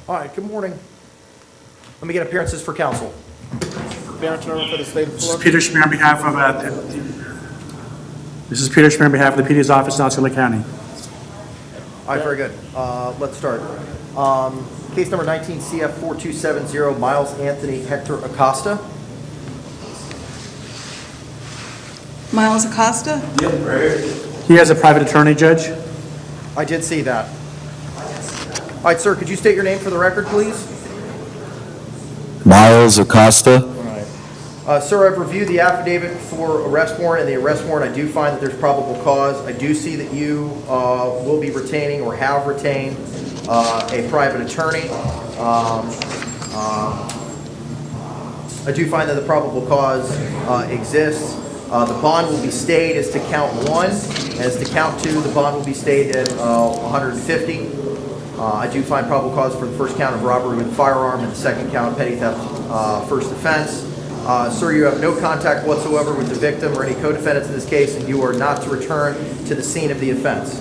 All right, good morning. Let me get appearances for council. Appearance number for the state of This is Florida. Peter Schmier on behalf of the PD's office in Osceola County. All right, very good. Let's start. Case number 19 CF 4270, Miles Anthony Hector Acosta. Miles Acosta? He has a private attorney, Judge. I did see that. All right, sir, could you state your name for the record, please? Miles Acosta. All right. Sir, I've reviewed the affidavit for arrest warrant, and the arrest warrant, I do find that there's probable cause. I do see that you will be retaining or have retained a private attorney. I do find that the probable cause exists. The bond will be stayed as to count 1. As to count 2, the bond will be stayed at 150. I do find probable cause for the first count of robbery with a firearm and the second count of petty theft first offense. Sir, you have no contact whatsoever with the victim or any co-defendants in this case, and you are not to return to the scene of the offense.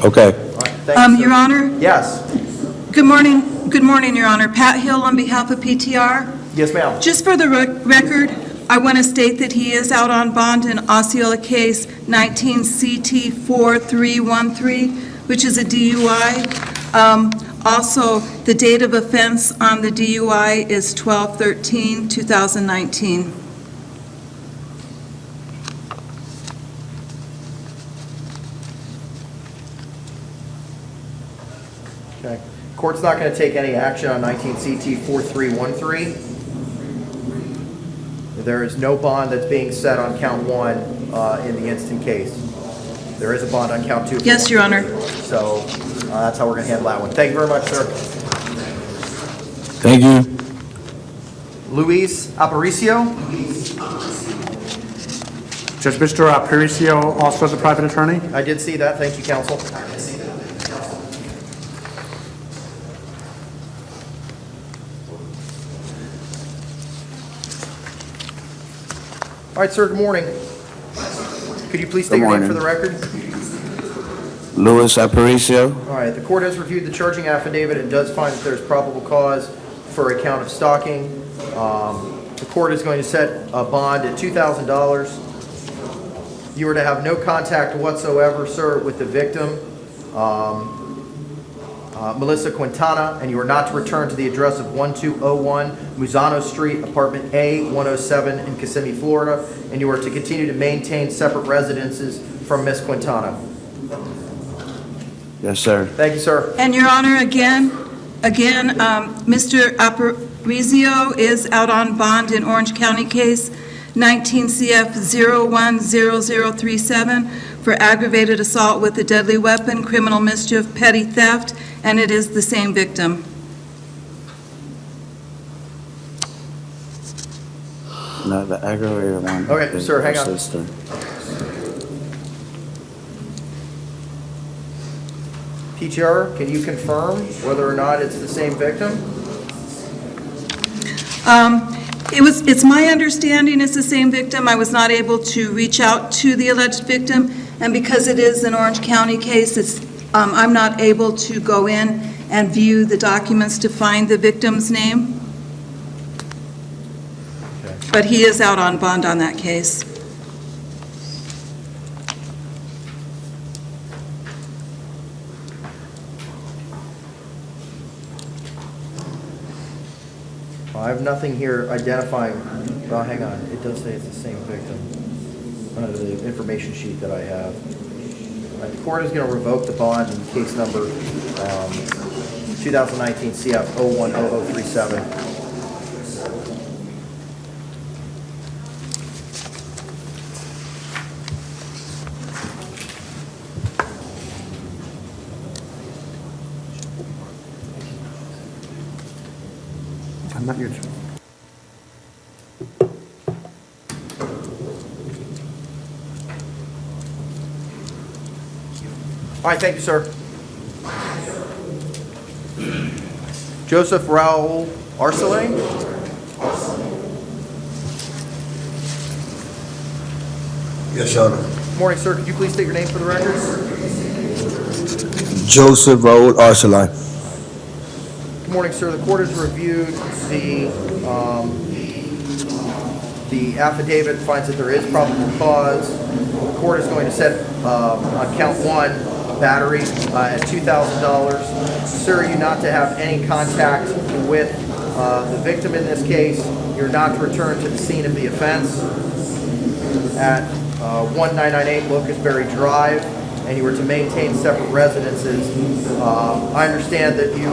Okay. All right, thank you, sir. Your Honor? Yes. Good morning. Good morning, Your Honor. Pat Hill on behalf of PTR. Yes, ma'am. Just for the record, I want to state that he is out on bond in Osceola case 19 CT 4313, which is a DUI. Also, the date of offense on the DUI is 12/13/2019. Okay. Court's not going to take any action on 19 CT 4313. There is no bond that's being set on count 1 in the instant case. There is a bond on count 2. Yes, Your Honor. So that's how we're going to handle that one. Thank you very much, sir. Thank you. Luis Aparicio. Judge Mr. Aparicio also has a private attorney. I did see that. Thank you, counsel. All right, sir, good morning. Could you please state your name for the record? Louis Aparicio. All right, the court has reviewed the charging affidavit and does find that there's probable cause for a count of stalking. The court is going to set a bond at $2,000. You are to have no contact whatsoever, sir, with the victim, Melissa Quintana, and you are not to return to the address of 1201 Muzano Street, apartment A, 107 in Kissimmee, Florida, and you are to continue to maintain separate residences from Miss Quintana. Yes, sir. Thank you, sir. And Your Honor, again, Mr. Aparicio is out on bond in Orange County case 19 CF 010037 for aggravated assault with a deadly weapon, criminal mischief, petty theft, and it is the same victim. No, the aggravated one. Okay, is sir, hang on. her sister. PTR, can you confirm whether or not it's the same victim? It's my understanding it's the same victim. I was not able to reach out to the alleged victim, and because it is an Orange County case, I'm not able to go in and view the documents to find the victim's name. Okay. But he is out on bond on that case. I have nothing here identifying, well, hang on, it does say it's the same victim. Under the information sheet that I have. The court is going to revoke the bond in case number 2019 CF 010037. I'm not your. All right, thank you, sir. Joseph Raul Arcelay. Yes, Your Honor. Morning, sir. Could you please state your name for the record? Joseph Raul Arsalan. Good morning, sir. The court has reviewed the affidavit, finds that there is probable cause. The court is going to set on count one, battery at $2,000. Sir, you not to have any contact with the victim in this case. You're not to return to the scene of the offense at 1998 Locust Berry Drive, and you were to maintain separate residences. I understand that you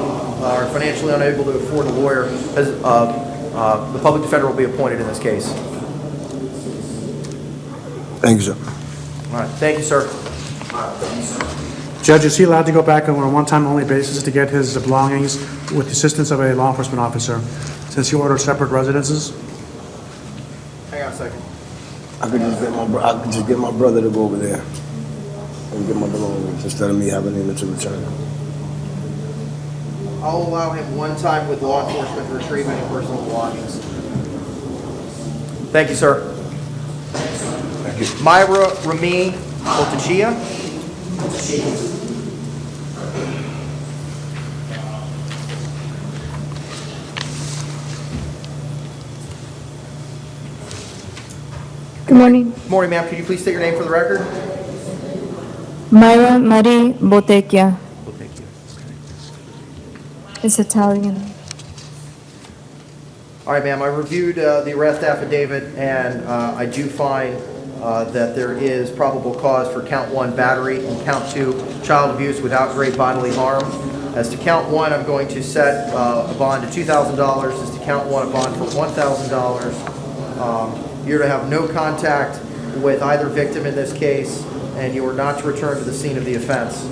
are financially unable to afford a lawyer. The public defender will be appointed in this case. Thank you, sir. All right, thank you, sir. Judge, is he allowed to go back on a one-time only basis to get his belongings with the assistance of a law enforcement officer, since he ordered separate residences? Hang on a second. I could just get my brother to go over there and get my belongings instead of me having him to return. I'll allow him one time with law enforcement to retrieve any personal belongings. Thank you, sir. Thank you. Myra Rami Otachia. Good morning. Good morning, ma'am. Could you please state your name for the record? Myra Marie Bottecchia. Well, thank you. It's Italian. All right, ma'am. I reviewed the arrest affidavit, and I do find that there is probable cause for count one, battery, and count two, child abuse without great bodily harm. As to count one, I'm going to set a bond of $2,000. As to count one, a bond for $1,000. You're to have no contact with either victim in this case, and you are not to return to the scene of the offense.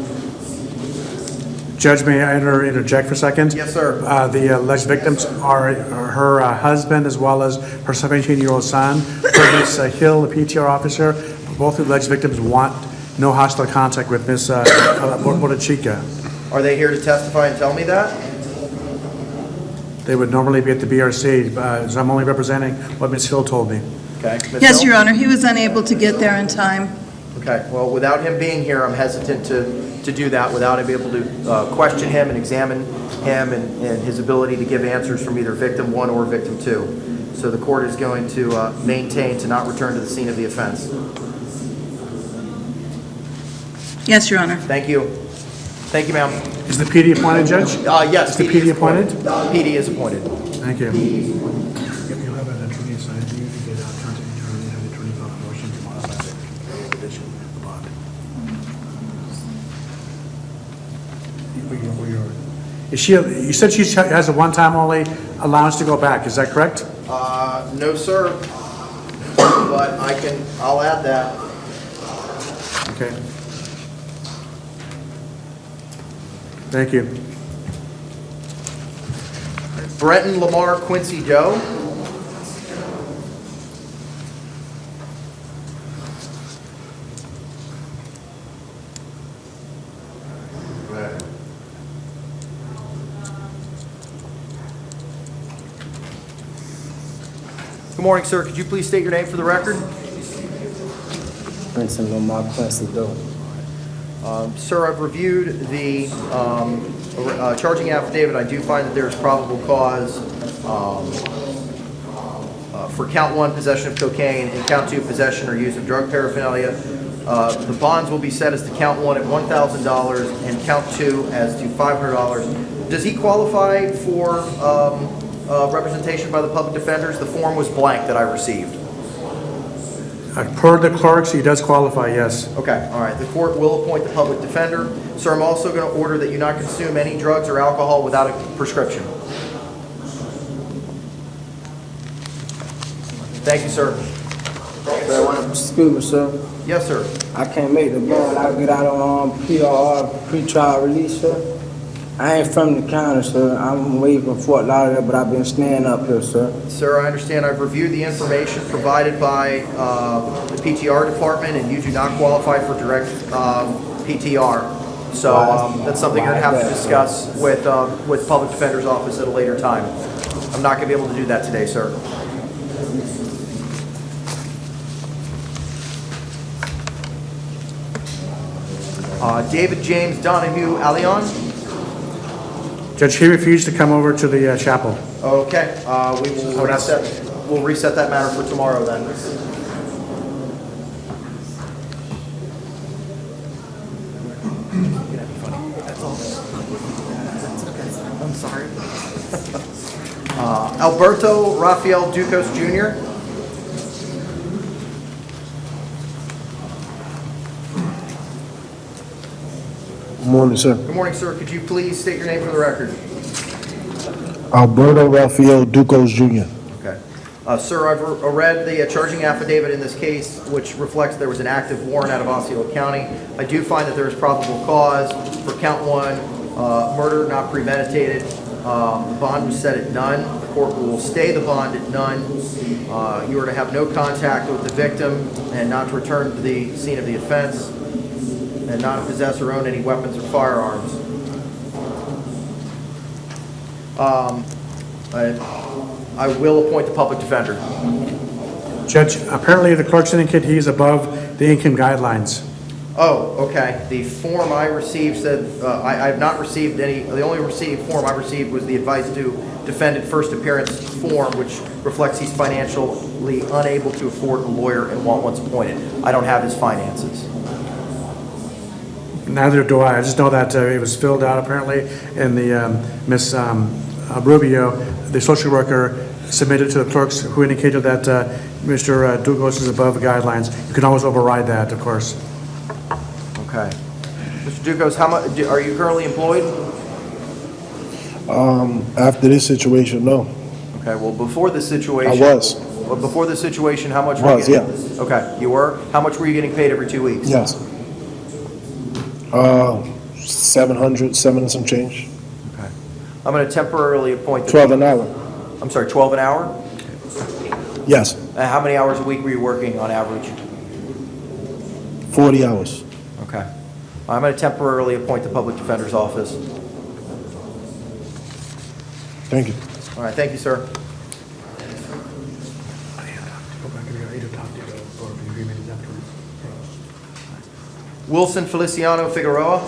Judge, may I interject for a second? Yes, sir. The alleged victims are her husband as well as her 17-year-old son. Ms. Hill, the PTR officer, both the alleged victims want no hostile contact with Ms. Bottecchia. Are they here to testify and tell me that? They would normally be at the BRC, so I'm only representing what Ms. Hill told me. Okay. Ms. Yes, Hill? Your Honor, he was unable to get there in time. Okay, well, without him being here, I'm hesitant to do that without being able to question him and examine him and his ability to give answers from either victim one or victim two. So the court is going to maintain to not return to the scene of the offense. Yes, Your Honor. Thank you. Thank you, ma'am. Is the PD appointed, Judge? Yes. Is the PD appointed? PD is appointed. Thank you. You'll have an attorney assigned to you to get contact attorney and have the attorney file a motion to modify the condition of the bond. Is she, you said she has a one-time only allowance to go back, is that correct? No, sir, but I'll add that. Okay. Thank you. Brenton Lamar Quincy Doe. Good morning, sir. Could you please state your name for the record? Vincent Lamar Quincy Doe. Sir, I've reviewed the charging affidavit. I do find that there is probable cause for count one, possession of cocaine, and count two, possession or use of drug paraphernalia. The bonds will be set as to count one at $1,000 and count two as to $500. Does he qualify for representation by the public defenders? The form was blank that I received. Per the clerks, he does qualify, yes. Okay, all right. The court will appoint the public defender. Sir, I'm also going to order that you not consume any drugs or alcohol without a prescription. Thank you, sir. Excuse me, sir. Yes, sir. I can't make the bond. I'll get out on PRR, pre-trial release, sir. I ain't from the county, sir. I'm waiting for Fort Lauderdale, but I've been staying up here, sir. Sir, I understand I've reviewed the information provided by the PTR department, and you do not qualify for direct PTR. So that's something you're going to have to discuss with public defender's office at a later time. I'm not going to be able to do that today, sir. David James Donahue Allion. Judge, he refused to come over to the chapel. Okay, we'll reset that matter for tomorrow then. I'm sorry. Alberto Rafael Ducos Jr. Morning, sir. Good morning, sir. Could you please state your name for the record? Alberto Rafael Ducos Jr. Okay. Sir, I've read the charging affidavit in this case, which reflects there was an active warrant out of Osceola County. I do find that there is probable cause for count one, murder not premeditated. The bond was set at none. The court will stay the bond at none. You are to have no contact with the victim and not to return to the scene of the offense and not to possess or own any weapons or firearms. I will appoint the public defender. Judge, apparently the clerk's indicate he's above the income guidelines. Oh, okay. The form I received said, I have not received any, the only form I received was the advice to defendant first appearance form, which reflects he's financially unable to afford a lawyer and want one appointed. I don't have his finances. Neither do I. I just know that it was filled out apparently, and the Miss Rubio, the social worker, submitted to the clerks who indicated that Mr. Ducos is above the guidelines. You can always override that, of course. Okay. Mr. Ducos, how much, are you currently employed? After this situation, no. Okay, well, before this situation. I was. Well, before this situation, how much were you getting? Yeah. Okay, you were? How much were you getting paid every 2 weeks? Yes. 700, 7 and some change. Okay. I'm going to temporarily appoint the... 12 an hour. I'm sorry, 12 an hour? Yes. How many hours a week were you working on average? 40 hours. Okay. I'm going to temporarily appoint the public defender's office. Thank you. All right, thank you, sir. Wilson Feliciano Figueroa.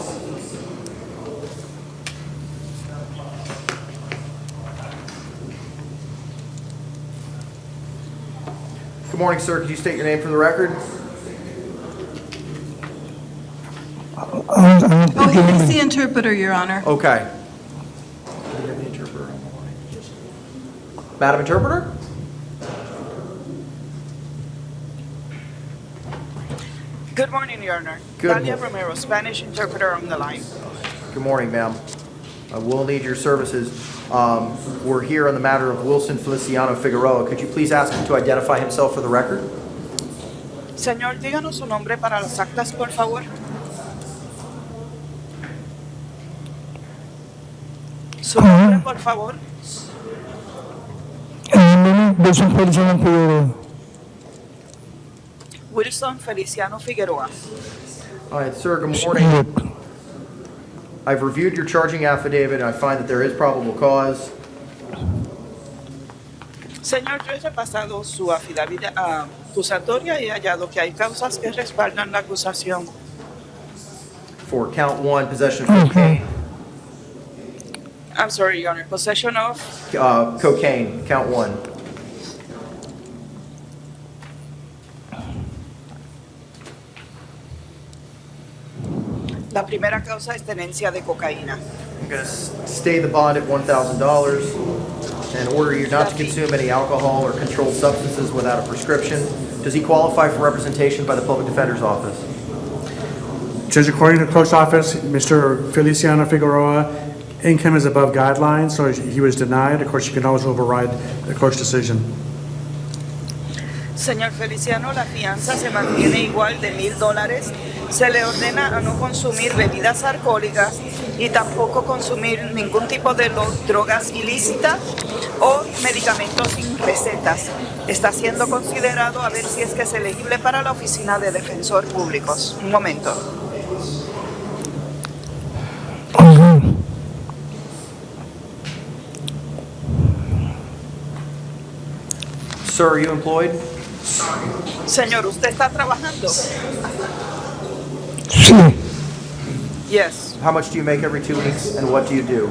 Good morning, sir. Could you state your name for the record? Oh, he's the interpreter, Your Honor. Okay. Madam Interpreter? Good morning, Your Honor. Good Dalia morning. Romero, Spanish interpreter on the line. Good morning, ma'am. I will need your services. We're here on the matter of Wilson Feliciano Figueroa. Could you please ask him to identify himself for the record? Señor, díganos su nombre para las actas, por favor. Su nombre, por favor. Wilson Feliciano Figueroa. All right, sir, good morning. I've reviewed your charging affidavit, and I find that there is probable cause. Señor, yo he repasado su affidavit acusatoria y he hallado que hay causas que respaldan la acusación. For count one, possession of cocaine. I'm sorry, Your Honor. Possession of Cocaine, count one. la primera causa es tenencia de cocaína. I'm going to stay the bond at $1,000 and order you not to consume any alcohol or controlled substances without a prescription. Does he qualify for representation by the Public Defender's Office? Judge, according to the clerk's office, Mr. Feliciano Figueroa, income is above guidelines, so he was denied. Of course, you can always override the clerk's decision. Señor Feliciano, la fianza se mantiene igual de $1,000. Se le ordena a no consumir bebidas alcohólicas y tampoco consumir ningún tipo de drogas ilícitas o medicamentos sin recetas. Está siendo considerado a ver si es que es elegible para la oficina de defensor público. Un momento. Sir, are you employed? Señor, ¿usted está trabajando? Sí. Yes. How much do you make every 2 weeks, and what do you do?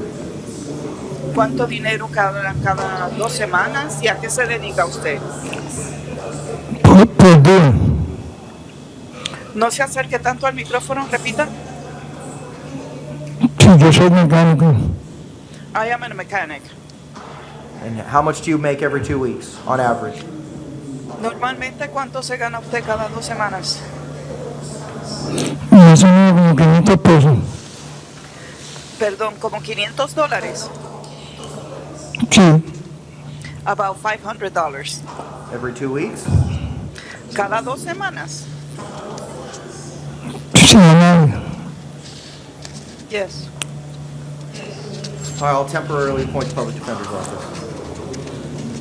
¿Cuánto dinero cada 2 semanas y a qué se dedica usted? Por día. No se acerque tanto al micrófono, repita. Sí, yo soy mecánico. I am a mechanic. And how much do you make every 2 weeks, on average? Normalmente, ¿cuánto se gana usted cada 2 semanas? Más o menos como 500 pesos. Perdón, como $500. Sí. About $500. Every 2 weeks? Cada 2 semanas. Semanal. Yes. All right, I'll temporarily appoint the public defender's office.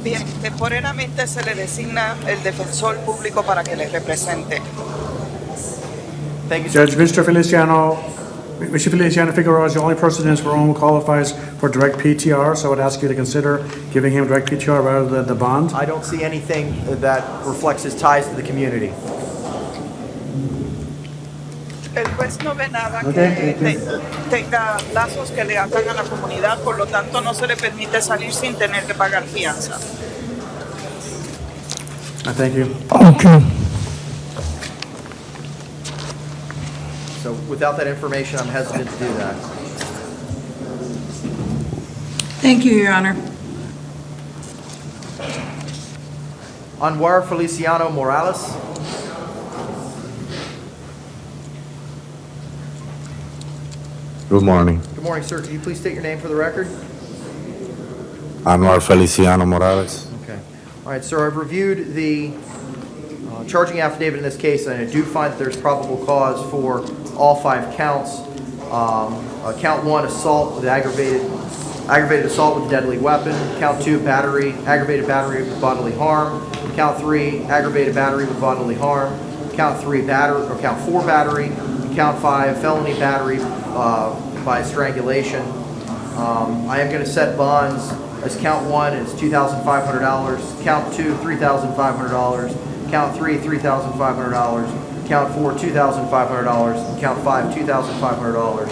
Bien, temporalmente se le designa el defensor público para que le represente. Thank you, sir. Judge Mr. Feliciano Figueroa is the only person in this room who qualifies for direct PTR, so I would ask you to consider giving him direct PTR rather than the bond. I don't see anything that reflects his ties to the community. El juez no ve nada Ok, que ok. tenga lazos que le atan a la comunidad, por lo tanto no se le permite salir sin tener que pagar fianza. Thank you. Okay. So without that information, I'm hesitant to do that. Thank you, Your Honor. Anwar Feliciano Morales. Good morning. Good morning, sir. Could you please state your name for the record? Anwar Feliciano Morales. Okay. All right, sir, I've reviewed the charging affidavit in this case, and I do find that there's probable cause for all 5 counts. Count 1, assault with aggravated assault with a deadly weapon. Count 2, aggravated battery with bodily harm. Count 3, aggravated battery with bodily harm. Count 4, battery. Count 5, felony battery by strangulation. I am going to set bonds as count 1 is $2,500, count 2 $3,500, count 3 $3,500, count 4 $2,500, and count 5 $2,500.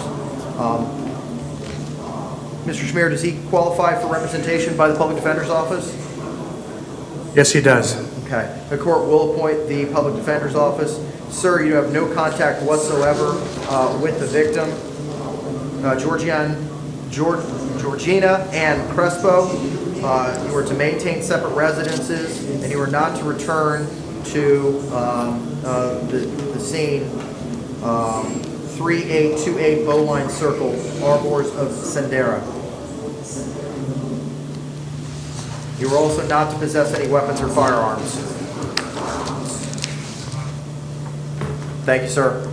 Mr. Schmier, does he qualify for representation by the Public Defender's Office? Yes, he does. Okay. The court will appoint the Public Defender's Office. Sir, you have no contact whatsoever with the victim, Georgina Ann Crespo. You are to maintain separate residences, and you are not to return to the scene, 3828 Bowline Circle, Arbors of Sendera. You are also not to possess any weapons or firearms. Thank you, sir.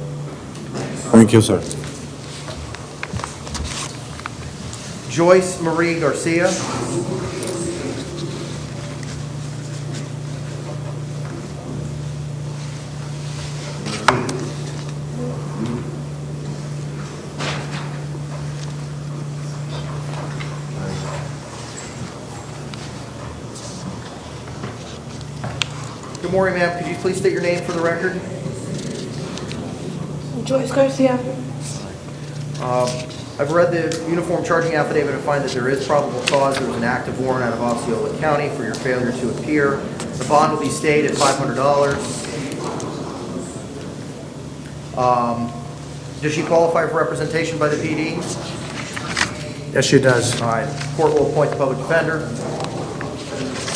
Thank you, sir. Joyce Marie Garcia. Good morning, ma'am. Could you please state your name for the record? Joyce Garcia. I've read the uniform charging affidavit and find that there is probable cause. There was an active warrant out of Osceola County for your failure to appear. The bond will be stayed at $500. Does she qualify for representation by the PD? Yes, she does. All right. Court will appoint the public defender.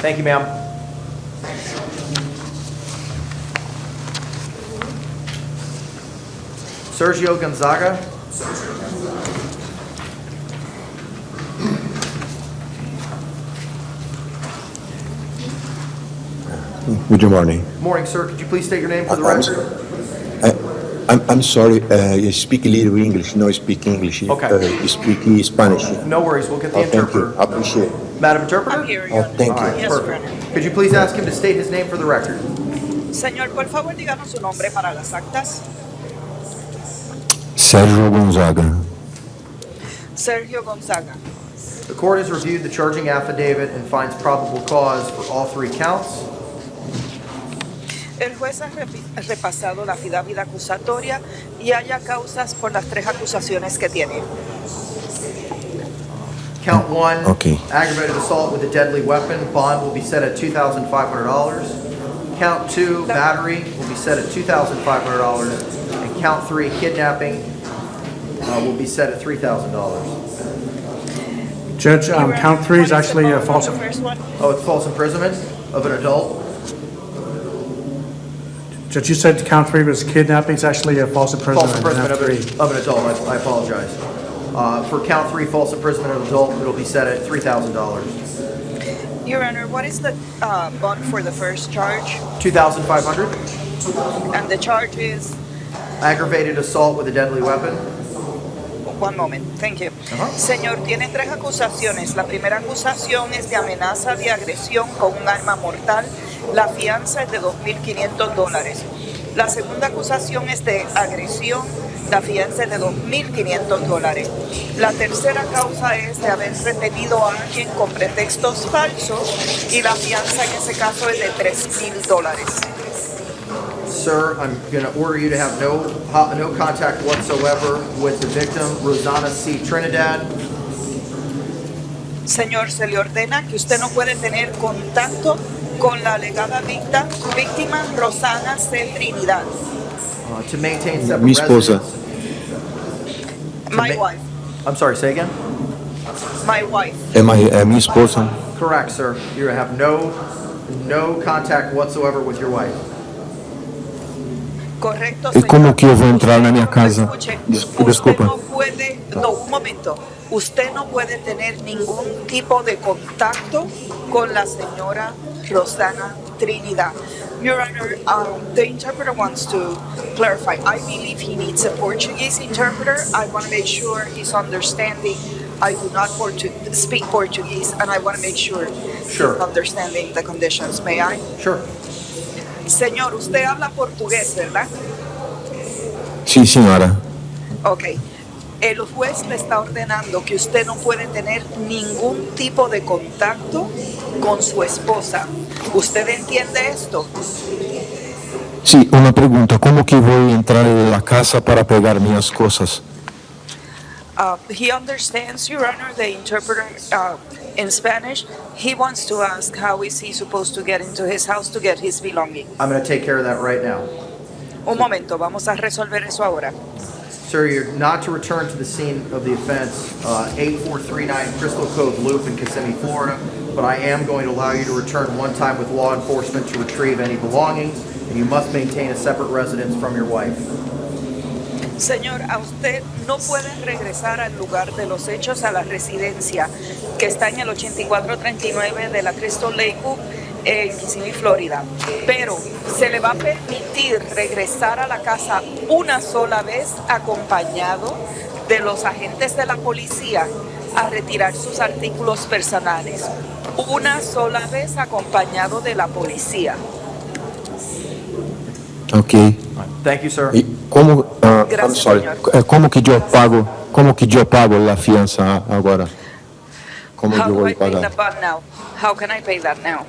Thank you, ma'am. Sergio Gonzaga. Good morning. Morning, sir. Could you please state your name for the record? I'm sorry, you speak a little English, no speak English. Okay. You speak Spanish. No worries. We'll get the Thank you, interpreter. I appreciate it. Madam Interpreter? I'm hearing Oh, you. thank All you. right, Yes, perfect. Your Honor. Could you please ask him to state his name for the record? Señor, por favor, díganos su nombre para las actas. Sergio Gonzaga. Sergio Gonzaga. The court has reviewed the charging affidavit and finds probable cause for all 3 counts. El juez ha repasado la affidavit acusatoria y haya causas por las 3 acusaciones que tiene. Count one, Okay. aggravated assault with a deadly weapon, bond will be set at $2,500. Count two, battery, will be set at $2,500. And count three, kidnapping, will be set at $3,000. Judge, count three is actually a false, The first one. Oh, it's false imprisonment of an adult? Judge, you said count three was kidnapping, it's actually a false imprisonment. False imprisonment not three. of an adult, I apologize. For count three, false imprisonment of an adult, it'll be set at $3,000. Your Honor, what is the bond for the first charge? $2,500, And the charge is, aggravated assault with a deadly weapon. one moment, thank you. Señor, tiene 3 acusaciones. La primera acusación es de amenaza de agresión con un arma mortal. La fianza es de $2,500. La segunda acusación es de agresión. La fianza es de $2,500. La tercera causa es de haber retenido a alguien con pretextos falsos y la fianza en ese caso es de $3,000. Sir, I'm going to order you to have no contact whatsoever with the victim, Rosanna C. Trinidad. Señor, se le ordena que usted no puede tener contacto con la alegada víctima Rosana C. Trinidad. To maintain separate Mi esposa. residence. My ma- wife. I'm sorry, say again? My wife. Mi esposa. Correct, sir. You're going to have no contact whatsoever with your wife. Correcto, E señor. como que eu vou entrar na minha casa? Escuche, Desculpa. Usted no puede, no, un momento. Usted no puede tener ningún tipo de contacto con la señora Rosana Trinidad. Your Honor, the interpreter wants to clarify. I believe he needs a Portuguese interpreter. I want to make sure he's understanding. I do not speak Portuguese, and I want to make sure Sure. he's understanding the conditions. May I? Sure. Señor, usted habla portugués, ¿verdad? Sim, senhora. Ok. El juez le está ordenando que usted no puede tener ningún tipo de contacto con su esposa. ¿Usted entiende esto? Sim, uma pergunta. Como que vou entrar na casa para pegar minhas coisas? He understands, Your Honor, the interpreter in Spanish. He wants to ask how is he supposed to get into his house to get his belongings. I'm going to take care of that right now. Un momento, vamos a resolver eso ahora. Sir, you're not to return to the scene of the offense, 8439 Crystal Cove Loop in Kissimmee, Florida, but I am going to allow you to return one time with law enforcement to retrieve any belongings, and you must maintain a separate residence from your wife. Señor, a usted no puede regresar al lugar de los hechos, a la residencia que está en el 8439 de la Crystal Lake en Kissimmee, Florida. Pero se le va a permitir regresar a la casa una sola vez acompañado de los agentes de la policía a retirar sus artículos personales. Una sola vez acompañado de la policía. Ok. Thank you, sir. E como, I'm Gracias, sorry. senhor. Como que eu pago a fiança agora? Como How eu do vou I pay the pagar? bond now? How can I pay that now?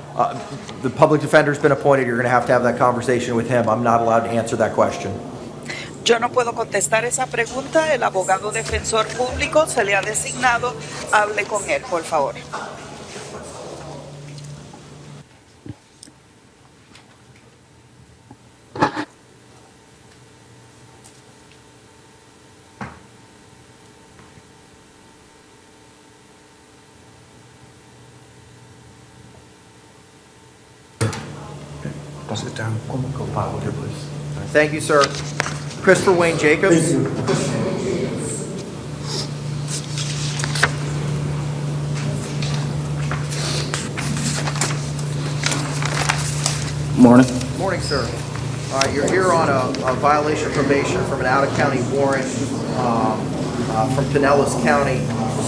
The public defender's been appointed. You're going to have that conversation with him. I'm not allowed to answer that question. Yo no puedo contestar esa pregunta. El abogado defensor público se le ha designado. Hable con él, por favor. Sit down. Go file here, please. Thank you, sir. Christopher Wayne Jacobs. Morning. Morning, sir. You're here on a violation of probation from an out-of-county warrant from Pinellas County.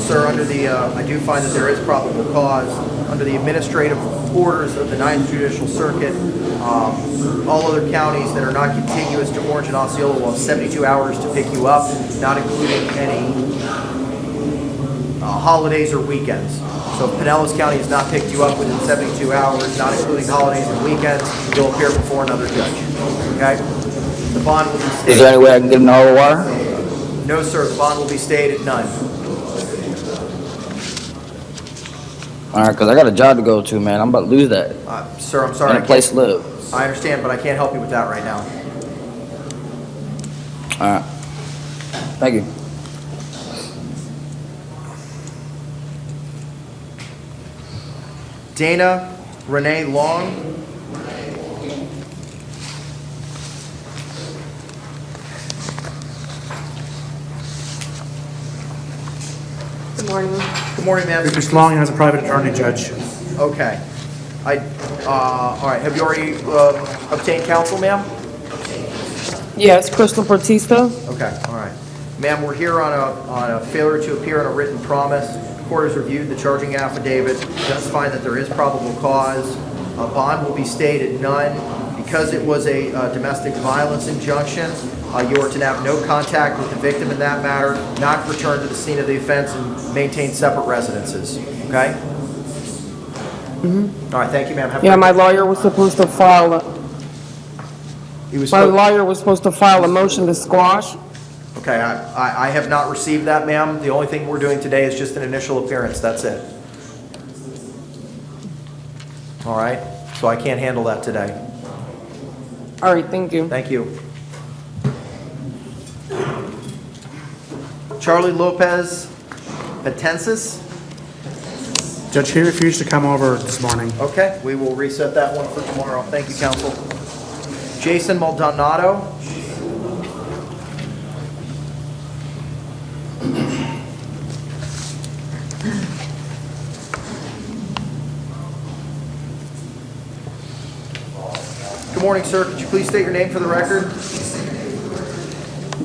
Sir, under the, I do find that there is probable cause. Under the administrative orders of the 9th Judicial Circuit, all other counties that are not contiguous to Orange and Osceola will have 72 hours to pick you up, not including any holidays or weekends. So if Pinellas County has not picked you up within 72 hours, not including holidays and weekends, you'll appear before another judge. Okay? The bond will be Is there stayed. any way I can get an ROR? No, sir, the bond will be stayed at none. All right, because I got a job to go to, man. I'm about to lose that. Sir, I'm sorry. And a place to live. I understand, but I can't help you with that right now. All right. Thank you. Dana Renee Long. Good morning. Good morning, ma'am. Mr. Long has a private attorney, Judge. Okay. All right, have you already obtained counsel, ma'am? Yes, Crystal Batista. Okay, all right. Ma'am, we're here on a failure to appear on a written promise. The court has reviewed the charging affidavit, does find that there is probable cause. A bond will be stayed at none. Because it was a domestic violence injunction, you are to have no contact with the victim in that matter, not return to the scene of the offense, and maintain separate residences. Okay? All right, thank you, ma'am. Have a Yeah, good my day. lawyer was supposed to file, He was my supposed- lawyer was supposed to file a motion to squash. Okay, I have not received that, ma'am. The only thing we're doing today is just an initial appearance, that's it. All right, so I can't handle that today. All right, thank you. Thank you. Charlie Lopez Patensis? Judge, he refused to come over this morning. Okay, we will reset that one for tomorrow. Thank you, counsel. Jason Maldonado? Good morning, sir. Could you please state your name for the record?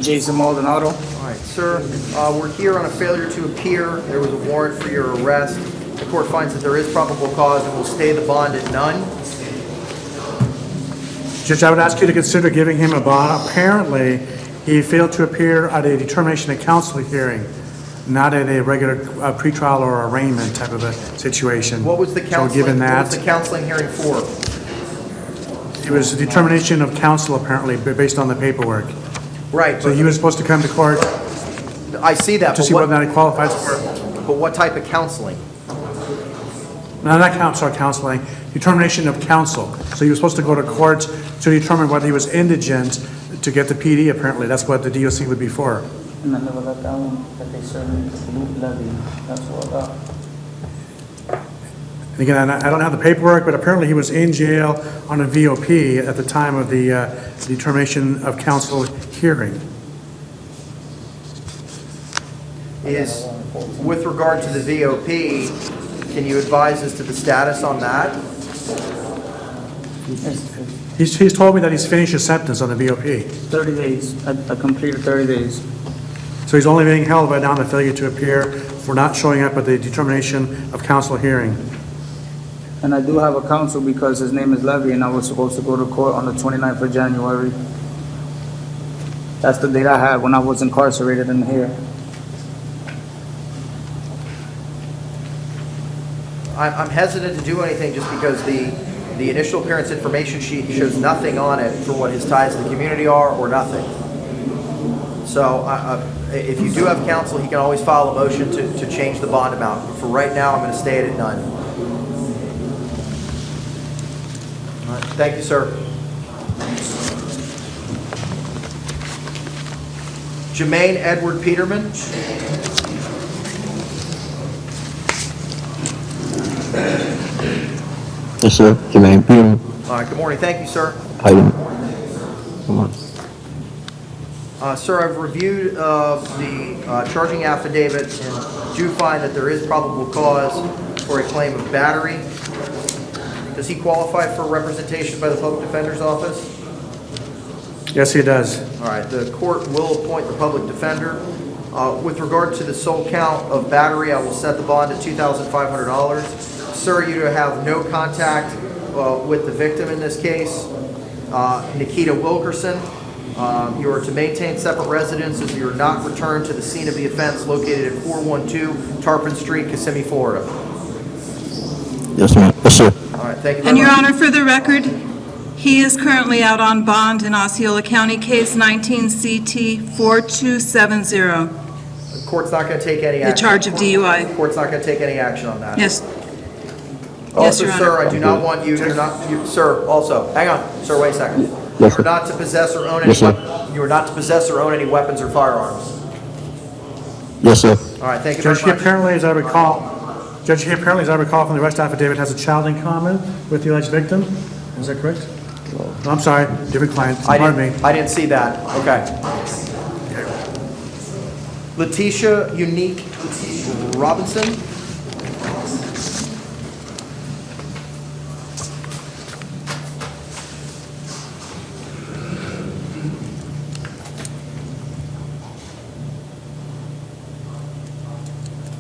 Jason Maldonado. All right, sir, we're here on a failure to appear. There was a warrant for your arrest. The court finds that there is probable cause and will stay the bond at none. Judge, I would ask you to consider giving him a bond. Apparently, he failed to appear at a determination of counsel hearing, not at a regular pretrial or arraignment type of a situation. What was the So counseling, given what was that, the counseling hearing for? it was a determination of counsel apparently, based on the paperwork. Right, So he was supposed to come to court I see that, to but see whether or not what, he qualifies for it. but what type of counseling? No, not counsel, counseling, determination of counsel. So he was supposed to go to court to determine whether he was indigent to get the PD, apparently. That's what the DOC would be for. And I never got that one, that they served me the loop levy. That's what I got. And again, I don't have the paperwork, but apparently he was in jail on a VOP at the time of the determination of counsel hearing. Is, with regard to the VOP, can you advise us to the status on that? He's told me that he's finished his sentence on the VOP. 30 days. I completed 30 days. So he's only being held right now on the failure to appear for not showing up at the determination of counsel hearing. And I do have a counsel because his name is Levy, and I was supposed to go to court on the 29th of January. That's the date I had when I was incarcerated in here. I'm hesitant to do anything just because the initial appearance information sheet shows nothing on it for what his ties to the community are or nothing. So if you do have counsel, he can always file a motion to change the bond amount. But for right now, I'm going to stay it at none. All right, thank you, sir. Jermaine Edward Peterman. Yes, sir. Jermaine Peterman. All right, good morning. Thank you, sir. How you doing? Come on. Sir, I've reviewed the charging affidavit and do find that there is probable cause for a claim of battery. Does he qualify for representation by the Public Defender's Office? Yes, he does. All right, the court will appoint the public defender. With regard to the sole count of battery, I will set the bond at $2,500. Sir, you have no contact with the victim in this case, Nikita Wilkerson. You are to maintain separate residences. You are not returned to the scene of the offense located at 412 Tarpon Street, Kissimmee, Florida. Yes, ma'am. Yes, sir. All right, thank you And very Your much. Honor, for the record, he is currently out on bond in Osceola County, case 19 CT 4270, The court's not going to take any the action. charge of DUI. The court's not going to take any action on that. Yes. Yes, Also, Your sir, Honor. I do not want you, sir, also, hang on, sir, wait a second. You Yes, are sir. not to possess or own any, Yes, sir. you are not to possess or own any weapons or firearms. Yes, sir. All right, thank you Judge, he very much. apparently, as I recall from the arrest affidavit, has a child in common with the alleged victim. Is that correct? No, I'm sorry, different client. Pardon me. I didn't see that, okay. Letitia Unique Robinson.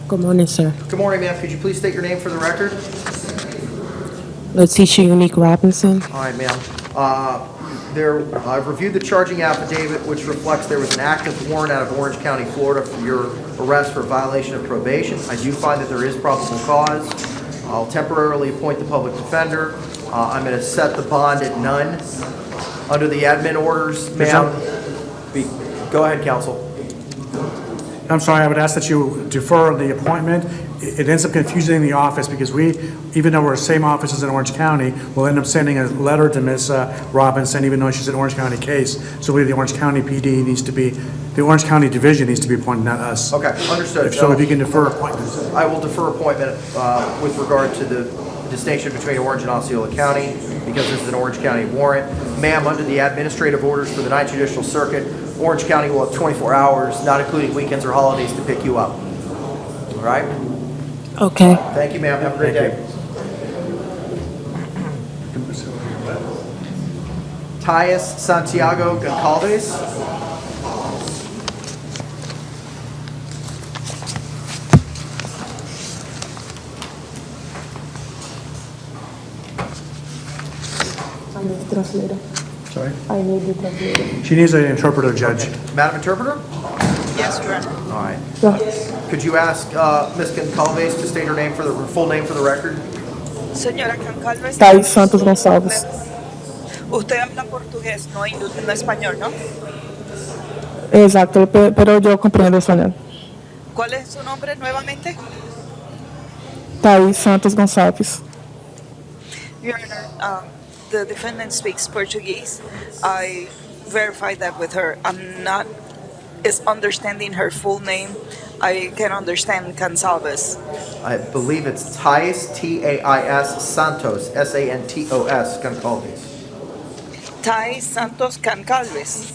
Good morning, sir. Good morning, ma'am. Could you please state your name for the record? Letitia Unique Robinson. All right, ma'am. I've reviewed the charging affidavit, which reflects there was an active warrant out of Orange County, Florida for your arrest for violation of probation. I do find that there is probable cause. I'll temporarily appoint the public defender. I'm going to set the bond at none. Under the admin orders, ma'am. Go ahead, counsel. I'm sorry, I would ask that you defer the appointment. It ends up confusing the office because we, even though we're the same offices in Orange County, we'll end up sending a letter to Ms. Robinson, even though she's an Orange County case. So we, the Orange County PD needs to be, the Orange County Division needs to be appointed, not us. Okay, understood. So if you can defer appointment. I will defer appointment with regard to the distinction between Orange and Osceola County, because this is an Orange County warrant. Ma'am, under the administrative orders for the Ninth Judicial Circuit, Orange County will have 24 hours, not including weekends or holidays, to pick you up. All right? Okay. Thank you, ma'am. Have a great Thank day. Tyus Santiago Goncalves. Sorry? I need the translator. She needs an interpreter, Judge. Madam Interpreter? Yes, Your Honor. All right. Could you ask Ms. Goncalves to state her name for the full name for the record? Señora Goncalves. Thais Santos Gonçalves. Usted habla portugués, no español, ¿no? Exacto, pero yo comprendo español. ¿Cuál es su nombre nuevamente? Thais Santos Gonçalves. Your Honor, the defendant speaks Portuguese. I verified that with her. I'm not understanding her full name. I can understand Gonçalves. I believe it's Tyus, T-A-I-S, Santos, S-A-N-T-O-S, Goncalves. Thais Santos Goncalves.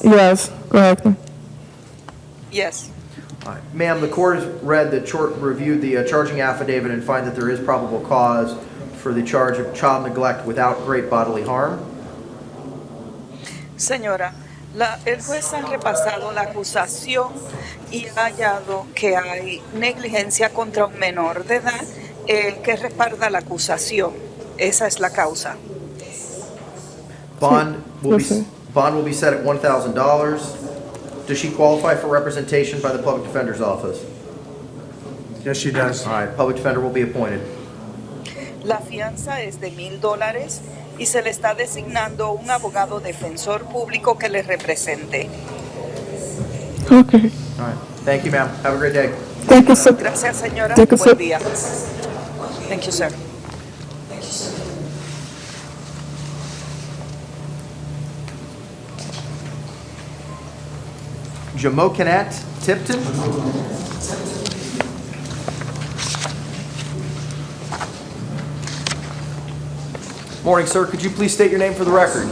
Yes, correct. Yes. All right. Ma'am, the court has reviewed the charging affidavit and find that there is probable cause for the charge of child neglect without great bodily harm. Señora, el juez ha repasado la acusación y ha hallado que hay negligencia contra un menor de edad que respalda la acusación. Esa es la causa. Bond will Yes, sir. be set at $1,000. Does she qualify for representation by the Public Defender's Office? Yes, she does. All right, Public Defender will be appointed. La fianza es de $1,000 y se le está designando un abogado defensor público que le represente. Okay. All right, thank you, ma'am. Have a great day. Thank you, sir. Gracias, señora. Thank you, sir. Buen día. Thank you, sir. Jamokinat Tipton. Morning, sir. Could you please state your name for the record?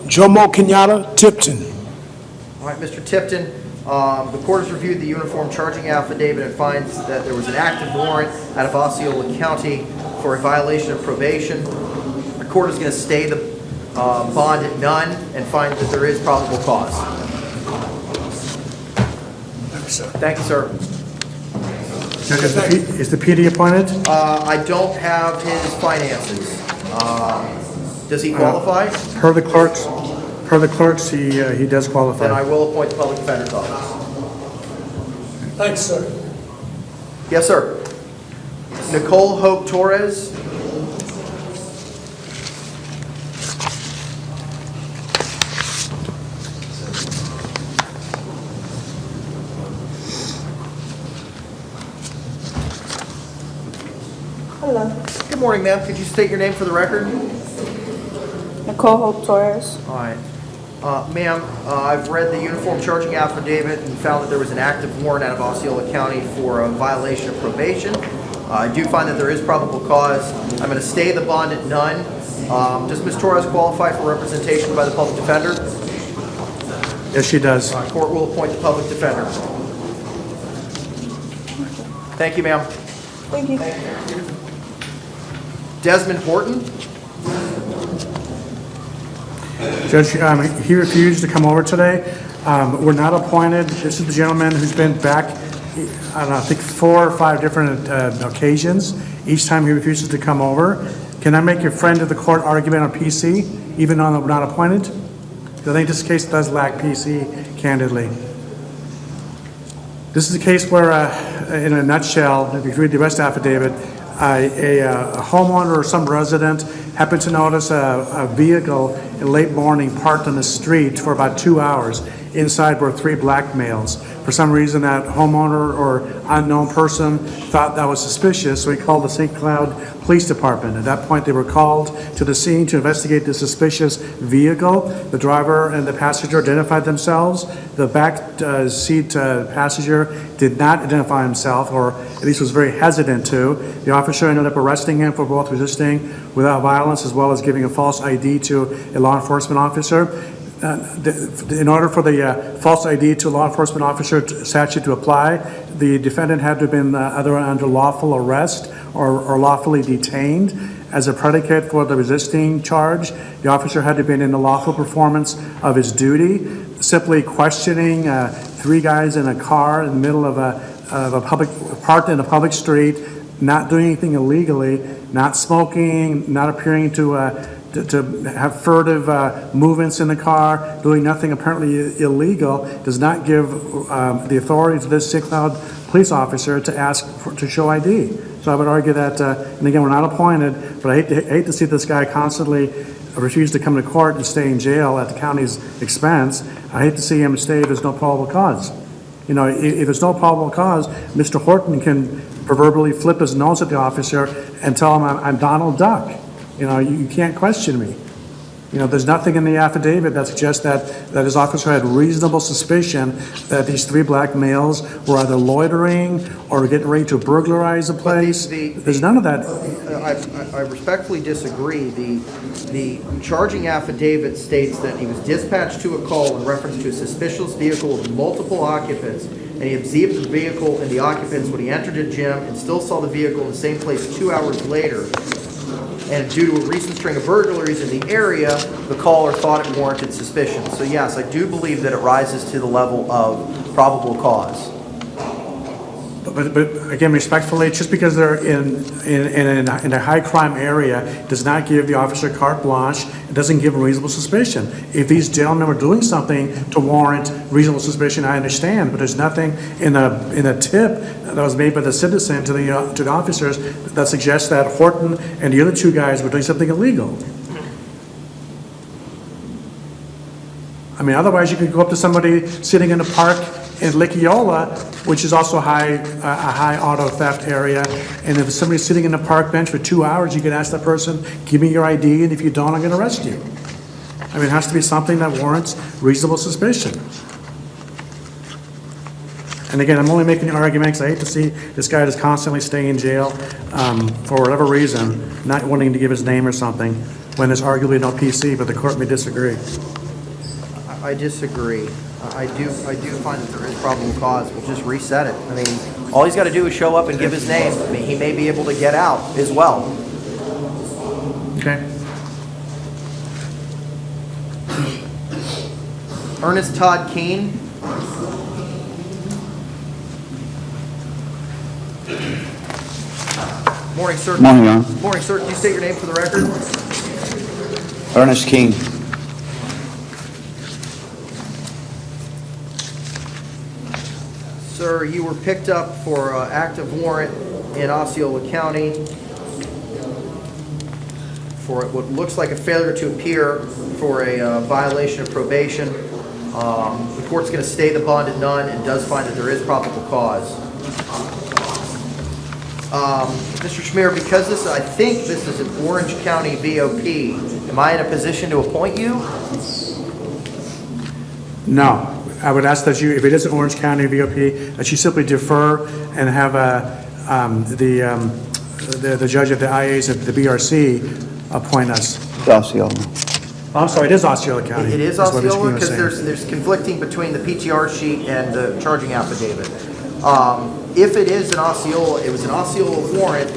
Jomo Kenyatta Tipton. All right, Mr. Tipton, the court has reviewed the uniform charging affidavit and finds that there was an active warrant out of Osceola County for a violation of probation. The court is going to stay the bond at none and find that there is probable cause. Thank you, sir. Judge, is the PD appointed? I don't have his finances. Does he qualify? Per the clerk's Per the clerks, he does Then I qualify. will appoint the public defender's office. Thanks, sir. Yes, sir. Nicole Hope Torres. Hello. Good morning, ma'am. Could you state your name for the record? Nicole Hope Torres. All right. Ma'am, I've read the uniform charging affidavit and found that there was an active warrant out of Osceola County for a violation of probation. I do find that there is probable cause. I'm going to stay the bond at none. Does Ms. Torres qualify for representation by the public defender? Yes, she does. Court will appoint the public defender. Thank you, ma'am. Thank you. Desmond Horton? Judge, he refused to come over today. We're not appointed. This is the gentleman who's been back, I don't know, I think 4 or 5 different occasions. Each time he refuses to come over. Can I make a friend of the court argument on PC, even though we're not appointed? I think this case does lack PC, candidly. This is a case where, in a nutshell, if you read the arrest affidavit, a homeowner or some resident happened to notice a vehicle in late morning parked on the street for about 2 hours. Inside were 3 black males. For some reason, that homeowner or unknown person thought that was suspicious, so he called the St. Cloud Police Department. At that point, they were called to the scene to investigate the suspicious vehicle. The driver and the passenger identified themselves. The back seat passenger did not identify himself, or at least was very hesitant to. The officer ended up arresting him for both resisting without violence as well as giving a false ID to a law enforcement officer. In order for the false ID to a law enforcement officer statute to apply, the defendant had to have been either under lawful arrest or lawfully detained. As a predicate for the resisting charge, the officer had to have been in the lawful performance of his duty. Simply questioning 3 guys in a car in the middle of a public, parked in a public street, not doing anything illegally, not smoking, not appearing to have furtive movements in the car, doing nothing apparently illegal, does not give the authority to this St. Cloud police officer to ask to show ID. So I would argue that, and again, we're not appointed, but I hate to see this guy constantly refuse to come to court and stay in jail at the county's expense. I hate to see him stay if there's no probable cause. You know, if there's no probable cause, Mr. Horton can proverbially flip his nose at the officer and tell him, I'm Donald Duck. You know, you can't question me. You know, there's nothing in the affidavit that suggests that his officer had reasonable suspicion that these 3 black males were either loitering or getting ready to burglarize the place. There's none of that. I respectfully disagree. The charging affidavit states that he was dispatched to a call in reference to a suspicious vehicle with multiple occupants, and he observed the vehicle and the occupants when he entered a gym and still saw the vehicle in the same place 2 hours later. And due to a recent string of burglaries in the area, the caller thought it warranted suspicion. So yes, I do believe that it rises to the level of probable cause. But again, respectfully, just because they're in a high crime area does not give the officer carte blanche. It doesn't give him reasonable suspicion. If these gentlemen were doing something to warrant reasonable suspicion, I understand. But there's nothing in a tip that was made by the citizen to the officers that suggests that Horton and the other 2 guys were doing something illegal. I mean, otherwise you could go up to somebody sitting in a park in Lickeola, which is also a high auto theft area, and if somebody's sitting in a park bench for 2 hours, you could ask that person, give me your ID, and if you don't, I'm going to arrest you. I mean, it has to be something that warrants reasonable suspicion. And again, I'm only making an argument because I hate to see this guy just constantly stay in jail for whatever reason, not wanting to give his name or something, when there's arguably no PC, but the court may disagree. I disagree. I do find that there is probable cause. We'll just reset it. I mean, all he's got to do is show up and give his name. I mean, he may be able to get out as well. Okay. Ernest Todd Keene. Morning, sir. Morning, Your Honor. Morning, sir. Can you state your name for the record? Ernest King. Sir, you were picked up for active warrant in Osceola County for what looks like a failure to appear for a violation of probation. The court's going to stay the bond at none and does find that there is probable cause. Mr. Schmier, because I think this is an Orange County VOP, am I in a position to appoint you? No. I would ask that you, if it is an Orange County VOP, that you simply defer and have the judge of the IAs at the BRC appoint us. Osceola. I'm sorry, it is Osceola County. It is what Mr. Osceola, Keene was because saying. there's conflicting between the PTR sheet and the charging affidavit. If it is an Osceola, it was an Osceola warrant,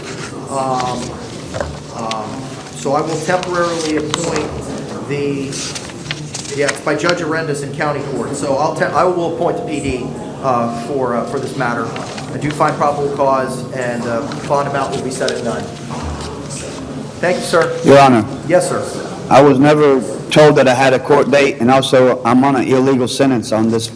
so I will temporarily appoint it's by Judge Arendas in county court. So I will appoint the PD for this matter. I do find probable cause, and bond amount will be set at none. Thank you, sir. Your Honor, Yes, sir. I was never told that I had a court date, and also I'm on an illegal sentence on this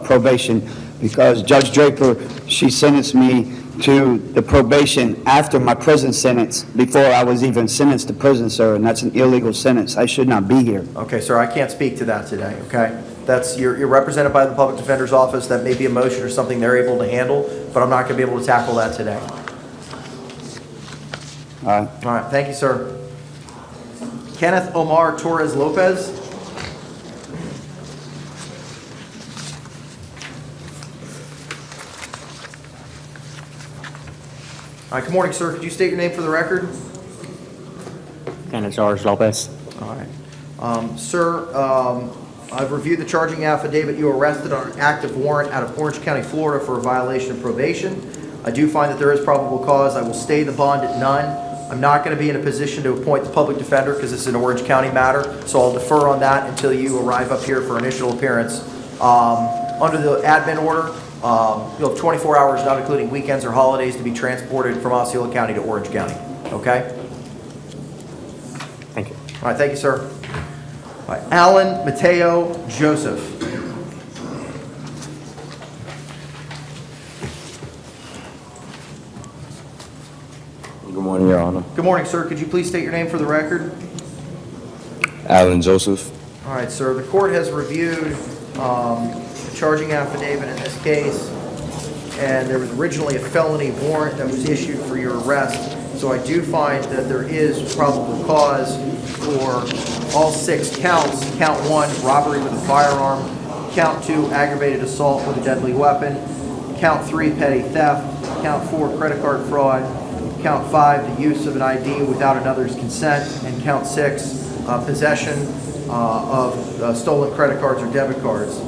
probation because Judge Draper, she sentenced me to the probation after my prison sentence, before I was even sentenced to prison, sir, and that's an illegal sentence. I should not be here. Okay, sir, I can't speak to that today, okay? You're represented by the Public Defender's Office. That may be a motion or something they're able to handle, but I'm not going to be able to tackle that today. All right. All right, thank you, sir. Kenneth Omar Torres Lopez. All right, good morning, sir. Could you state your name for the record? Kenneth George Lopez. All right. Sir, I've reviewed the charging affidavit. You were arrested on an active warrant out of Orange County, Florida for a violation of probation. I do find that there is probable cause. I will stay the bond at none. I'm not going to be in a position to appoint the public defender because it's an Orange County matter, so I'll defer on that until you arrive up here for initial appearance. Under the admin order, you'll have 24 hours, not including weekends or holidays, to be transported from Osceola County to Orange County. Okay? Thank you. All right, thank you, sir. All right, Alan Mateo Joseph. Good morning, Your Honor. Good morning, sir. Could you please state your name for the record? Alan Joseph. All right, sir. The court has reviewed the charging affidavit in this case, and there was originally a felony warrant that was issued for your arrest. So I do find that there is probable cause for all 6 counts. Count 1, robbery with a firearm. Count 2, aggravated assault with a deadly weapon. Count 3, petty theft. Count 4, credit card fraud. Count 5, the use of an ID without another's consent. And count 6, possession of stolen credit cards or debit cards.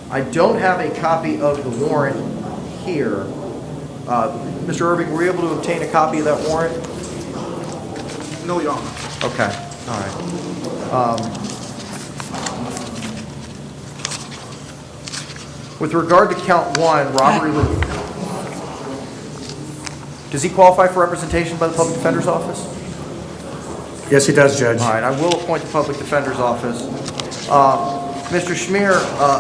I don't have a copy of the warrant here. Mr. Irving, were you able to obtain a copy of that warrant? No, Your Honor. Okay, all right. With regard to count 1, robbery with... Does he qualify for representation by the Public Defender's Office? Yes, he does, Judge. All right, I will appoint the Public Defender's Office. Mr. Schmier,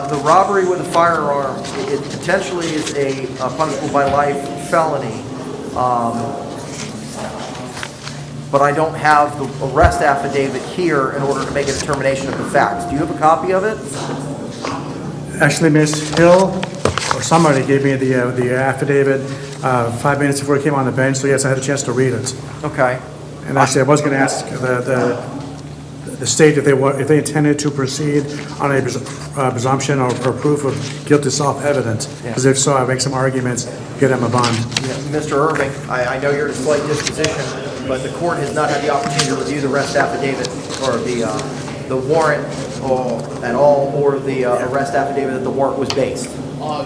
the robbery with a firearm, it potentially is a punishable by life felony. But I don't have the arrest affidavit here in order to make a determination of the facts. Do you have a copy of it? Actually, Ms. Hill, or somebody gave me the affidavit 5 minutes before I came on the bench, so yes, I had a chance to read it. Okay. And actually, I was going to ask the state if they intended to proceed on a presumption or proof of guilty self-evident, because if so, I make some arguments, get him a bond. Yeah, Mr. Irving, I know you're at a slight disposition, but the court has not had the opportunity to review the arrest affidavit or the warrant at all, or the arrest affidavit that the warrant was based.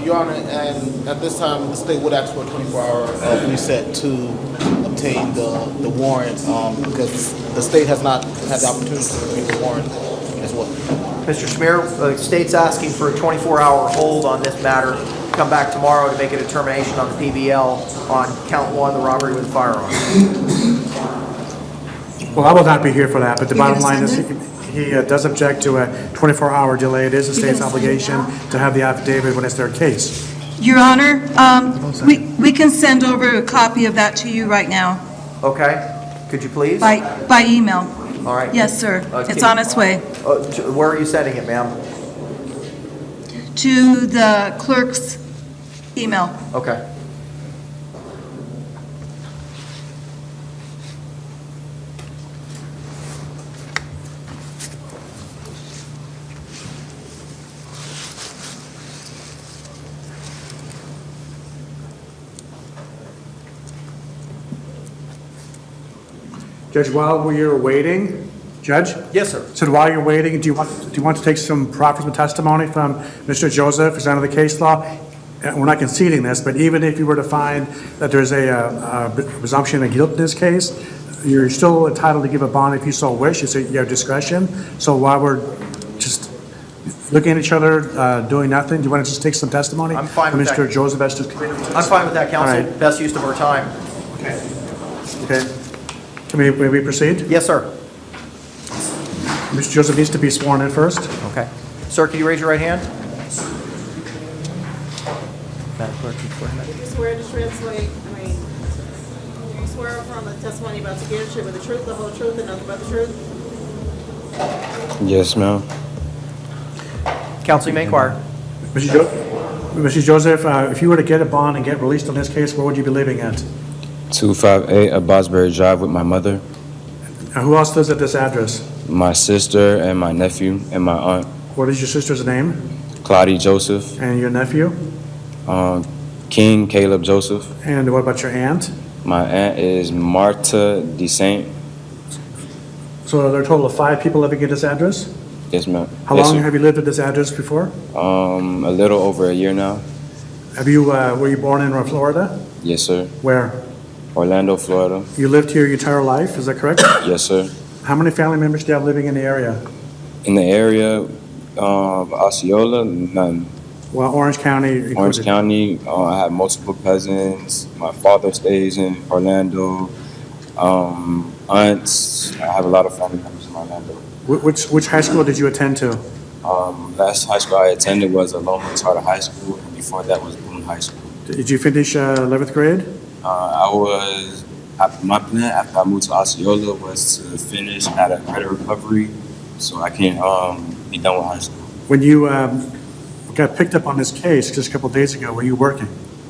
Your Honor, and at this time, the state would ask for a 24-hour reset to obtain the warrant because the state has not had the opportunity to review the warrant as well. Mr. Schmier, the state's asking for a 24-hour hold on this matter. Come back tomorrow to make a determination on the PBL on count 1, the robbery with a firearm. Well, I will not be here for that, but the bottom line is, he does object to a 24-hour delay. It is the state's obligation to have the affidavit when it's their case. Your Honor, we can send over a copy of that to you right now, Okay, could you please? by email. All right. Yes, sir. It's can- on its way Where are you sending it, ma'am? to the clerk's email. Okay. Judge, while we're waiting, Judge? Yes, sir. So while you're waiting, do you want to take some proffers of testimony from Mr. Joseph, who's under the case law? We're not conceding this, but even if you were to find that there's a presumption of guilt in this case, you're still entitled to give a bond if you so wish. You have discretion. So while we're just looking at each other, doing nothing, do you want to just take some testimony? I'm fine from with Mr. that. Joseph as to his commitment? I'm fine with that, All counsel. right. Best use of our time. Okay. Can we proceed? Yes, sir. Mr. Joseph needs to be sworn in first. Okay. Sir, can you raise your right hand? Madam Clerk, can you swear him in? Do you swear to translate, do you swear affirm the testimony you're about to give, share with the truth, the whole truth, and nothing but the truth? Yes, ma'am. Counsel, you may inquire. Mr. Joseph, if you were to get a bond and get released on this case, where would you be living at? 258 at Bosbury Drive with my mother, Who else lives at this address? my sister, and my nephew, and my aunt, What is your sister's name? Claudie Joseph, And your nephew? King Caleb Joseph. And what about your aunt? My aunt is Marta DeSaint. So are there a total of 5 people living at this address? Yes, ma'am. How Yes, long sir. have you lived at this address before? A little over a year now. Were you born in Florida? Yes, sir. Where? Orlando, Florida. You lived here your entire life, is that correct? Yes, sir. How many family members do you have living in the area? In the area of Osceola, none. Well, Orange County included. Orange County, I have multiple cousins. My father stays in Orlando. Aunts, I have a lot of family members in Orlando. Which high school did you attend to? Last high school I attended was Loma Charter High School, and before that was Boone High School. Did you finish 11th grade? My plan after I moved to Osceola was to finish at a credit recovery so I can be done with high school. When you got picked up on this case just a couple of days ago, were you working?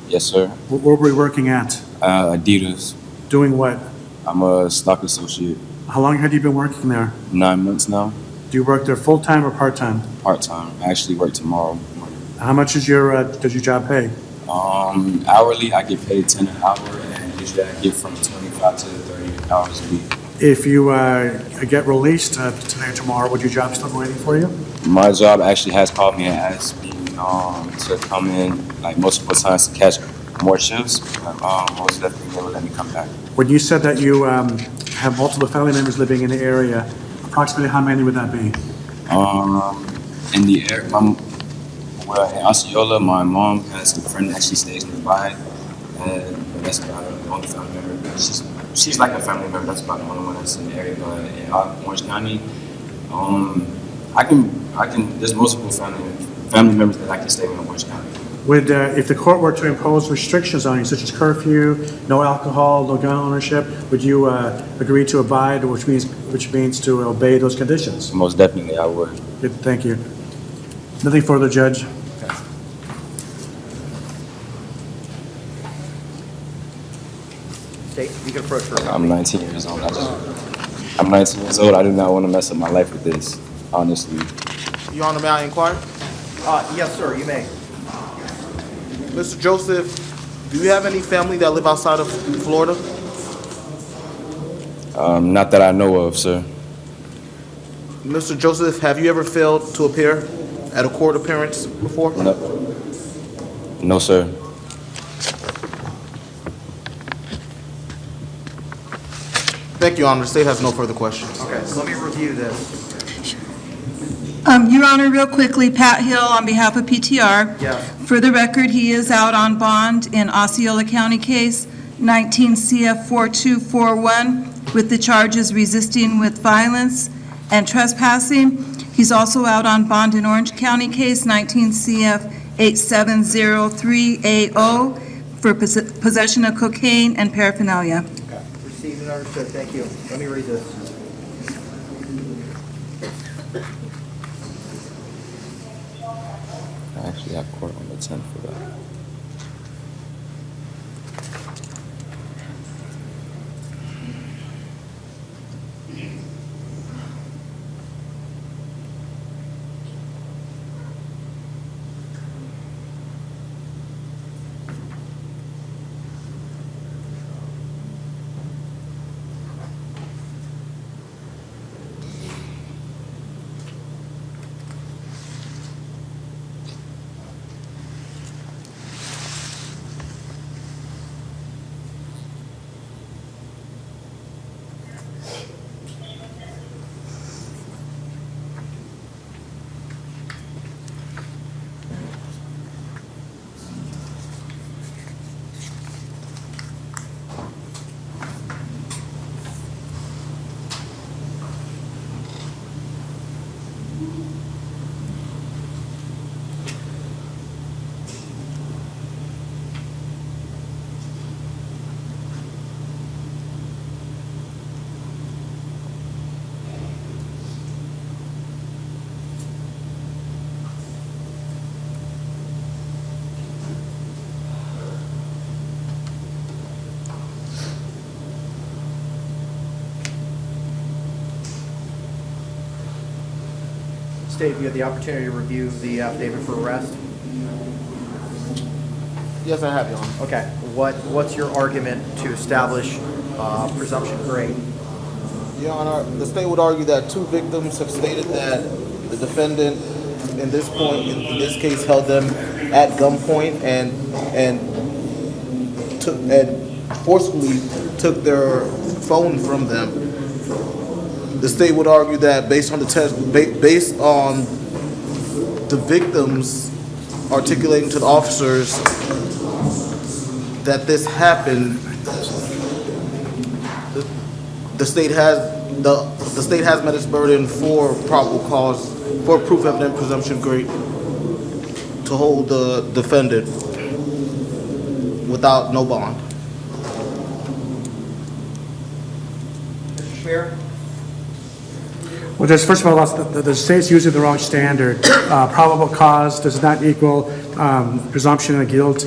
Yes, sir. Where were you working at? Adidas. Doing what? I'm a stock associate. How long had you been working there? 9 months now. Do you work there full-time or part-time? Part-time. I actually work tomorrow morning. How much does your job pay? Hourly, I get paid 10 an hour, and usually I get from 25 to 30 hours a week. If you get released today or tomorrow, would your job still be waiting for you? My job actually has called me and asked me to come in like multiple times to catch more shifts. Most definitely they will let me come back. When you said that you have multiple family members living in the area, approximately how many would that be? In the area, in Osceola, my mom has a friend that actually stays nearby, and that's about the only family member. She's like a family member. That's about the only one that's in the area. But in Orange County, I can. There's multiple family members that I can stay with in Orange County. Would, if the court were to impose restrictions on you, such as curfew, no alcohol, no gun ownership, would you agree to abide, which means to obey those conditions? Most definitely, I would. Good, thank you. Nothing further, Judge. State, you can approach her. I'm 19 years old. I'm 19 years old. I do not want to mess up my life with this, honestly. Your Honor, may I inquire? Yes, sir, you may. Mr. Joseph, do you have any family that live outside of Florida? Not that I know of, sir. Mr. Joseph, have you ever failed to appear at a court appearance before? No. No, sir. Thank you, Your Honor. The state has no further questions. Okay, so let me review this. Your Honor, real quickly, Pat Hill on behalf of PTR. Yes. For the record, he is out on bond in Osceola County case 19 CF 4241 with the charges resisting with violence and trespassing. He's also out on bond in Orange County case 19 CF 8703AO for possession of cocaine and paraphernalia. Received and understood, thank you. Let me read this. I actually have court on the 10th for that. Dave, you had the opportunity to review the affidavit for arrest? Yes, I have, Your Honor. Okay, what's your argument to establish presumption grade? Your Honor, the state would argue that two victims have stated that the defendant, in this point, in this case, held them at gunpoint and forcefully took their phone from them. The state would argue that based on the based on the victims articulating to the officers that this happened, the state has met its burden for probable cause, for proof evident presumption grade to hold the defendant without no bond. Mr. Schmier? Well, Judge, first of all, the state's using the wrong standard. Probable cause does not equal presumption of guilt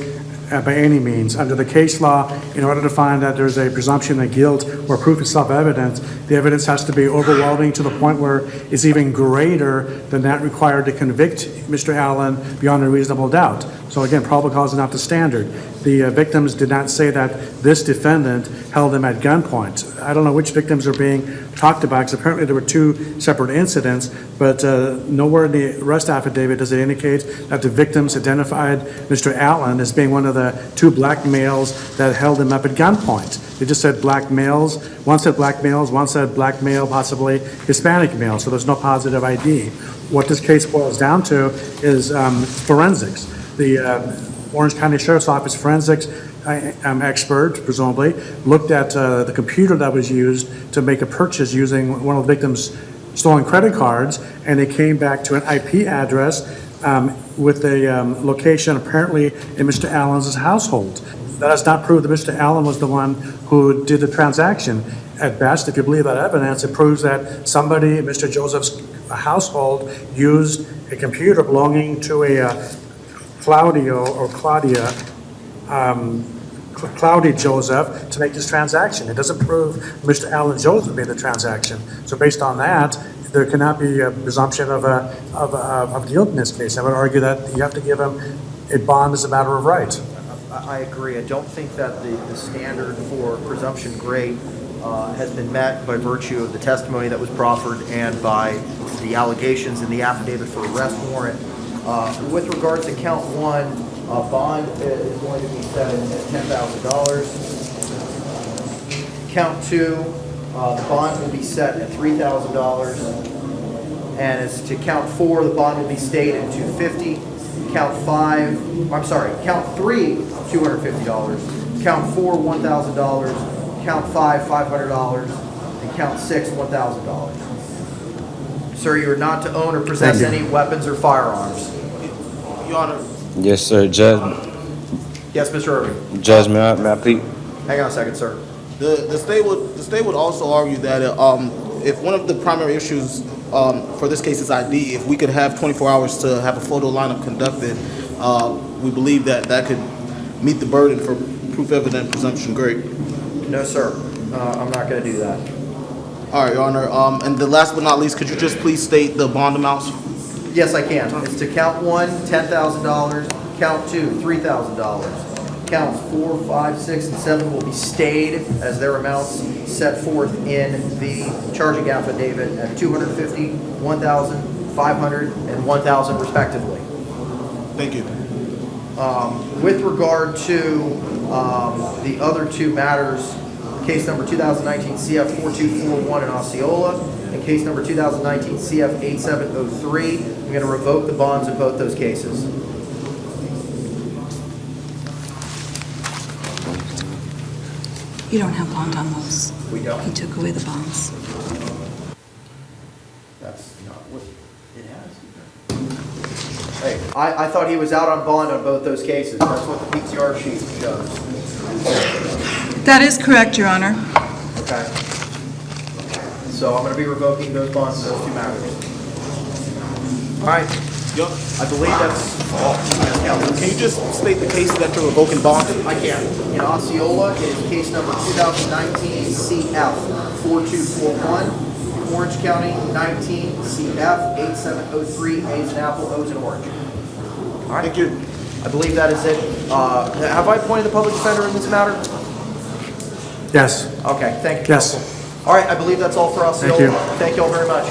by any means. Under the case law, in order to find that there's a presumption of guilt or proof of self-evidence, the evidence has to be overwhelming to the point where it's even greater than that required to convict Mr. Allen beyond a reasonable doubt. So again, probable cause is not the standard. The victims did not say that this defendant held them at gunpoint. I don't know which victims are being talked about, because apparently there were two separate incidents, but nowhere in the arrest affidavit does it indicate that the victims identified Mr. Allen as being one of the two black males that held him up at gunpoint. They just said black males. One said black males, one said black male, possibly Hispanic male, so there's no positive ID. What this case boils down to is forensics. The Orange County Sheriff's Office forensics expert, presumably, looked at the computer that was used to make a purchase using one of the victim's stolen credit cards, and they came back to an IP address with a location apparently in Mr. Allen's household. That does not prove that Mr. Allen was the one who did the transaction. At best, if you believe that evidence, it proves that somebody in Mr. Joseph's household used a computer belonging to a Claudia Joseph to make this transaction. It doesn't prove Mr. Allen Joseph made the transaction. So based on that, there cannot be a presumption of guilt in this case. I would argue that you have to give him a bond as a matter of right. I agree. I don't think that the standard for presumption grade has been met by virtue of the testimony that was proffered and by the allegations in the affidavit for arrest warrant. With regards to count one, bond is going to be set at $10,000. Count two, the bond will be set at $3,000. And as to count four, the bond will be stayed at $250. Count three, $250. Count four, $1,000. Count five, $500. And count six, $1,000. Sir, you are not to own or possess Thank you. any weapons or firearms. Your Honor, Yes, sir. Judge, Yes, Mr. Irving? Judge, may I plead? Hang on a second, sir. the state would also argue that if one of the primary issues for this case is ID, if we could have 24 hours to have a photo lineup conducted, we believe that that could meet the burden for proof evident presumption great. No, sir. I'm not going to do that. All right, Your Honor. And the last but not least, could you just please state the bond amounts? Yes, I can. It's to count 1, $10,000. Count 2, $3,000. Counts 4, 5, 6, and 7 will be stayed as their amounts set forth in the charging affidavit at $250, $1,000, $500, and $1,000 respectively. Thank you. With regard to the other two matters, case number 2019 CF 4241 in Osceola, and case number 2019 CF 8703, I'm going to revoke the bonds in both those cases. You don't have bond on those. We don't. He took away the bonds. That's not what it has. Hey, I thought he was out on bond on both those cases. That's what the PTR sheet shows. That is correct, Your Honor. Okay. So I'm going to be revoking those bonds in those two matters. All right. I believe that's all. Yes, Counsel. Can you just state the case that you're revoking bond? I can. In Osceola, it is case number 2019 CF 4241. Orange County 19 CF 8703. A's and apple, O's and orange. All right. Thank you. I believe that is it. Have I appointed the public defender in this matter? Yes. Okay, thank you, Yes. counsel. All right, I believe that's all for Osceola. Thank you. Thank you all very much.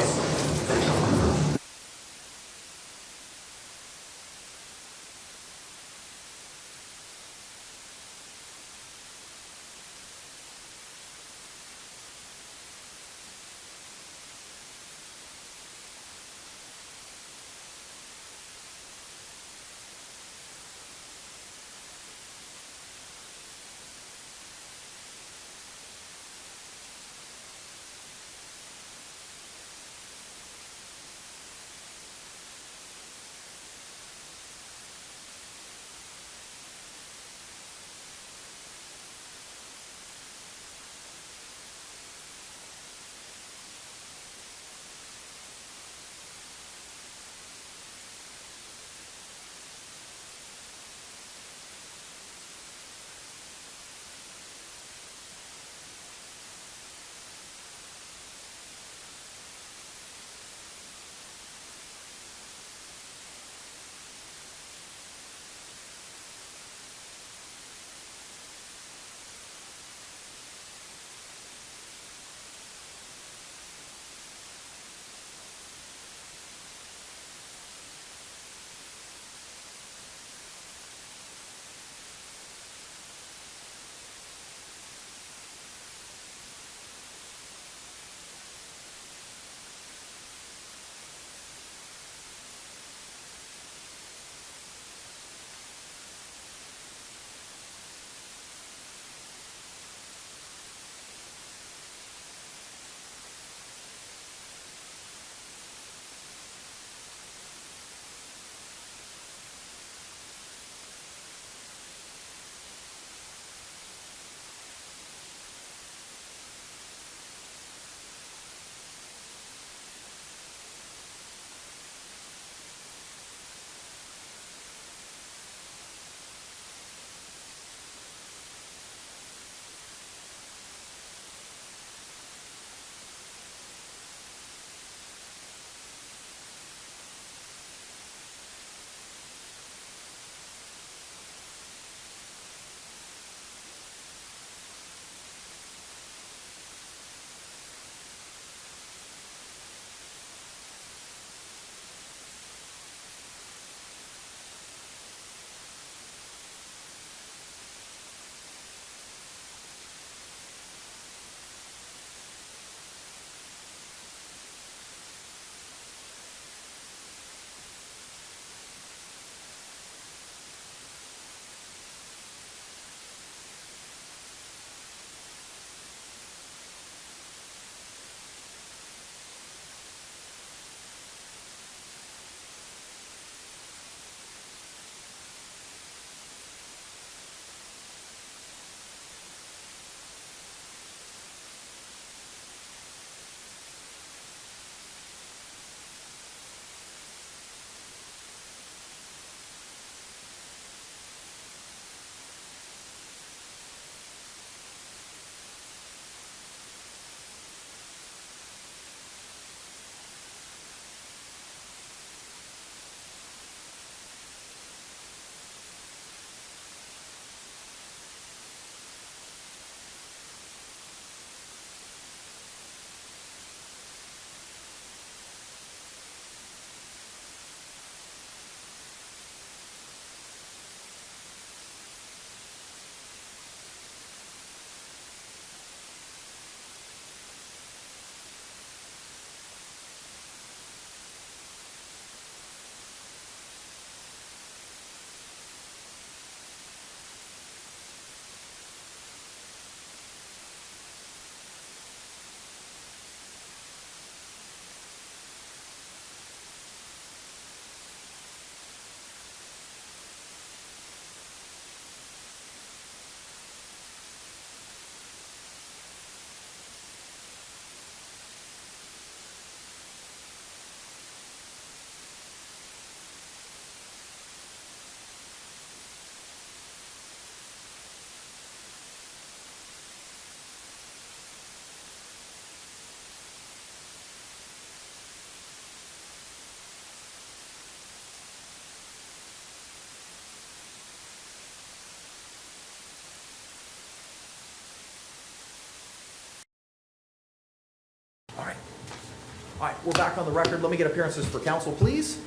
we're back on the record. Let me get appearances for counsel, please.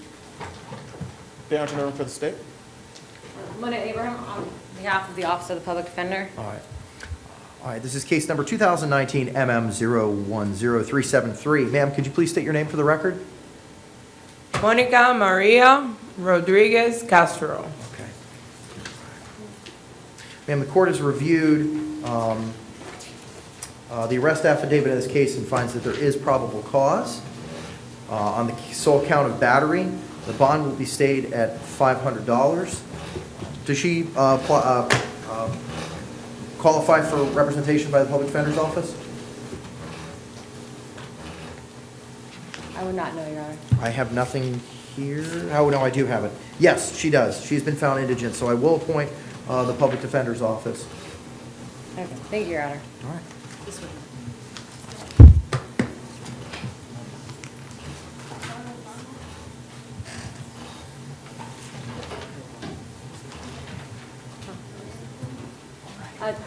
Fair attorney for the state. Mona Abraham on behalf of the Office of the Public Defender. All right. All right, this is case number 2019 MM010373. Ma'am, could you please state your name for the record? Monica Maria Rodriguez Castro. Okay. Ma'am, the court has reviewed the arrest affidavit in this case and finds that there is probable cause. On the sole count of battery, the bond will be stayed at $500. Does she qualify for representation by the Public Defender's Office? I would not know, Your Honor. I have nothing here. Oh, no, I do have it. Yes, she does. She's been found indigent, so I will appoint the Public Defender's Office. Okay, thank you, Your Honor. All right. This one.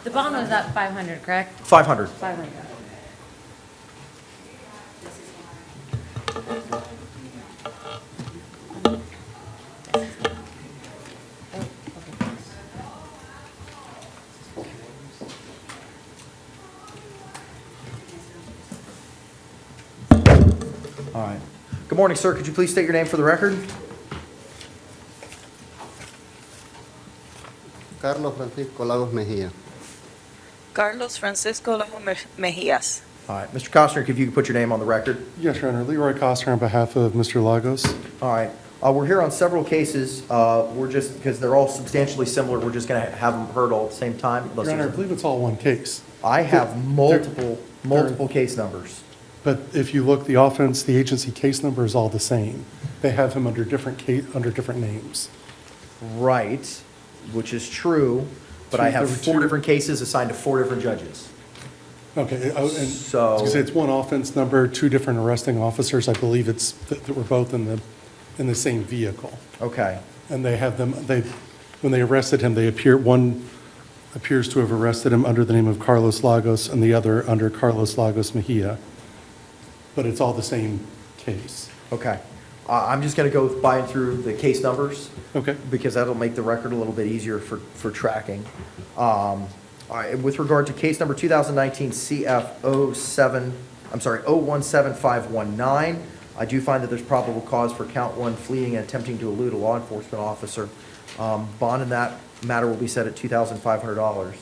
The bond was at 500, correct? 500. 500. All right. Good morning, sir. Could you please state your name for the record? Carlos Francisco Lagos Mejía. Carlos Francisco Lagos Mejías. All right. Mr. Costner, if you could put your name on the record. Yes, Your Honor. Leroy Costner on behalf of Mr. Lagos. All right. We're here on several cases. We're just, because they're all substantially similar, we're just going to have them heard all at the same time. Your Honor, I believe it's all one case. I have multiple case numbers. But if you look, the offense, the agency case number is all the same. They have him under different names. Right, which is true, but I have four different cases assigned to four different judges. Okay, and So- I was gonna say it's one offense number, two different arresting officers. I believe it's that we're both in the same vehicle. Okay. And they have them. When they arrested him, one appears to have arrested him under the name of Carlos Lagos, and the other under Carlos Lagos Mejia. But it's all the same case. Okay. I'm just going to go by and through the case numbers. Okay. Because that'll make the record a little bit easier for tracking. All right, with regard to case number 2019 CF 017519, I do find that there's probable cause for count one, fleeing and attempting to elude a law enforcement officer. Bond in that matter will be set at $2,500.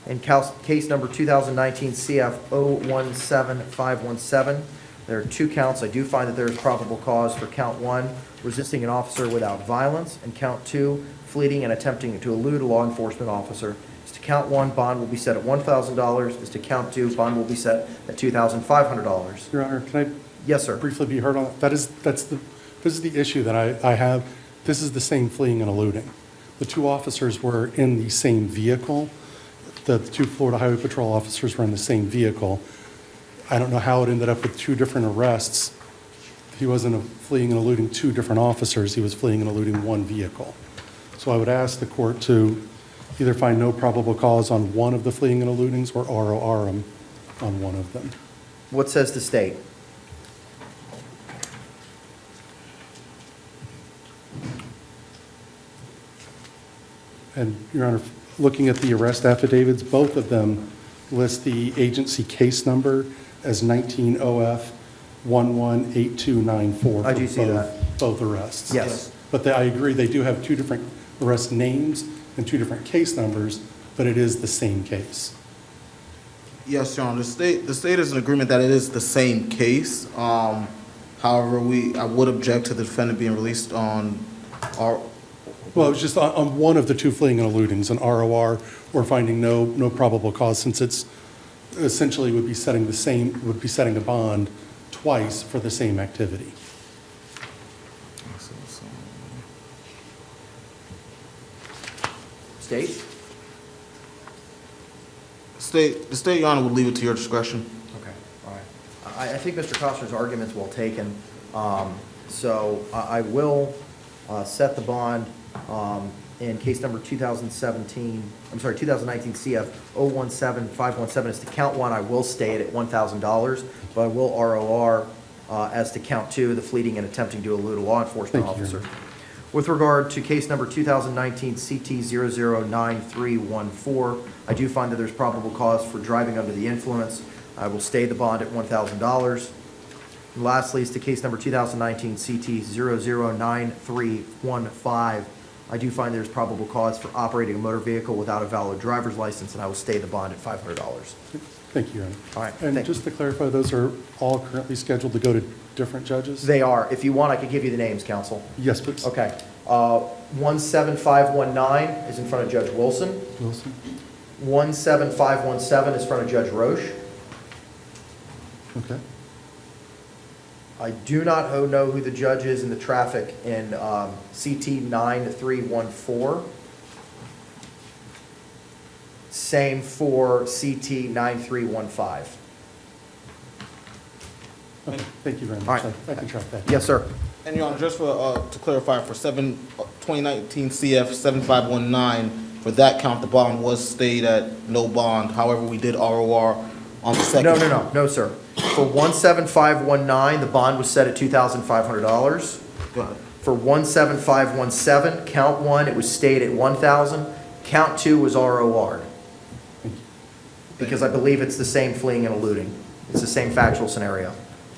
In case number 2019 CF 017517, there are two counts. I do find that there is probable cause for count one, resisting an officer without violence, and count two, fleeing and attempting to elude a law enforcement officer. As to count one, bond will be set at $1,000. As to count two, bond will be set at $2,500. Your Honor, can I? Yes, sir. Briefly be heard on that? This is the issue that I have. This is the same fleeing and eluding. The two officers were in the same vehicle. The two Florida Highway Patrol officers were in the same vehicle. I don't know how it ended up with two different arrests. He wasn't fleeing and eluding two different officers. He was fleeing and eluding one vehicle. So I would ask the court to either find no probable cause on one of the fleeing and eludings or ROR him on one of them. What says the state? And, Your Honor, looking at the arrest affidavits, both of them list the agency case number as 19OF118294. I do see that. Both arrests. Yes. But I agree, they do have two different arrest names and two different case numbers, but it is the same case. Yes, Your Honor. The state is in agreement that it is the same case. However, I would object to the defendant being released on our. Well, it was just on one of the two fleeing and eludings, an ROR, or finding no probable cause, since it's essentially would be setting a bond twice for the same activity. State? The state, Your Honor, would leave it to your discretion. Okay, all right. I think Mr. Costner's argument's well taken. So I will set the bond in case number 2019 CF 017517. As to count one, I will stay it at $1,000, but I will ROR as to count 2, the fleeing and attempting to elude a law enforcement Thank you, Your officer. With regard to case number 2019 CT009314, I do find that there's probable cause for driving under the influence. I will stay the bond at $1,000. And lastly, is to case number 2019 CT009315. I do find there's probable cause for operating a motor vehicle without a valid driver's license, and I will stay the bond at $500. Thank you, Your Honor. All right, And thank you. just to clarify, those are all currently scheduled to go to different judges? They are. If you want, I could give you the names, counsel. Yes, please. Okay. 17519 is in front of Judge Wilson. Wilson? 17517 is in front of Judge Roche. Okay. I do not know who the judge is in the traffic in CT 9314. Same for CT 9315. Okay, thank you very All much. right. I can track that. Yes, sir. And Your Honor, just for, to clarify, for 2019 CF 7519, for that count, the bond was stayed at no bond. However, we did ROR on the second. No, sir. For 17519, the bond was set at $2,500. Go ahead. For 17517, count 1, it was stayed at 1,000. Count 2 was ROR'd. Because I believe it's the same fleeing and eluding. It's the same factual scenario.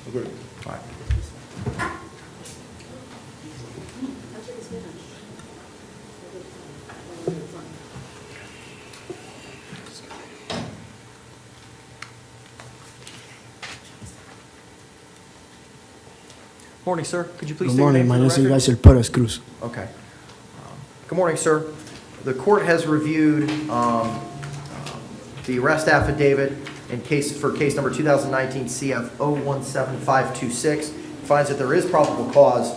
Agreed. All right. Morning, sir. Could you please Good state your morning, name my for name the is record? Ignacio Perez Cruz. Okay. Good morning, sir. The court has reviewed the arrest affidavit for case number 2019 CF 017526. Finds that there is probable cause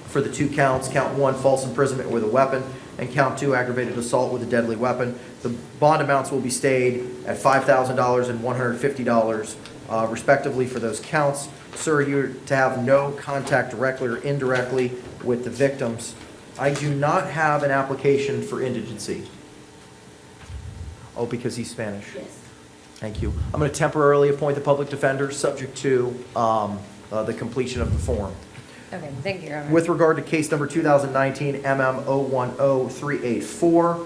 for the 2 counts. Count 1, false imprisonment with a weapon, and count 2, aggravated assault with a deadly weapon. The bond amounts will be stayed at $5,000 and $150 respectively for those counts. Sir, you're to have no contact directly or indirectly with the victims. I do not have an application for indigency. Oh, because he's Spanish? Yes. Thank you. I'm going to temporarily appoint the public defender, subject to the completion of the form. Okay, thank you, Your Honor. With regard to case number 2019 MM010384,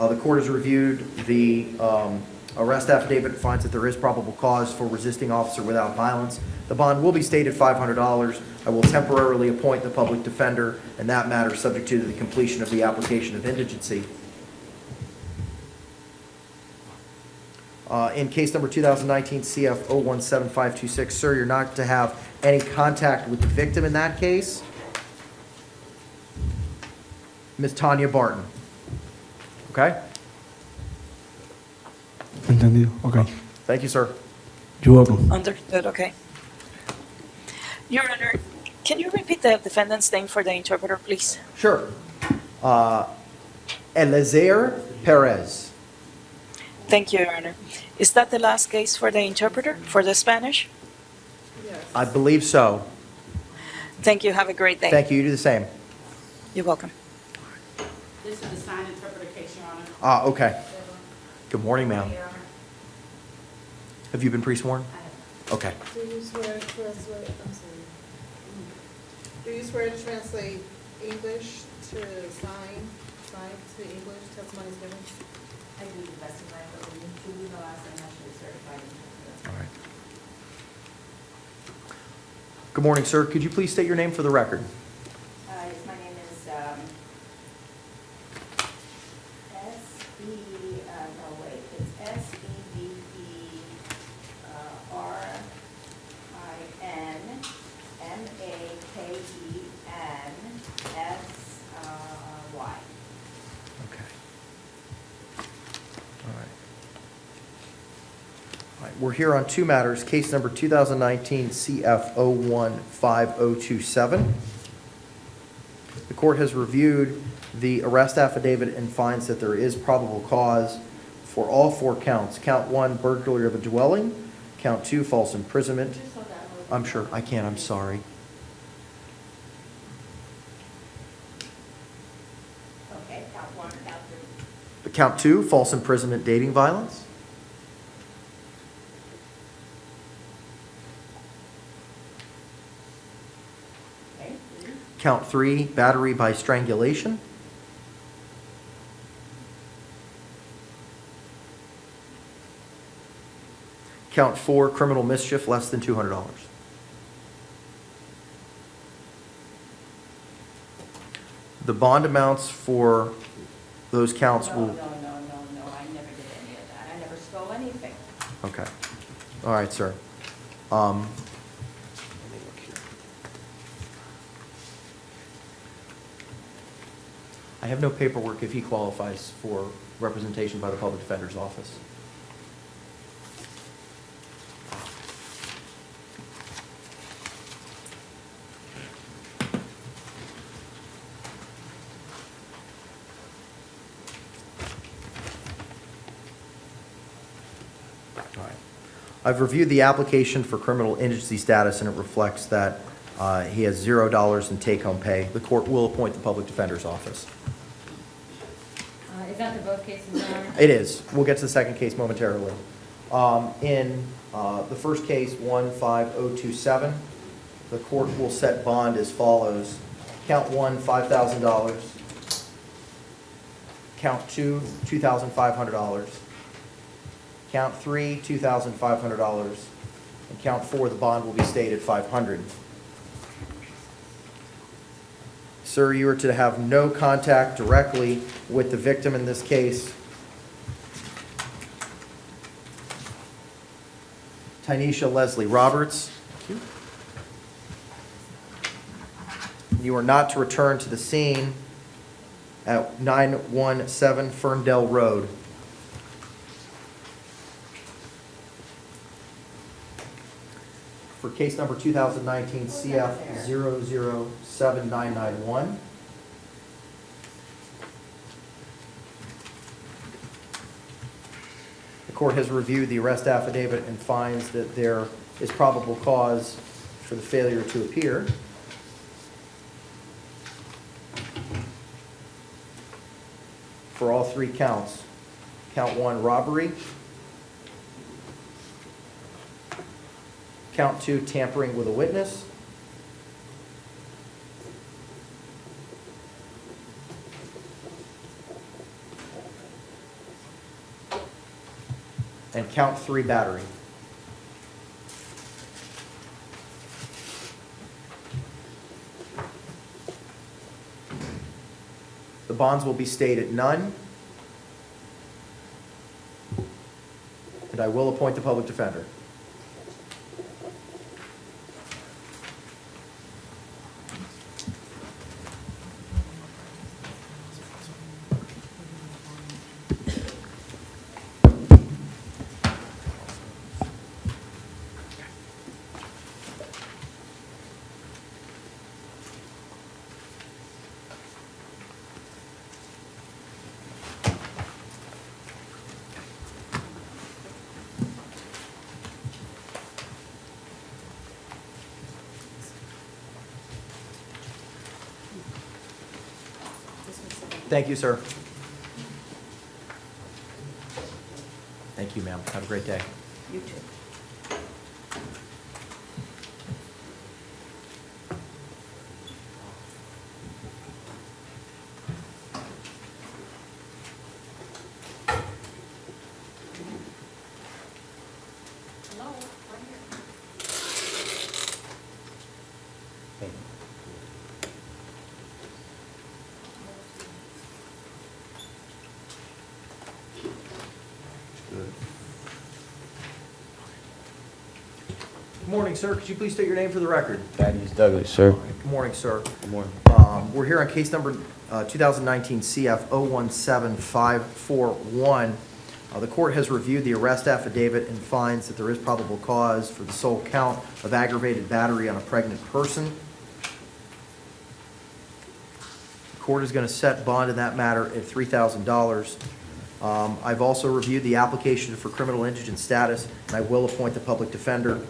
the court has reviewed the arrest affidavit and finds that there is probable cause for resisting officer without violence. The bond will be stayed at $500. I will temporarily appoint the public defender in that matter, subject to the completion of the application of indigency. In case number 2019 CF 017526, sir, you're not to have any contact with the victim in that case. Ms. Tanya Barton. Okay? Entendido. Okay. Thank you, sir. You're welcome. Understood, okay. Your Honor, can you repeat the defendant's name for the interpreter, please? Sure. Eleazar Perez. Thank you, Your Honor. Is that the last case for the interpreter, for the Spanish? I believe so. Thank you, have a great day. Thank you. You do the same. You're welcome. This is the signed interpreter case, Your Honor. Okay. Good morning, ma'am. Have you been pre-sworn? Okay. Do you swear to translate, I'm sorry. Do you swear to translate English to sign to English, testimony is given? I do the best of my ability. Julie Velas, I'm actually certified interpreter. All right. Good morning, sir. Could you please state your name for the record? Yes, my name is, S-E-V-E-R-I-N-M-A-K-E-N-S-Y. Okay. All right. All right, we're here on 2 matters. Case number 2019 CF 015027. The court has reviewed the arrest affidavit and finds that there is probable cause for all 4 counts. Count 1, burglary of a dwelling. Count 2, false imprisonment. I'm sure, I can't, I'm sorry. Okay, count 1, count 2. Count 2, false imprisonment, dating violence. Count 3, battery by strangulation. Count 4, criminal mischief less than $200. The bond amounts for those counts No, will... no, no, I never did any of that. I never stole anything. Okay. All right, sir. Let me look here. I have no paperwork if he qualifies for representation by the public defender's office. All right. I've reviewed the application for criminal indigency status, and it reflects that he has $0 in take-home pay. The court will appoint the public defender's office. Is that the both cases, Your Honor? It is. We'll get to the second case momentarily. In the first case, 15027, the court will set bond as follows. Count 1, $5,000. Count 2, $2,500. Count 3, $2,500. And count 4, the bond will be stayed at $500. Sir, you are to have no contact directly with the victim in this case. Tynesha Leslie Roberts. You are not to return to the scene at 917 Ferndale Road. For case number 2019 CF 007991. The court has reviewed the arrest affidavit and finds that there is probable cause for the failure to appear. For all three counts. Count 1, robbery. Count 2, tampering with a witness. And count 3, battery. The bonds will be stayed at none. And I will appoint the public defender. Thank you, sir. Thank you, ma'am. Have a great day. You too. Good morning, sir. Could you please state your name for the record? Thaddeus Douglas, sir. Good morning, sir. Good morning. We're here on case number 2019 CF 017541. The court has reviewed the arrest affidavit and finds that there is probable cause for the sole count of aggravated battery on a pregnant person. The court is going to set bond in that matter at $3,000. I've also reviewed the application for criminal indigent status, and I will appoint the public defender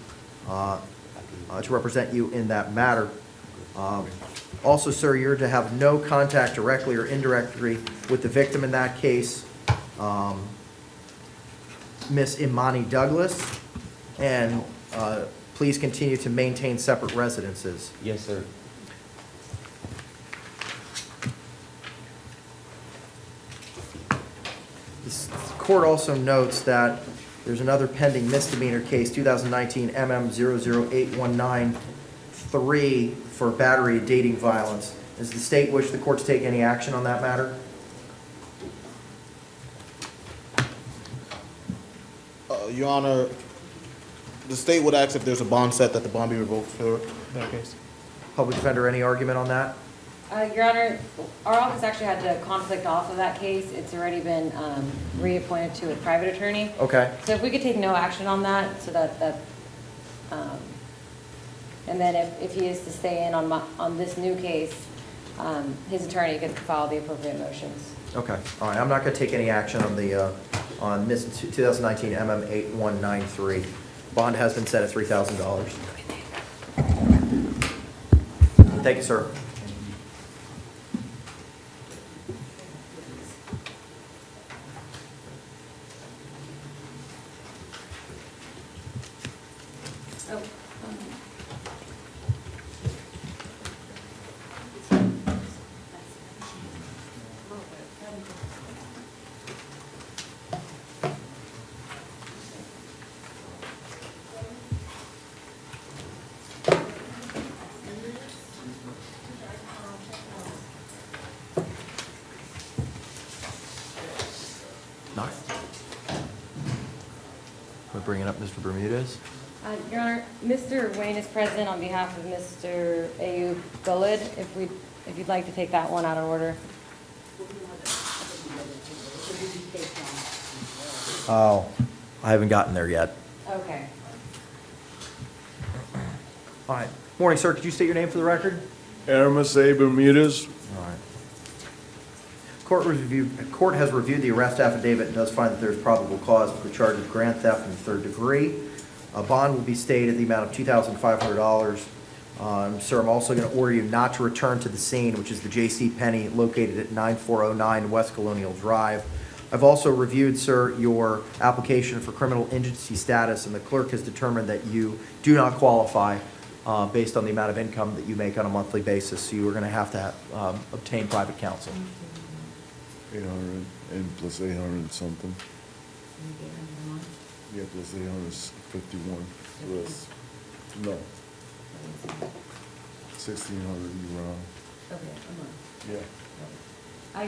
to represent you in that matter. Also, sir, you're to have no contact directly or indirectly with the victim in that case, Miss Imani Douglas, and please continue to maintain separate residences. Yes, sir. This court also notes that there's another pending misdemeanor case, 2019 MM 008193 for battery and dating violence. Does the state wish the court to take any action on that matter? Your Honor, the state would ask if there's a bond set that the bond be revoked for that case. Public defender, any argument on that? Your Honor, our office actually had to conflict off of that case. It's already been reappointed to a private attorney. Okay. So if we could take no action on that, so that, and then if he is to stay in on this new case, his attorney could file the appropriate motions. Okay, all right, I'm not gonna take any action on the, on this 2019 MM 8193. Bond has been set at $3,000. Thank you, sir. We're bringing up Mr. Bermudez. Your Honor, Mr. Wayne is present on behalf of Mr. Ayub Gulid, if you'd like to take that one out of order. Oh, I haven't gotten there yet. Okay. All right. Morning, sir. Could you state your name for the record? Aramis A. Bermudez. All right. Court has reviewed the arrest affidavit and does find that there is probable cause for the charge of grand theft in the third degree. A bond will be stayed at the amount of $2,500. Sir, I'm also going to order you not to return to the scene, which is the J.C. Penney located at 9409 West Colonial Drive. I've also reviewed, sir, your application for criminal indigency status, and the clerk has determined that you do not qualify based on the amount of income that you make on a monthly basis. So you are going to have obtain private counsel. 800 and plus 800 and something. Yeah, plus 800 is 51. Plus, no. 1,600 you round. Okay, a month. Yeah.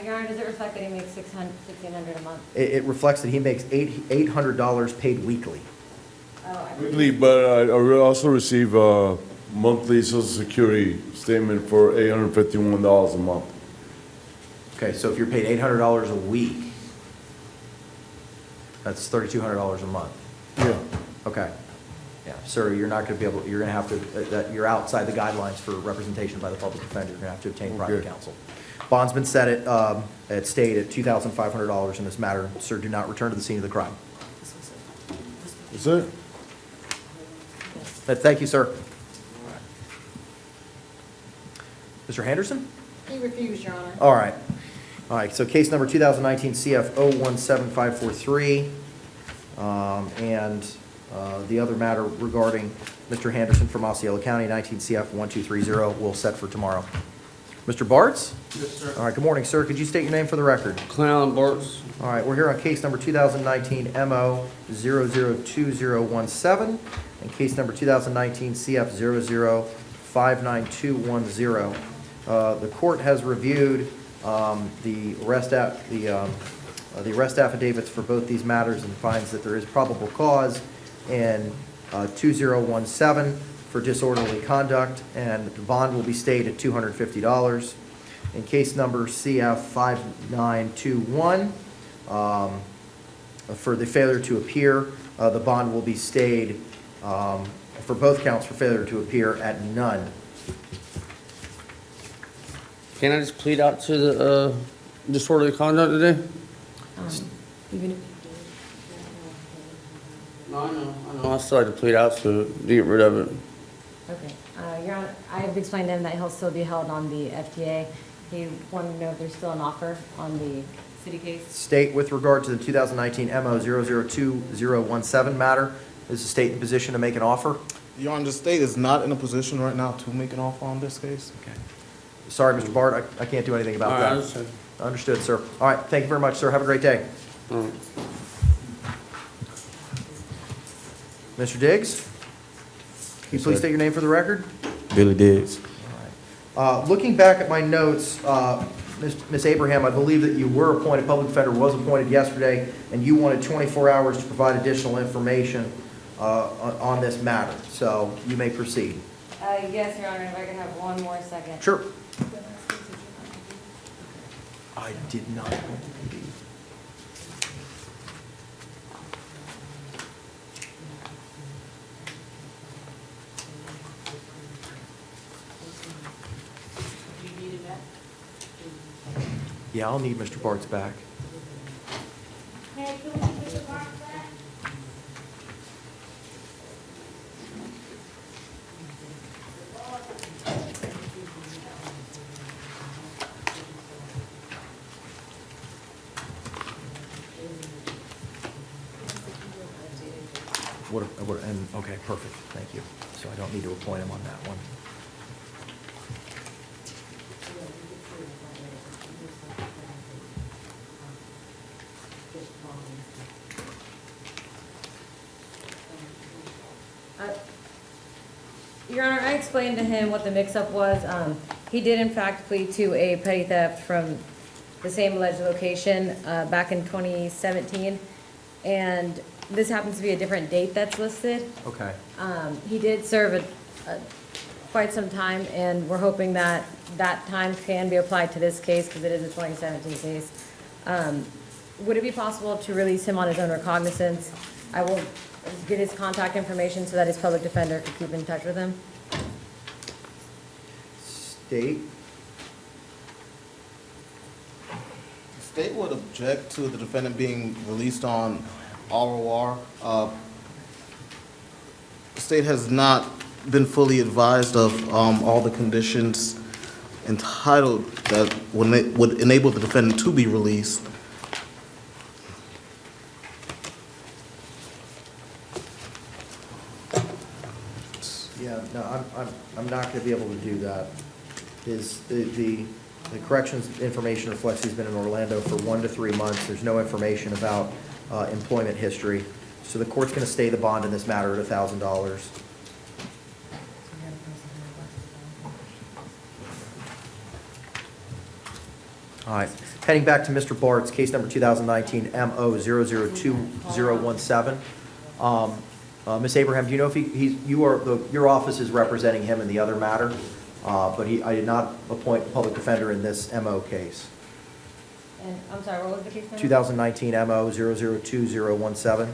Your Honor, does it reflect that he makes $1,600 a month? It reflects that he makes $800 paid weekly. Weekly, but I also receive a monthly Social Security statement for $851 a month. Okay, so if you're paid $800 a week, that's $3,200 a month. Yeah. Okay. Yeah, sir, you're not going to be able, you're going to have to, you're outside the guidelines for representation by the public defender. You're going to have to obtain private counsel. Bond's been set at state at $2,500 in this matter. Sir, do not return to the scene of the crime. Is it? Thank you, sir. Mr. Henderson? He refused, Your Honor. All right. All right, so case number 2019 CF 017543, and the other matter regarding Mr. Henderson from Osceola County, 19 CF 1230, will set for tomorrow. Mr. Bartz? Yes, sir. All right, good morning, sir. Could you state your name for the record? Clint Allen Bartz. All right, we're here on case number 2019 MO 002017 and case number 2019 CF 00599210. The court has reviewed the arrest affidavits for both these matters and finds that there is probable cause in 2017 for disorderly conduct, and the bond will be stayed at $250. In case number CF 5921, for the failure to appear, the bond will be stayed for both counts for failure to appear at none. Can I just plead out to the disorderly conduct today? Even if No, I know. I still like to plead out to get rid of it. Okay. Your Honor, I've explained to him that he'll still be held on the FTA. He wanted to know if there's still an offer on the city case. State, with regard to the 2019 MO 002017 matter, is the state in position to make an offer? Your Honor, the state is not in a position right now to make an offer on this case. Okay. Sorry, Mr. Bart, I can't do anything about All right, that. I understand. Understood, sir. All right, thank you very much, sir. Have a great day. Mr. Diggs? Can you please state your name for the record? Billy Diggs. Looking back at my notes, Ms. Abraham, I believe that you were appointed, public defender was appointed yesterday, and you wanted 24 hours to provide additional information on this matter. So you may proceed. Yes, Your Honor, if I could have one more second. Sure. I did not. Yeah, I'll need Mr. Bart's back. Okay, perfect, thank you. So I don't need to appoint him on that one. Your Honor, I explained to him what the mix-up was. He did in fact plead to a petty theft from the same alleged location back in 2017. And this happens to be a different date that's listed. Okay. He did serve quite some time, and we're hoping that that time can be applied to this case because it is a 2017 case. Would it be possible to release him on his own recognizance? I will get his contact information so that his public defender can keep in touch with him. State? The state would object to the defendant being released on ROR. The state has not been fully advised of all the conditions entitled that would enable the defendant to be released. Yeah, no, I'm not going to be able to do that. The corrections information reflects he's been in Orlando for 1 to 3 months. There's no information about employment history. So the court's going to stay the bond in this matter at $1,000. All right, heading back to Mr. Bart's case number 2019 MO002017. Ms. Abraham, do you know if your office is representing him in the other matter? But I did not appoint a public defender in this MO case. And I'm sorry, what was the case number? 2019 MO002017.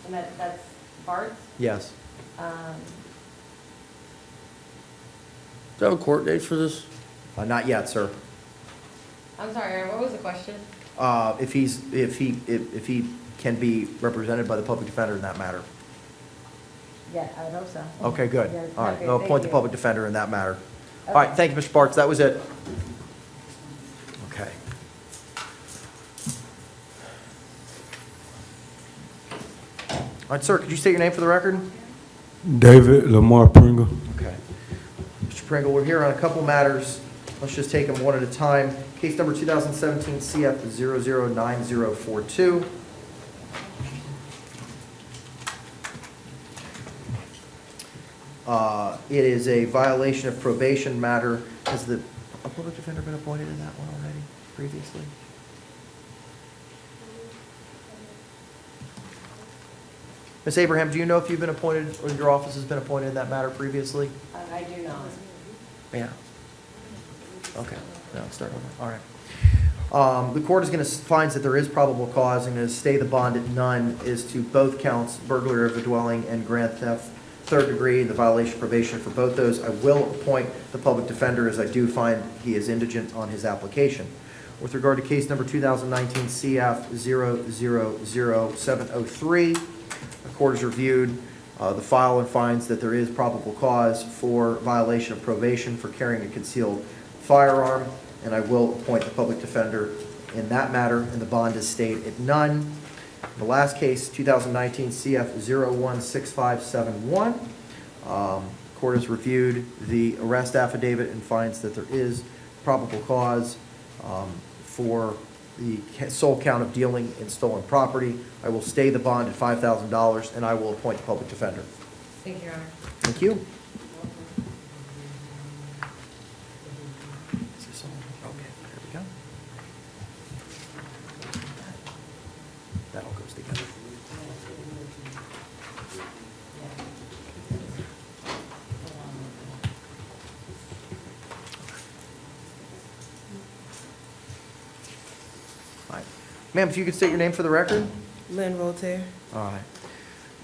And that's Bart's? Yes. Do you have a court date for this? Not yet, sir. I'm sorry, what was the question? If he can be represented by the public defender in that matter. Yeah, I would hope so. Okay, good. Yeah, All right, okay, I'll thank appoint the you. public defender in that matter. All right, thank you, Mr. Bartz. That was it. Okay. All right, sir, could you state your name for the record? David Lamar Pringle. Okay. Mr. Pringle, we're here on a couple matters. Let's just take them one at a time. Case number 2017 CF 009042. It is a violation of probation matter. Has a public defender been appointed in that one already previously? Ms. Abraham, do you know if you've been appointed, or your office has been appointed in that matter previously? I do not. Yeah. Okay, no, start over, all right. The court is going to find that there is probable cause and going to stay the bond at none is to both counts, burglary of a dwelling and grand theft, third degree, and the violation of probation for both those. I will appoint the public defender as I do find he is indigent on his application. With regard to case number 2019 CF 000703, the court has reviewed the file and finds that there is probable cause for violation of probation for carrying a concealed firearm, and I will appoint the public defender in that matter, and the bond is stayed at none. The last case, 2019 CF 016571, court has reviewed the arrest affidavit and finds that there is probable cause for sole count of dealing in stolen property. I will stay the bond at $5,000, and I will appoint a public defender. Thank you, Your Honor. Thank you. Is this all? Okay, there we go. That all goes together. All right. Ma'am, if you could state your name for the record? Lynn Voltaire. All right.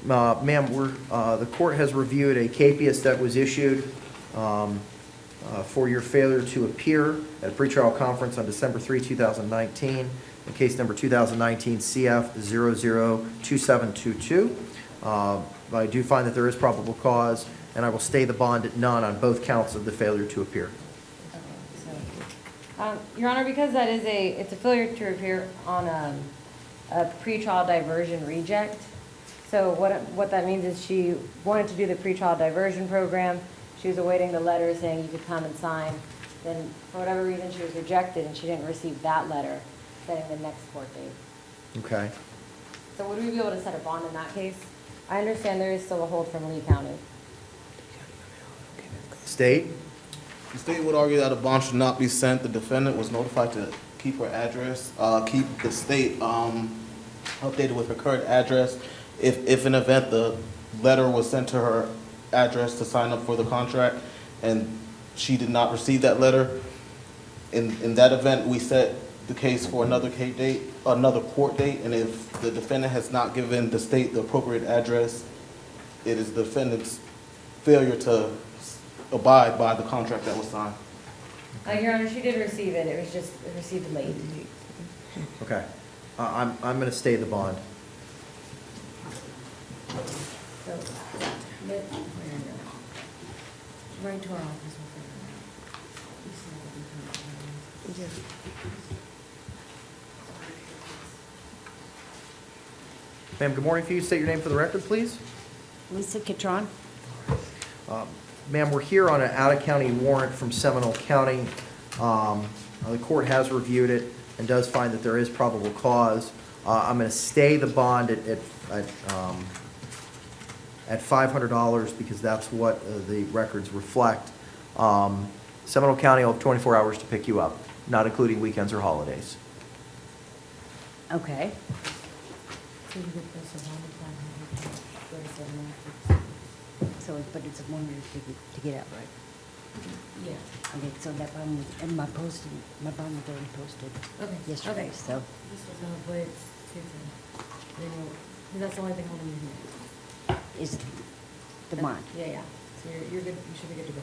Ma'am, the court has reviewed a capias that was issued for your failure to appear at a pretrial conference on December 3, 2019, in case number 2019 CF 002722. I do find that there is probable cause, and I will stay the bond at none on both counts of the failure to appear. Your Honor, because that is it's a failure to appear on a pretrial diversion reject. So what that means is she wanted to do the pretrial diversion program. She was awaiting the letter saying you could come and sign. Then, for whatever reason, she was rejected and she didn't receive that letter, setting the next court date. Okay. So would we be able to set a bond in that case? I understand there is still a hold from Lee County. State? The state would argue that a bond should not be sent. The defendant was notified to keep her address, keep the state updated with her current address. If in event the letter was sent to her address to sign up for the contract and she did not receive that letter, in that event, we set the case for another court date, and if the defendant has not given the state the appropriate address, it is the defendant's failure to abide by the contract that was signed. Your Honor, she did receive it. It was just received late. Okay. I'm going to stay the bond. So, right to our office. Ma'am, good morning. If you could state your name for the record, please. Lisa Kitron. Ma'am, we're here on an out-of-county warrant from Seminole County. The court has reviewed it and does find that there is probable cause. I'm going to stay the bond at $500 because that's what the records reflect. Seminole County will have 24 hours to pick you up, not including weekends or holidays. Okay. So, but it's a 1 year to get out, right? Yeah. Okay, so that bond, and my bond was already posted Okay. yesterday, Okay. so. So hopefully it's Tuesday. That's the only thing holding you here. Is the bond. Yeah, yeah. So you're good, you should be good to go.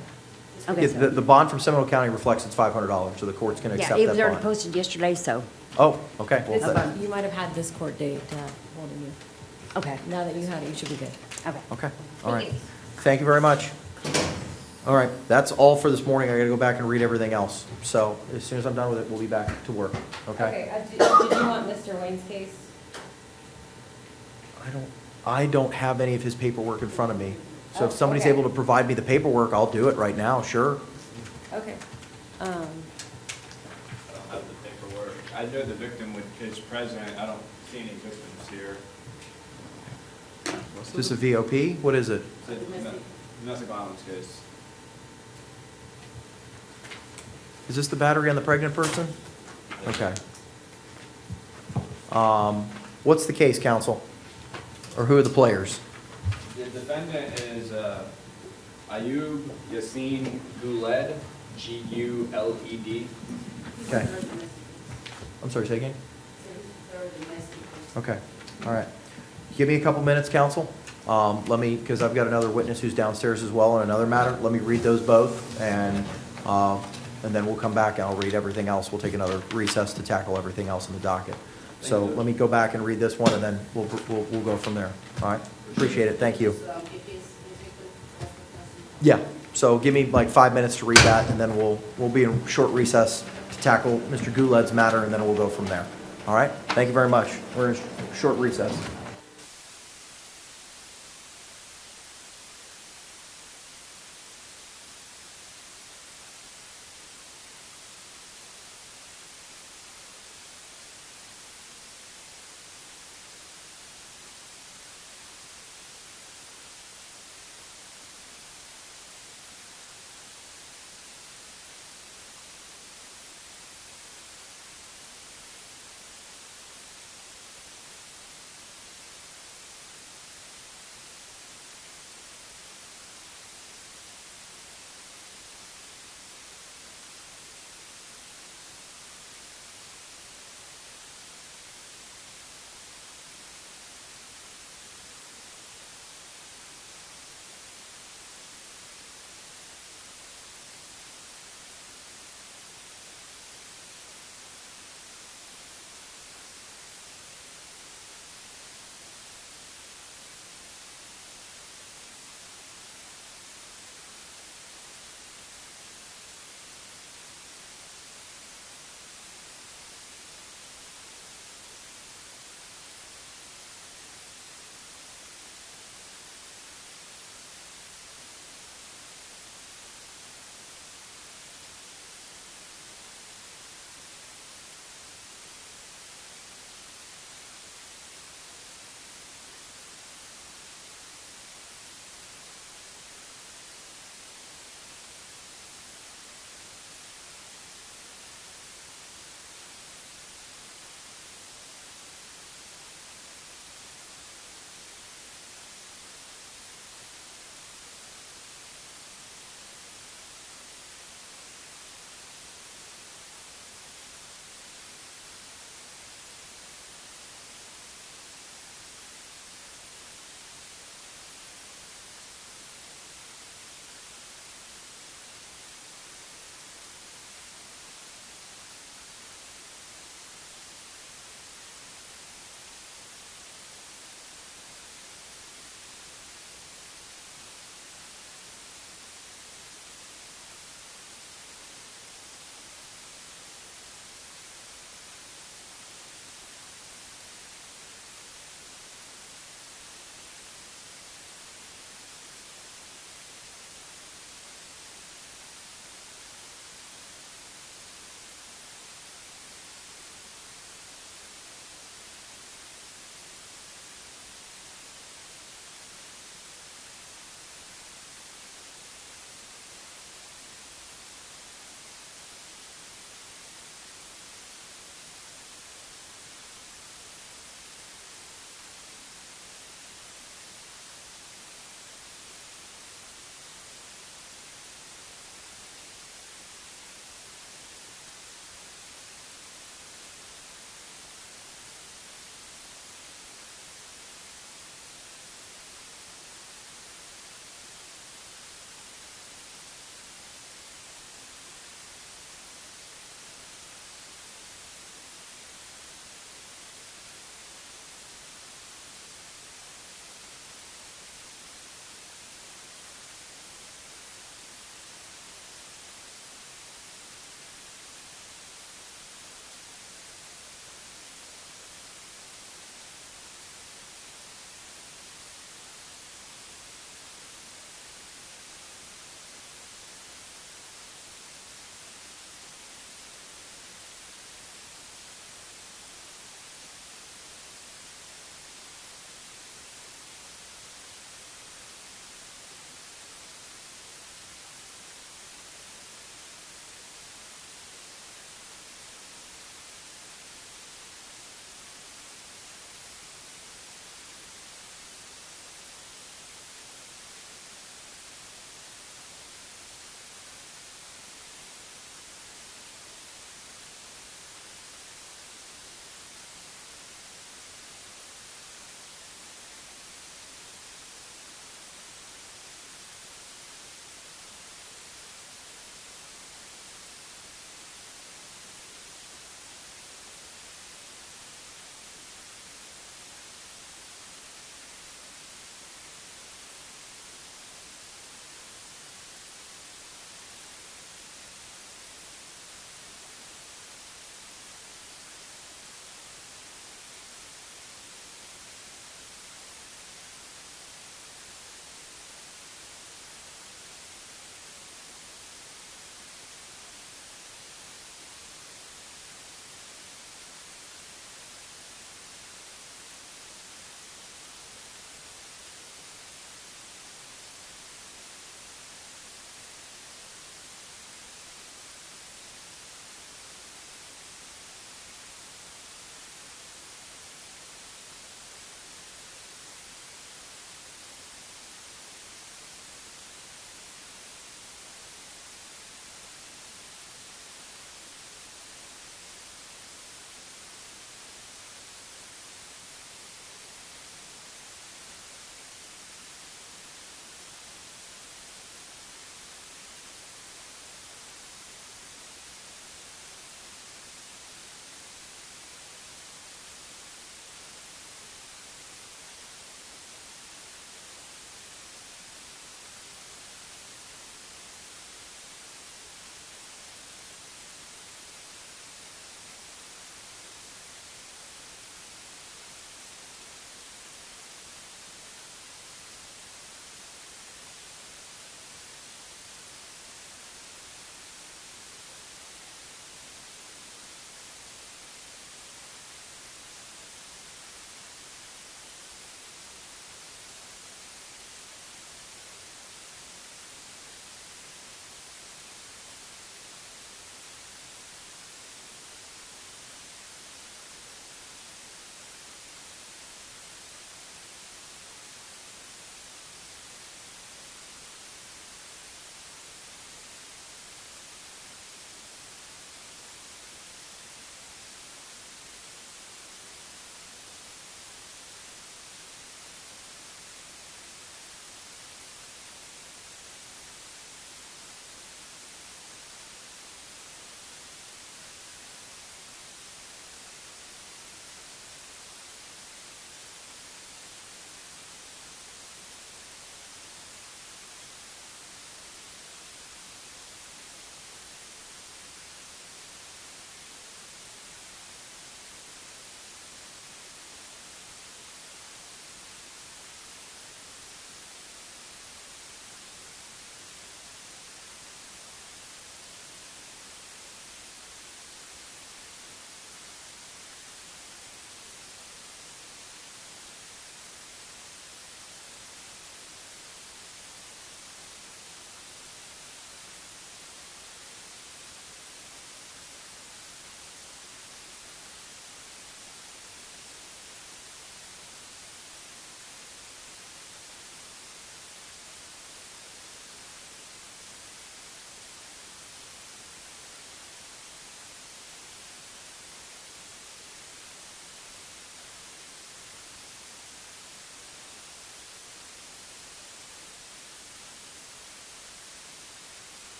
Okay, Yeah, so. the bond from Seminole County reflects it's $500, so the court's going to Yeah, accept it that was already bond. posted yesterday, so. Oh, okay. Well, This- then- You might have had this court date holding you. Okay. Now that you had it, you should be good. Okay. Okay, all right. Thank you very much. All right, that's all for this morning. I gotta go back and read everything else. So as soon as I'm done with it, we'll be back to work, okay? Okay, did you want Mr. Wayne's case? I don't have any of his paperwork in front of me. So if Oh, somebody's okay. able to provide me the paperwork, I'll do it right now, sure. Okay. I don't have the paperwork. I know the victim is present. I don't see any victims here. Is this a VOP? What is it? It's a domestic violence case. Is this the battery on the pregnant person? Okay. What's the case, counsel? Or who are the players? The defendant is Ayub Yassin Guled, Guled. Okay. I'm sorry, say again? Okay, all right. Give me a couple minutes, counsel. Let me, because I've got another witness who's downstairs as well on another matter. Let me read those both, and then we'll come back and I'll read everything else. We'll take another recess to tackle everything else in the docket. So let me go back and read this one, and then we'll go from there. All right? Appreciate it. Thank you. Yeah, so give me like 5 minutes to read that, and then we'll be in short recess to tackle Mr. Goulet's matter, and then we'll go from there. All right? Thank you very much. We're in short recess.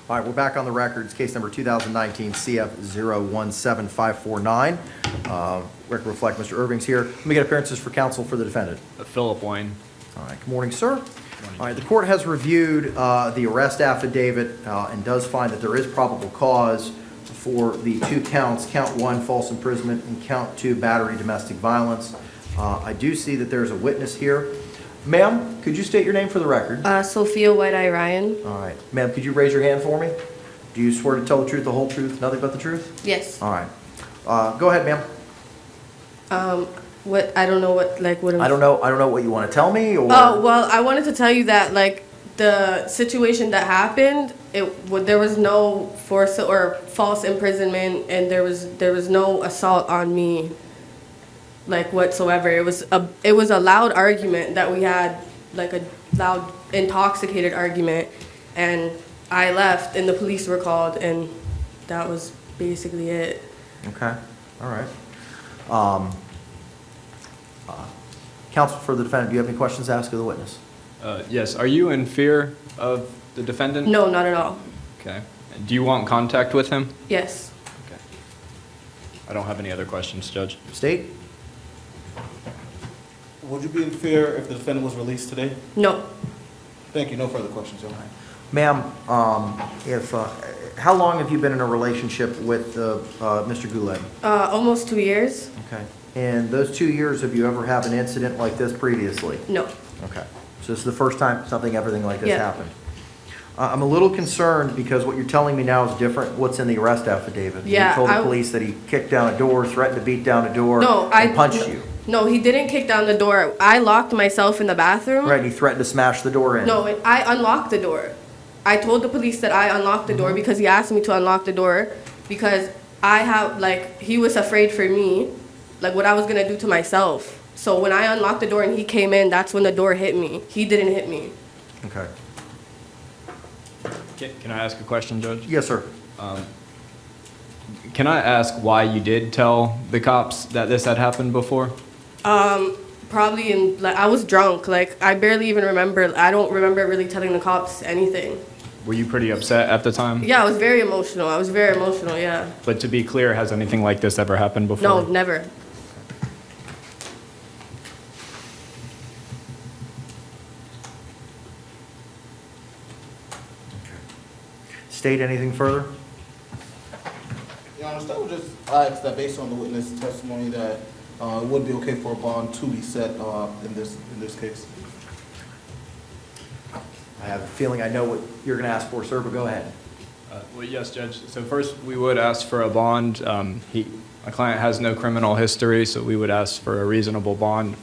All right, we're back on the record. It's case number 2019 CF 017549. Record reflect Mr. Irving's here. Let me get appearances for counsel for the defendant. Philip Wayne. All right, good morning, sir. All right, the court has reviewed the arrest affidavit and does find that there is probable cause for the two counts, count 1, false imprisonment, and count 2, battery domestic violence. I do see that there's a witness here. Ma'am, could you state your name for the record? Sophia White-Eye Ryan. All right. Ma'am, could you raise your hand for me? Do you swear to tell the truth, the whole truth, nothing but the truth? Yes. All right. Go ahead, ma'am. What, I don't know what, like, what. I don't know what you want to tell me, or? Oh, well, I wanted to tell you that, like, the situation that happened, there was no force or false imprisonment, and there was no assault on me, like, whatsoever. It was a loud argument that we had, like a loud, intoxicated argument, and I left, and the police were called, and that was basically it. Okay. All right. Counsel for the defendant, do you have any questions to ask of the witness? Yes, are you in fear of the defendant? No, not at all. Okay. Do you want contact with him? Yes. Okay. I don't have any other questions, Judge. State? Would you be in fear if the defendant was released today? No. Thank you. No further questions, Your Honor. Ma'am, how long have you been in a relationship with Mr. Goulet? Almost 2 years. Okay. In those 2 years, have you ever had an incident like this previously? No. Okay. So this is the first time everything like this Yeah. happened? I'm a little concerned because what you're telling me now is different what's in the arrest affidavit. Yeah, You told the police that he kicked down a door, threatened to beat down a door, and punched you. No, he didn't kick down the door. I locked myself in the bathroom. Right, he threatened to smash the door in. No, I unlocked the door. I told the police that I unlocked the door because he asked me to unlock the door because he was afraid for me, like what I was gonna do to myself. So when I unlocked the door and he came in, that's when the door hit me. He didn't hit me. Okay. Can I ask a question, Judge? Yes, sir. Can I ask why you did tell the cops that this had happened before? Probably I was drunk. Like I barely even remember. I don't remember really telling the cops anything. Were you pretty upset at the time? Yeah, I was very emotional. Yeah. But to be clear, has anything like this ever happened before? No, never. State anything further? Your Honor, I would just ask that based on the witness testimony that it would be okay for a bond to be set in this case. I have a feeling I know what you're going to ask for, sir, but go ahead. Well, yes, Judge. So first, we would ask for a bond. My client has no criminal history, so we would ask for a reasonable bond,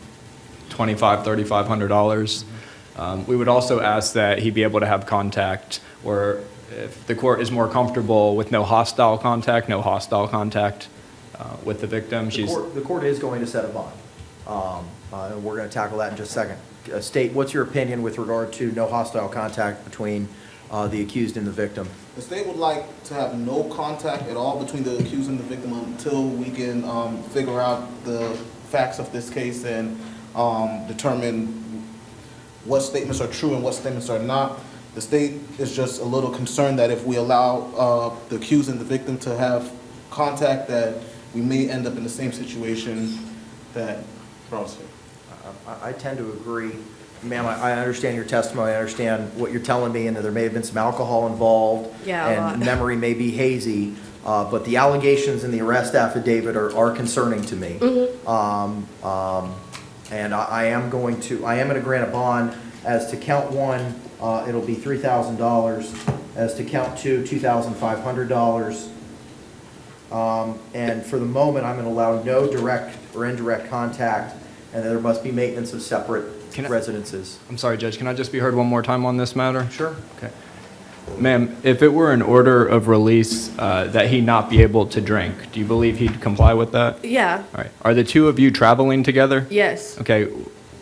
$2,500, $3,500. We would also ask that he be able to have contact, or if the court is more comfortable with no hostile contact with the victim. The court is going to set a bond. We're going to tackle that in just a second. State, what's your opinion with regard to no hostile contact between the accused and the victim? The state would like to have no contact at all between the accused and the victim until we can figure out the facts of this case and determine what statements are true and what statements are not. The state is just a little concerned that if we allow the accused and the victim to have contact, that we may end up in the same situation that Charles said. I tend to agree. Ma'am, I understand your testimony. I understand what you're telling me, and that there may have been some alcohol involved. Yeah, a lot. And memory may be hazy, but the allegations in the arrest affidavit are concerning to me. And I am going to grant a bond. As to count 1, it'll be $3,000. As to count 2, $2,500. And for the moment, I'm going to allow no direct or indirect contact, and there must be maintenance of separate residences. I'm sorry, Judge, can I just be heard one more time on this matter? Sure. Okay. Ma'am, if it were an order of release that he not be able to drink, do you believe he'd comply with that? Yeah. All right. Are the two of you traveling together? Yes. Okay.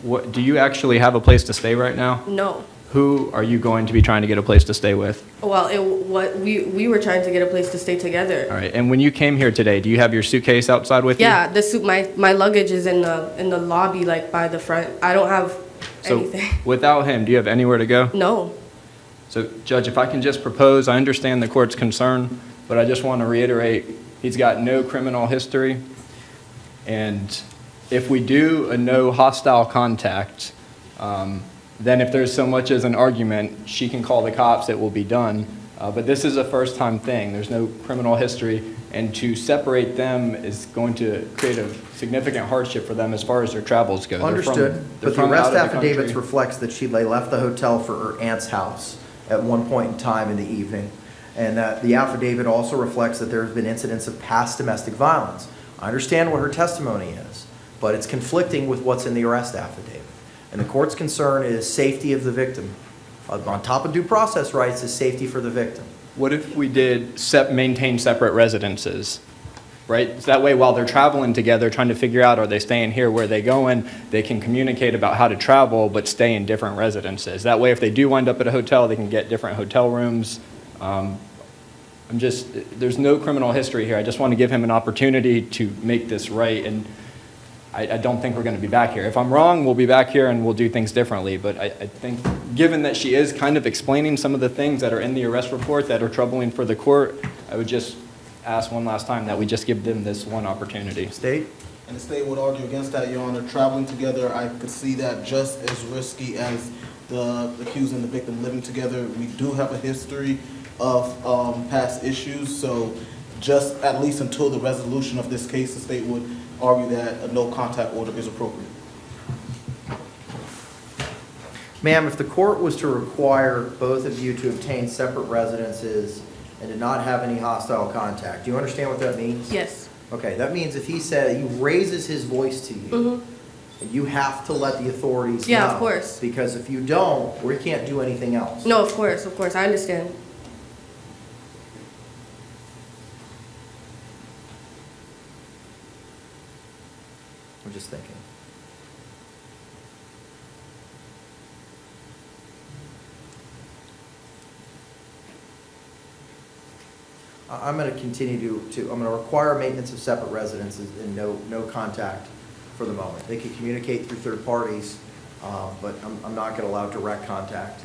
Do you actually have a place to stay right now? No. Who are you going to be trying to get a place to stay with? Well, we were trying to get a place to stay together. All right. And when you came here today, do you have your suitcase outside with you? Yeah, my luggage is in the lobby, like by the front. I don't have anything. Without him, do you have anywhere to go? No. So Judge, if I can just propose, I understand the court's concern, but I just want to reiterate, he's got no criminal history. And if we do a no hostile contact, then if there's so much as an argument, she can call the cops, it will be done. But this is a first-time thing. There's no criminal history. And to separate them is going to create a significant hardship for them as far as their travels go. Understood, but the from arrest out of the affidavits country. reflects that she left the hotel for her aunt's house at one point in time in the evening, and that the affidavit also reflects that there have been incidents of past domestic violence. I understand what her testimony is, but it's conflicting with what's in the arrest affidavit. And the court's concern is safety of the victim. On top of due process rights is safety for the victim. What if we did maintain separate residences, right? So that way, while they're traveling together, trying to figure out, are they staying here, where are they going, they can communicate about how to travel, but stay in different residences. That way, if they do wind up at a hotel, they can get different hotel rooms. There's no criminal history here. I just want to give him an opportunity to make this right, and I don't think we're going to be back here. If I'm wrong, we'll be back here and we'll do things differently, but I think, given that she is kind of explaining some of the things that are in the arrest report that are troubling for the court, I would just ask one last time that we just give them this one opportunity. State? And the state would argue against that, Your Honor. Traveling together, I could see that just as risky as the accused and the victim living together. We do have a history of past issues, so just at least until the resolution of this case, the state would argue that a no contact order is appropriate. Ma'am, if the court was to require both of you to obtain separate residences and to not have any hostile contact, do you understand what that means? Yes. Okay, that means if he raises his voice to you, you have to let the authorities know. Yeah, of course. Because if you don't, we can't do anything else. No, of course, I understand. I'm just thinking. I'm going to continue I'm going to require maintenance of separate residences and no contact for the moment. They can communicate through third parties, but I'm not going to allow direct contact.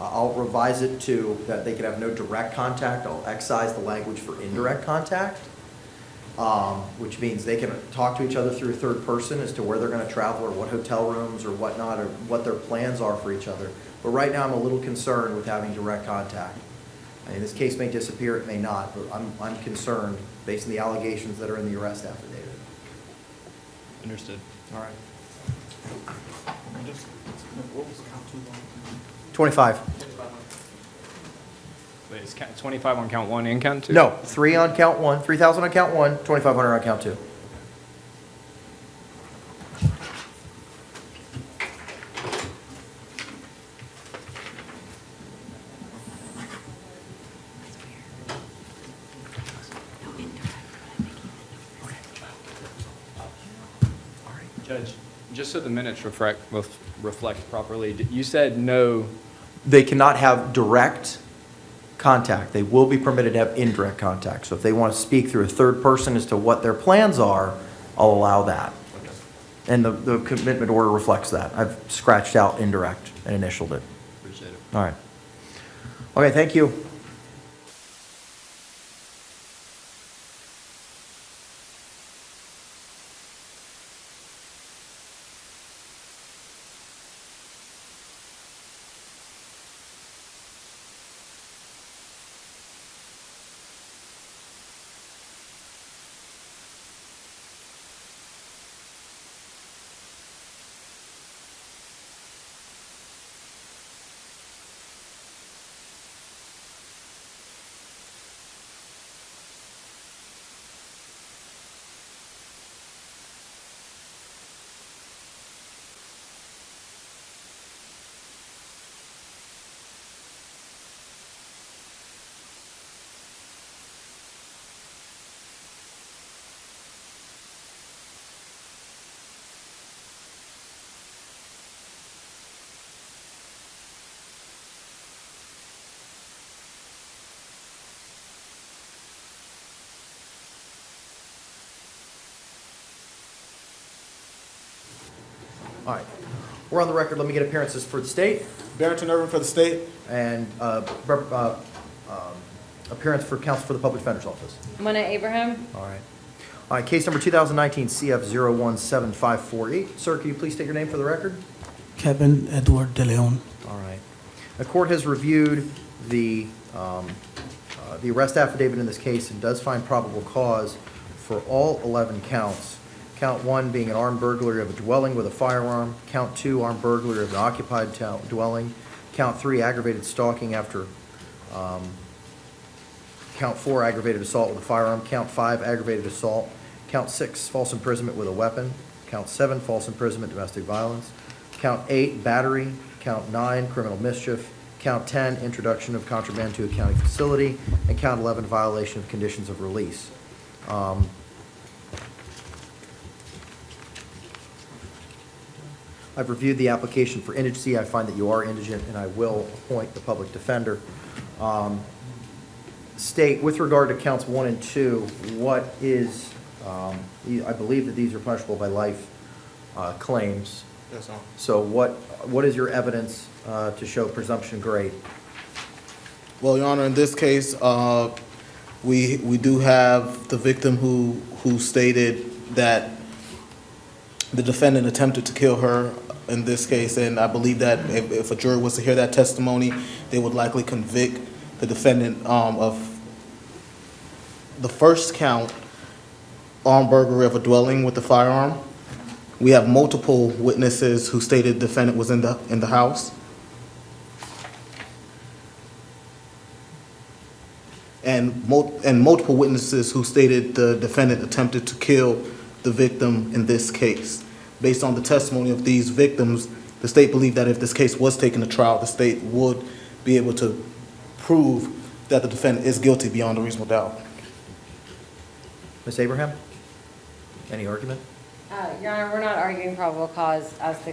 I'll revise it to that they could have no direct contact. I'll excise the language for indirect contact, which means they can talk to each other through a third person as to where they're going to travel or what hotel rooms or whatnot or what their plans are for each other. But right now I'm a little concerned with having direct contact. I mean, this case may disappear, it may not, but I'm concerned based on the allegations that are in the arrest affidavit. Understood. All right. 25. Wait, is 25 on count one and count two? No, 3 on count 1, 3,000 on count 1, 2,500 on count 2. Judge, just so the minutes reflect properly, you said no. They cannot have direct contact. They will be permitted to have indirect contact. So if they want to speak through a third person as to what their plans are, I'll allow that. And the commitment order reflects that. I've scratched out indirect and initialed it. Appreciate it. All right. Okay, thank you. All right. We're on the record. Let me get appearances for the state Barrington Irvin for the state. and appearance for counsel for the public defender's office. Mona Abraham? All right. All right, case number 2019 CF 017548. Sir, can you please state your name for the record? Kevin Edward De Leon. All right. The court has reviewed the arrest affidavit in this case and does find probable cause for all 11 counts. Count 1 being an armed burglary of a dwelling with a firearm. Count 2, armed burglary of an occupied dwelling. Count 3, aggravated stalking after. Count 4, aggravated assault with a firearm. Count 5, aggravated assault. Count 6, false imprisonment with a weapon. Count 7, false imprisonment, domestic violence. Count 8, battery. Count 9, criminal mischief. Count 10, introduction of contraband to a county facility. And count 11, violation of conditions of release. I've reviewed the application for indigency. I find that you are indigent, and I will appoint the public defender. State, with regard to counts 1 and 2, what is, I believe that these are punishable by life claims. Yes, sir. So what is your evidence to show presumption grade? Well, Your Honor, in this case, we do have the victim who stated that the defendant attempted to kill her in this case, and I believe that if a jury was to hear that testimony, they would likely convict the defendant of the first count, armed burglary of a dwelling with a firearm. We have multiple witnesses who stated the defendant was in the house. And multiple witnesses who stated the defendant attempted to kill the victim in this case. Based on the testimony of these victims, the state believed that if this case was taken to trial, the state would be able to prove that the defendant is guilty beyond a reasonable doubt. Ms. Abraham? Any argument? Your Honor, we're not arguing probable cause as to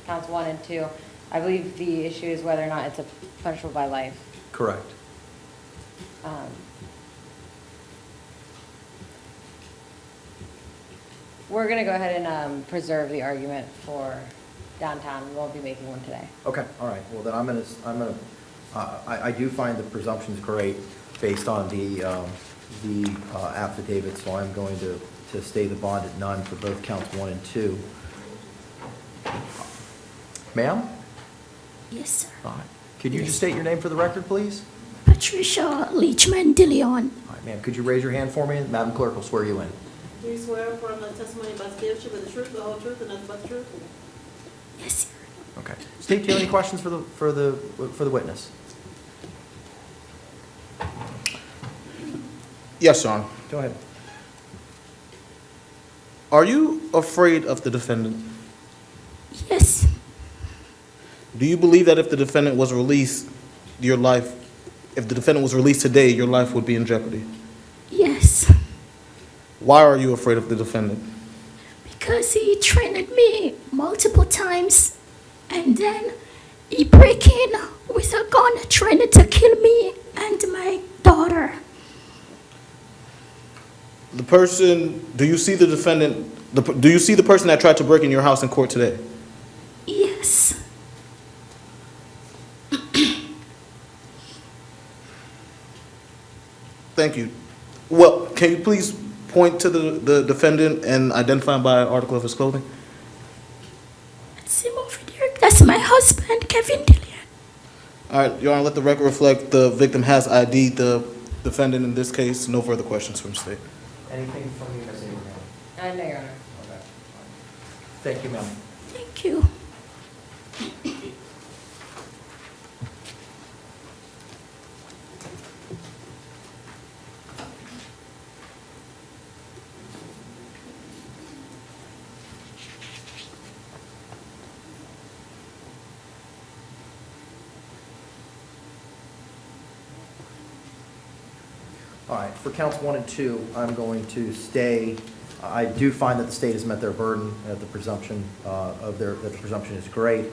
counts 1 and 2. I believe the issue is whether or not it's punishable by life. Correct. We're going to go ahead and preserve the argument for downtown. We won't be making one today. Okay, all right. Well, then I do find the presumptions great based on the affidavit, so I'm going to stay the bond at none for both counts 1 and 2. Ma'am? Yes, sir. All right. Could you just state your name for the record, please? Patricia Leachman De Leon. All right, ma'am. Could you raise your hand for me? Madam Clerk will swear you in. Do you swear affirm the testimony about to give should be the truth, the whole truth, and nothing but the truth? Yes, sir. Okay. Steve, do you have any questions for the witness? Yes, Your Honor. Go ahead. Are you afraid of the defendant? Yes. Do you believe that if the defendant was released, if the defendant was released today, your life would be in jeopardy? Yes. Why are you afraid of the defendant? Because he threatened me multiple times, and then he break in with a gun trying to kill me and my daughter. The person, do you see the defendant, do you see the person that tried to break in your house in court today? Yes. Thank you. Well, can you please point to the defendant and identify him by an article of his clothing? That's him over there. That's my husband, Kevin De Leon. All right, Your Honor, let the record reflect the victim has ID'd the defendant in this case. No further questions from the state. Anything from you, Ms. Abraham? No, Your Honor. Okay. Thank you, ma'am. Thank you. All right, for counts 1 and 2, I'm going to stay. I do find that the state has met their burden, that the presumption that the presumption is great.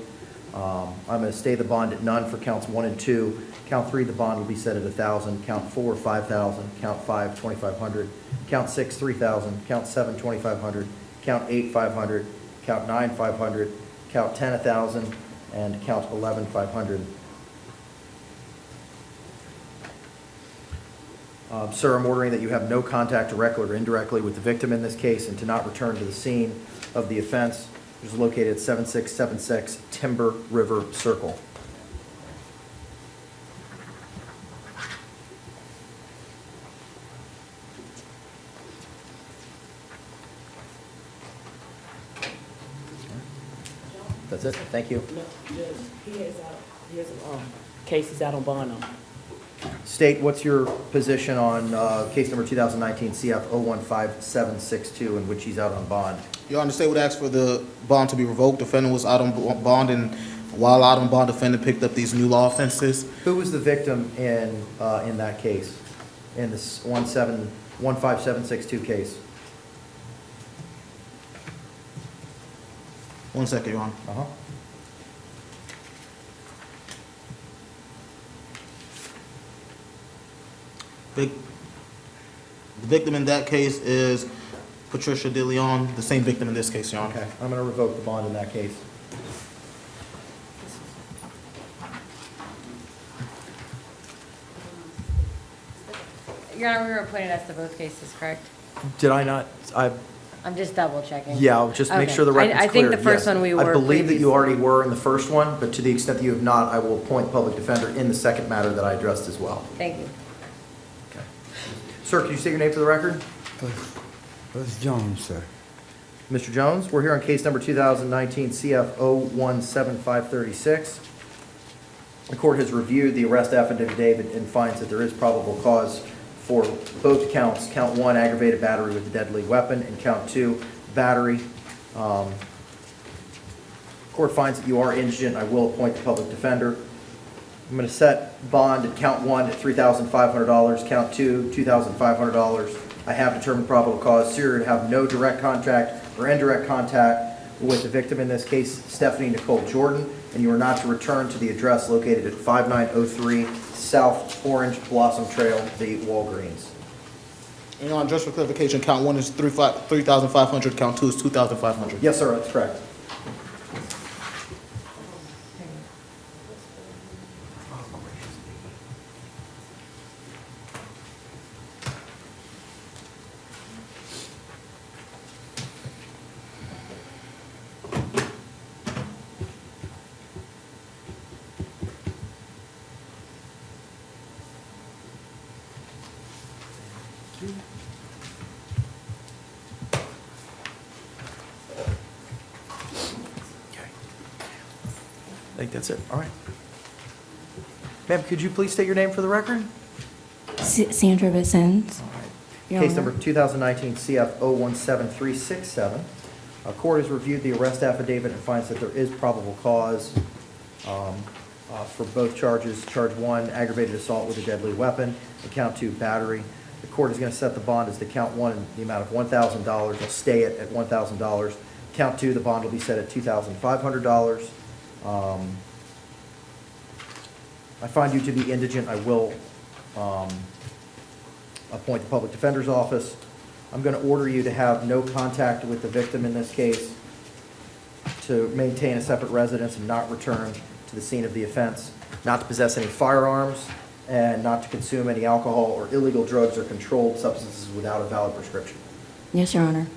I'm going to stay the bond at none for counts 1 and 2. Count 3, the bond will be set at $1,000. Count 4, $5,000. Count 5, $2,500. Count 6, $3,000. Count 7, $2,500. Count 8, $500. Count 9, $500. count 10, 1,000, and count 11, 500. Sir, I'm ordering that you have no contact directly or indirectly with the victim in this case and to not return to the scene of the offense, which is located at 7676 Timber River Circle. That's it, thank you. He has cases out on bond on. State, what's your position on case number 2019 CF 015762 in which he's out on bond? Your Honor, the state would ask for the bond to be revoked. Defendant was out on bond, and while out on bond, defendant picked up these new law offenses. Who was the victim in that case, in this 15762 case? 1 second, Your Honor. Uh-huh. The victim in that case is Patricia DeLeon, the same victim in this case, Your Honor. Okay, I'm going to revoke the bond in that case. Your Honor, we were appointed as to both cases, correct? Did I not? I'm just double checking. Yeah, I'll just make Okay. sure the record's clear. I think the first Yes. one we were. I believe that you previously. already were in the first one, but to the extent that you have not, I will appoint public defender in the second matter that I addressed as well. Thank you. Sir, can you state your name for the record? It's Jones, sir. Mr. Jones, we're here on case number 2019 CF 017536. The court has reviewed the arrest affidavit and finds that there is probable cause for both counts. Count 1, aggravated battery with a deadly weapon, and count 2, battery. Court finds that you are indigent. I will appoint the public defender. I'm going to set bond at count 1 at $3,500, count 2, $2,500. I have determined probable cause. Sir, to have no direct contact or indirect contact with the victim in this case, Stephanie Nicole Jordan, and you are not to return to the address located at 5903 South Orange Blossom Trail, the Walgreens. And Your Honor, just for clarification, count 1 is 3,500, count 2 is 2,500. Yes, sir, that's correct. I think that's it. All right. Ma'am, could you please state your name for the record? Sandra Bissens. Case number 2019 CF 017367. Court has reviewed the arrest affidavit and finds that there is probable cause for both charges. Charge 1, aggravated assault with a deadly weapon, and count 2, battery. The court is going to set the bond as to count 1 in the amount of $1,000. They'll stay it at $1,000. Count 2, the bond will be set at $2,500. I find you to be indigent. I will appoint the public defender's office. I'm going to order you to have no contact with the victim in this case, to maintain a separate residence and not return to the scene of the offense, not to possess any firearms, and not to consume any alcohol or illegal drugs or controlled substances without a valid prescription. Yes, Your Honor.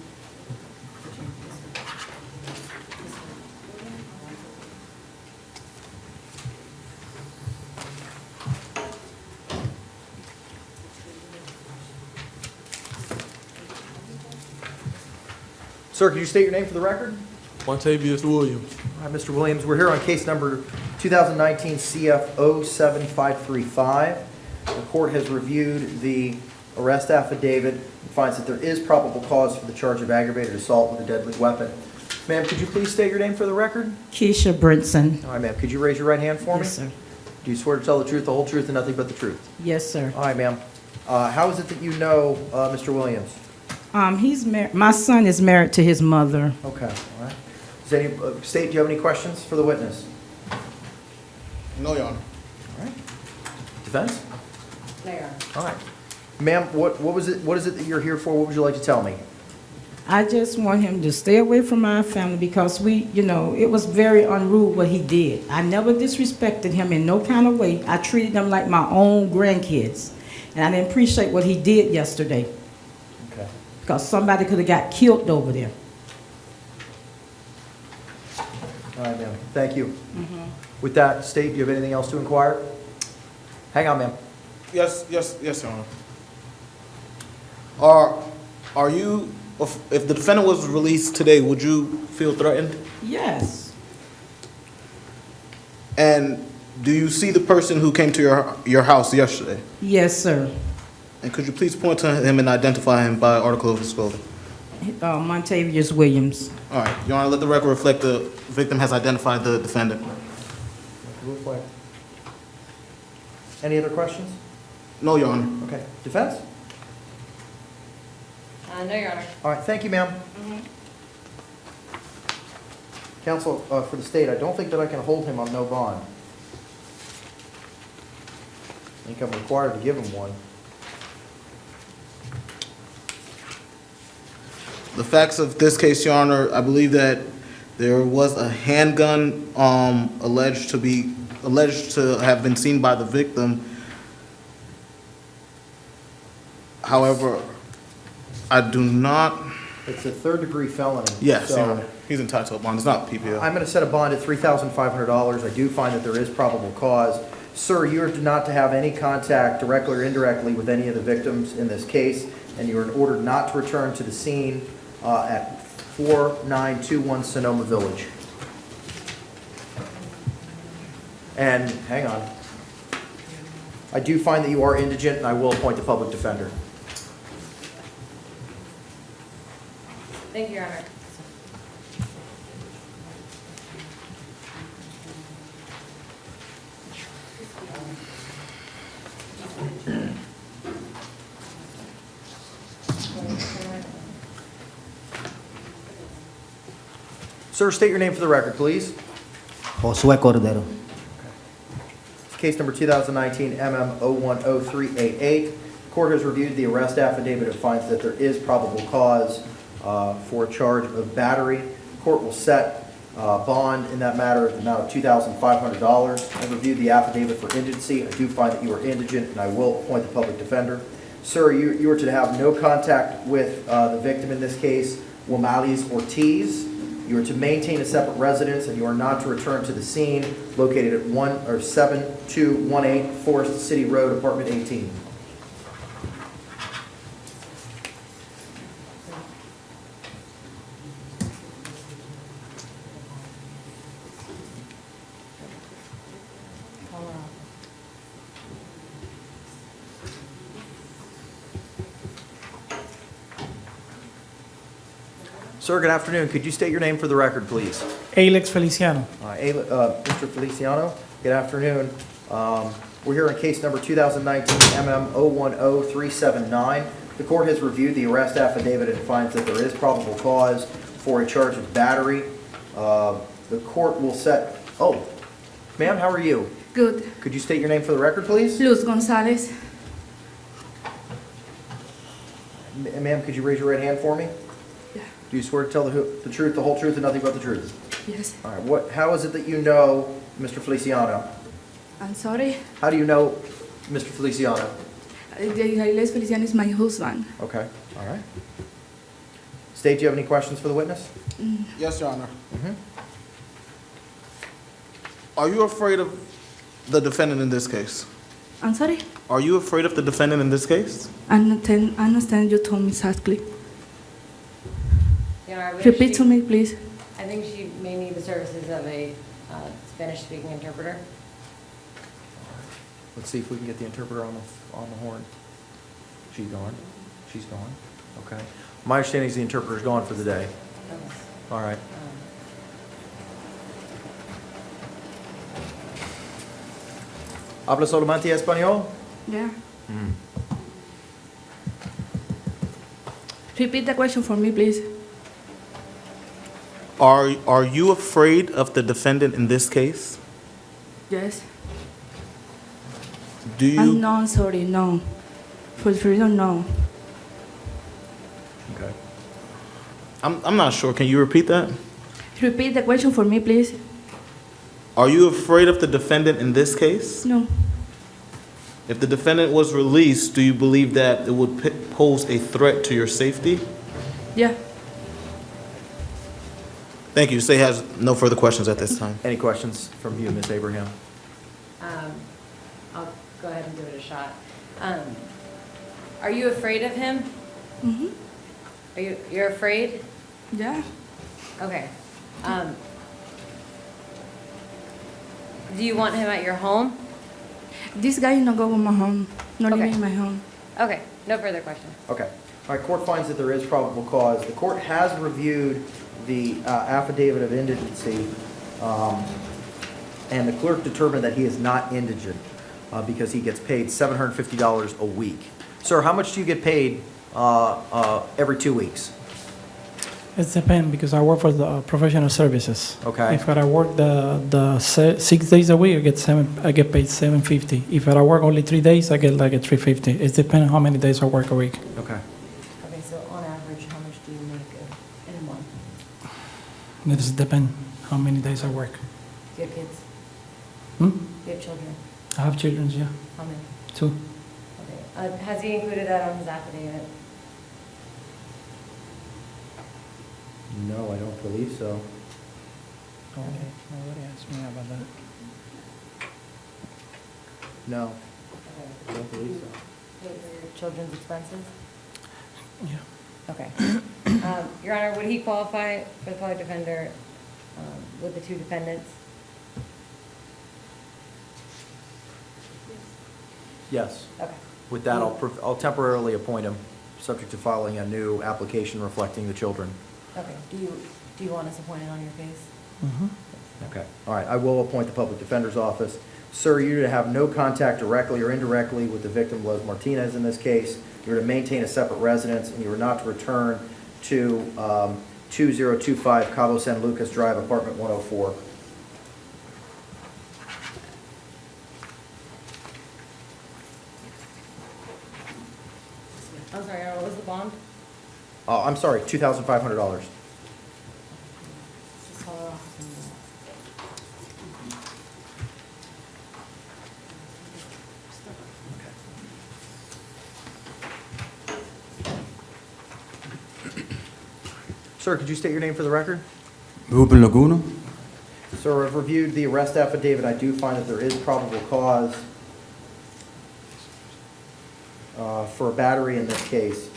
Sir, could you state your name for the record? Montavious Williams. All right, Mr. Williams, we're here on case number 2019 CF 07535. The court has reviewed the arrest affidavit and finds that there is probable cause for the charge of aggravated assault with a deadly weapon. Ma'am, could you please state your name for the record? Keisha Brinson. All right, ma'am, could you raise your right hand for me? Yes, sir. Do you swear to tell the truth, the whole truth, and nothing but the truth? Yes, sir. All right, ma'am. How is it that you know Mr. Williams? My son is married to his mother. Okay, all right. Does any, State, do you have any questions for the witness? No, Your Honor. All right. Defense? No, Your Honor. All right. Ma'am, what is it that you're here for? What would you like to tell me? I just want him to stay away from my family because it was very unruly what he did. I never disrespected him in no kind of way. I treated them like my own grandkids. And I didn't appreciate what he did yesterday. Okay. Because somebody could have got killed over there. All right, ma'am. Thank you. With that, State, do you have anything else to inquire? Hang on, ma'am. Yes, Your Honor. Are you, if the defendant was released today, would you feel threatened? Yes. And do you see the person who came to your house yesterday? Yes, sir. And could you please point to him and identify him by article of his clothing? Montavious Williams. All right, Your Honor, let the record reflect the victim has identified the defendant. Real quick. Any other questions? No, Your Honor. Okay. Defense? No, Your Honor. All right, thank you, ma'am. Counsel, for the state, I don't think that I can hold him on no bond. I think I'm required to give him one. The facts of this case, Your Honor, I believe that there was a handgun alleged to have been seen by the victim. However, I do not. It's a third-degree felony. Yes, so Your Honor. He's entitled to a bond. It's not PPO. I'm going to set a bond at $3,500. I do find that there is probable cause. Sir, you are not to have any contact directly or indirectly with any of the victims in this case, and you are ordered not to return to the scene at 4921 Sonoma Village. And, hang on. I do find that you are indigent, and I will appoint a public defender. Thank you, Your Honor. Sir, state your name for the record, please. Josué Cordero. It's case number 2019 MM010388. The court has reviewed the arrest affidavit and finds that there is probable cause for a charge of battery. The court will set bond in that matter at the amount of $2,500. I reviewed the affidavit for indigency. I do find that you are indigent, and I will appoint the public defender. Sir, you are to have no contact with the victim in this case, Wamales Ortiz. You are to maintain a separate residence, and you are not to return to the scene located at 7218 Forest City Road, Apartment 18. Sir, good afternoon. Could you state your name for the record, please? Alex Feliciano. Mr. Feliciano, good afternoon. We're here on case number 2019 MM010379. The court has reviewed the arrest affidavit and finds that there is probable cause for a charge of battery. The court will set, ma'am, how are you? Good. Could you state your name for the record, please? Luz Gonzalez. Ma'am, could you raise your right hand for me? Yeah. Do you swear to tell the truth, the whole truth, and nothing but the truth? Yes. All right. How is it that you know Mr. Feliciano? I'm sorry. How do you know Mr. Feliciano? Alex Feliciano is my husband. Okay. All right. State, do you have any questions for the witness? Yes, Your Honor. Are you afraid of the defendant in this case? I'm sorry. Are you afraid of the defendant in this case? I understand you told me exactly. Your Honor, I believe Repeat she- to me, please. I think she may need the services of a Spanish-speaking interpreter. Let's see if we can get the interpreter on the horn. She's gone. She's gone. Okay. My understanding is the interpreter's gone for the day. All right. ¿Habla solamente español? Yeah. Repeat the question for me, please. Are you afraid of the defendant in this case? Yes. Do you? I'm no, sorry, no. For freedom, no. Okay. I'm not sure. Can you repeat that? Repeat the question for me, please. Are you afraid of the defendant in this case? No. If the defendant was released, do you believe that it would pose a threat to your safety? Yeah. Thank you. State has no further questions at this time. Any questions from you, Ms. Abraham? I'll go ahead and give it a shot. Are you afraid of him? Mm-hmm. You're afraid? Yeah. Okay. Do you want him at your home? This guy is not going to my home. Not Okay. living in my home. Okay, no further question. Okay. All right, court finds that there is probable cause. The court has reviewed the affidavit of indigency, and the clerk determined that he is not indigent because he gets paid $750 a week. Sir, how much do you get paid every 2 weeks? It depends because I work for the professional services. Okay. If I work the 6 days a week, I get paid $750. If I work only 3 days, I get like a $350. It depends how many days I work a week. Okay. Okay, so on average, how much do you make in a month? It just depends how many days I work. Do you have kids? Hmm? Do you have children? I have children, yeah. How many? 2. Okay. Has he included that on his affidavit? No, I don't believe so. Nobody asked me about that. No, I don't believe so. Pay for your children's expenses? Yeah. Okay. Your Honor, would he qualify for the public defender with the 2 defendants? Yes. Okay. With that, I'll temporarily appoint him, subject to filing a new application reflecting the children. Okay. Do you want us appointed on your case? Mm-hmm. Okay. All right, I will appoint the public defender's office. Sir, you're to have no contact directly or indirectly with the victim, Les Martinez, in this case. You're to maintain a separate residence, and you are not to return to 2025 Cabo San Lucas Drive, apartment 104. I'm sorry, Your Honor, what was the bond? I'm sorry, $2,500. Just call it off. Sir, could you state your name for the record? Ruben Laguna. Sir, I've reviewed the arrest affidavit. I do find that there is probable cause for a battery in this case.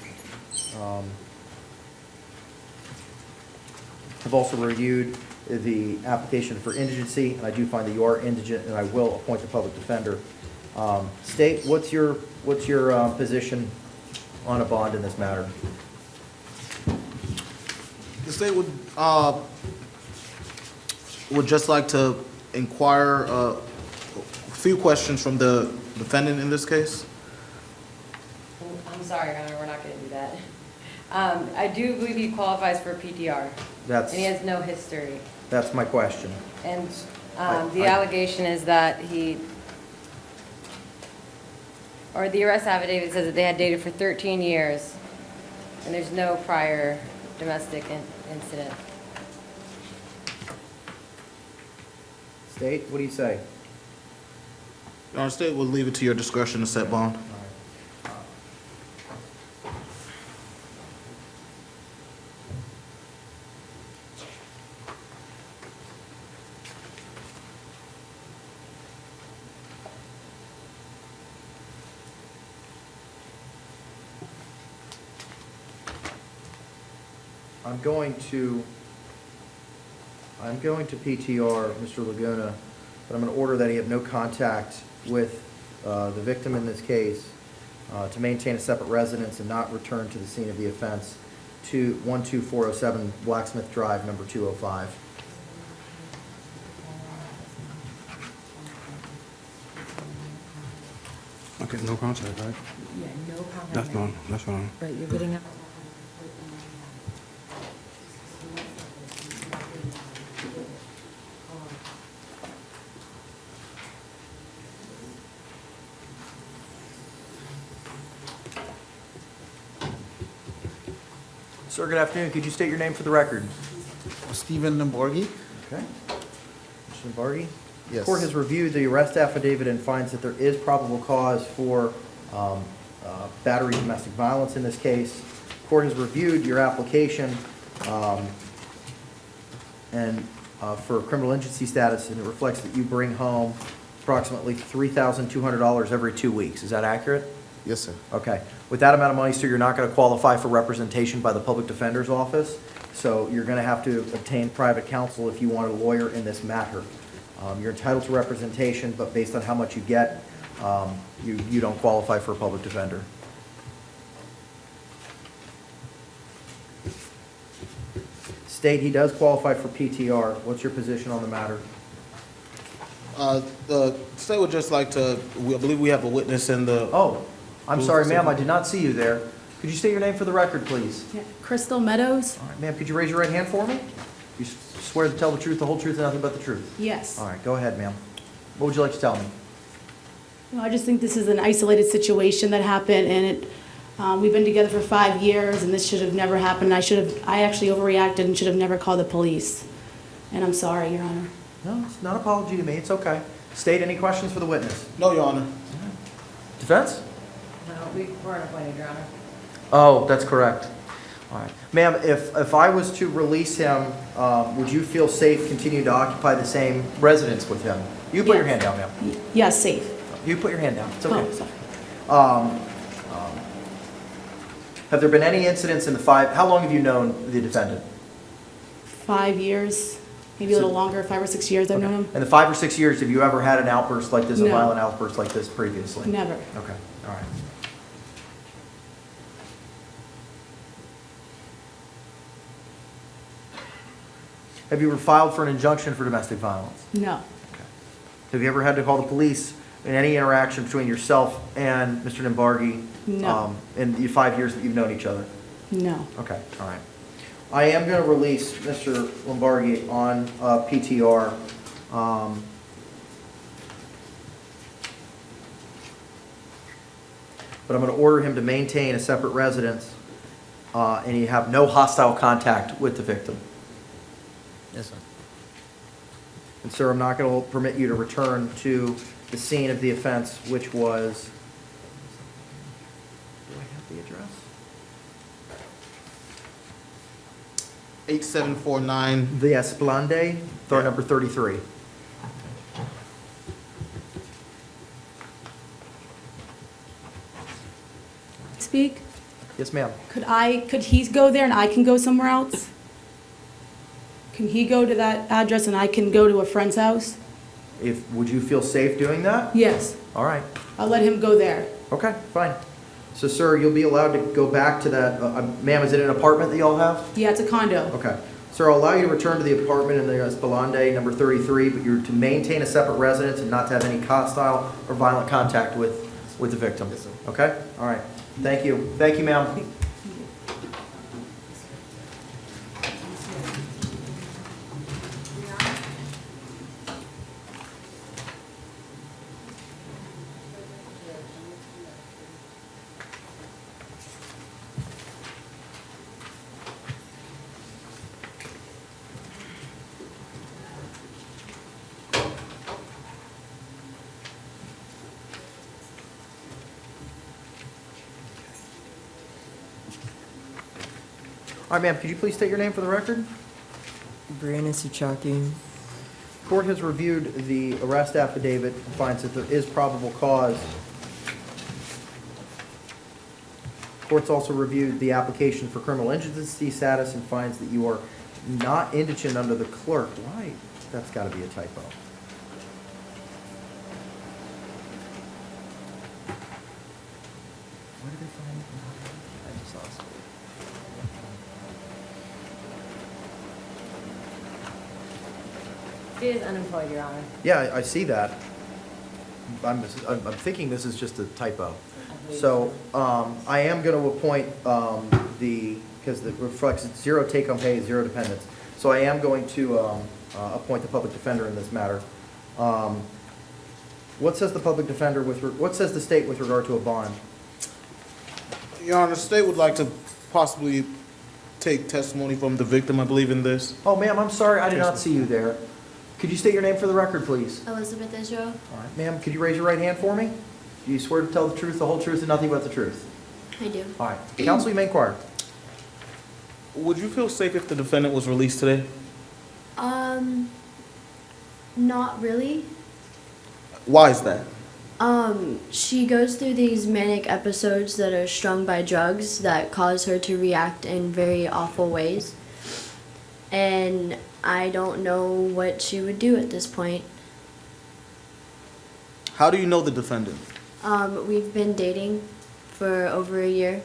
I've also reviewed the application for indigency, and I do find that you are indigent, and I will appoint the public defender. State, what's your position on a bond in this matter? The state would just like to inquire a few questions from the defendant in this case. I'm sorry, Your Honor, we're not going to do that. I do believe he qualifies for PTR. That's- And he has no history. That's my question. And the allegation is that the arrest affidavit says that they had dated for 13 years, and there's no prior domestic incident. State, what do you say? Your Honor, state will leave it to your discretion to set bond. I'm going to PTR Mr. Laguna, but I'm going to order that he have no contact with the victim in this case, to maintain a separate residence and not return to the scene of the offense, to 12407 Blacksmith Drive, number 205. Okay, no contact, right? Yeah, no contact. That's fine, that's fine. But you're getting up. Sir, good afternoon. Could you state your name for the record? Stephen Namborgi? Okay. Mr. Barty? Yes. Court has reviewed the arrest affidavit and finds that there is probable cause for battery domestic violence in this case. Court has reviewed your application and for criminal agency status, and it reflects that you bring home approximately $3,200 every 2 weeks. Is that accurate? Yes, sir. Okay. With that amount of money, sir, you're not going to qualify for representation by the Public Defender's Office, so you're going to have to obtain private counsel if you want a lawyer in this matter. You're entitled to representation, but based on how much you get, you don't qualify for a public defender. State he does qualify for PTR. What's your position on the matter? The state would just like to, I believe we have a witness in the. Oh, I'm sorry, ma'am, I did not see you there. Could you state your name for the record, please? Crystal Meadows? All right, ma'am, could you raise your right hand for me? You swear to tell the truth, the whole truth, and nothing but the truth? Yes. All right, go ahead, ma'am. What would you like to tell me? Well, I just think this is an isolated situation that happened, and we've been together for 5 years, and this should have never happened. I actually overreacted and should have never called the police. And I'm sorry, Your Honor. No, it's not an apology to me, it's okay. State, any questions for the witness? No, Your Honor. Defense? No, we weren't appointed, Your Honor. Oh, that's correct. All right. Ma'am, if I was to release him, would you feel safe continuing to occupy the same residence with him? You put your hand down, ma'am. Yes, safe. You put your hand down, it's okay. Oh, sorry. Have there been any incidents in the how long have you known the defendant? 5 years, maybe a little longer, 5 or 6 years I've known him. In the 5 or 6 years, have you ever had an outburst like this, a No. violent outburst like this previously? Never. Okay, all right. Have you ever filed for an injunction for domestic violence? No. Have you ever had to call the police in any interaction between yourself and Mr. Nimbargi? No. In the 5 years that you've known each other? No. Okay, all right. I am going to release Mr. Lombardi on PTR. But I'm going to order him to maintain a separate residence, and you have no hostile contact with the victim. Yes, sir. And sir, I'm not going to permit you to return to the scene of the offense, which was, do I have the address? 8749. The Esplande, door number 33. Speak? Yes, ma'am. Could he go there and I can go somewhere else? Can he go to that address and I can go to a friend's house? Would you feel safe doing that? Yes. All right. I'll let him go there. Okay, fine. So, sir, you'll be allowed to go back to that, ma'am, is it an apartment that y'all have? Yeah, it's a condo. Okay. Sir, I'll allow you to return to the apartment in the Esplande, number 33, but you're to maintain a separate residence and not to have any hostile or violent contact with the victim. Yes, sir. Okay? All right. Thank you. Thank you, ma'am. All right, ma'am, could you please state your name for the record? Brianna Suchaki. Court has reviewed the arrest affidavit and finds that there is probable cause. Court's also reviewed the application for criminal indigency status and finds that you are not indigent under the clerk. Why? That's got to be a typo. Why did they find? I just lost it. He is unemployed, Your Honor. Yeah, I see that. I'm thinking this is just a typo. So, I am going to appoint because it reflects it's zero take-home pay, zero dependents. So I am going to appoint the public defender in this matter. What says the public defender what says the state with regard to a bond? Your Honor, the state would like to possibly take testimony from the victim, I believe, in this. Oh, ma'am, I'm sorry, I did not see you there. Could you state your name for the record, please? Elizabeth Israel. All right, ma'am, could you raise your right hand for me? Do you swear to tell the truth, the whole truth, and nothing but the truth? I do. All right, counsel, you may inquire. Would you feel safe if the defendant was released today? Not really. Why is that? She goes through these manic episodes that are strung by drugs that cause her to react in very awful ways. And I don't know what she would do at this point. How do you know the defendant? We've been dating for over a year.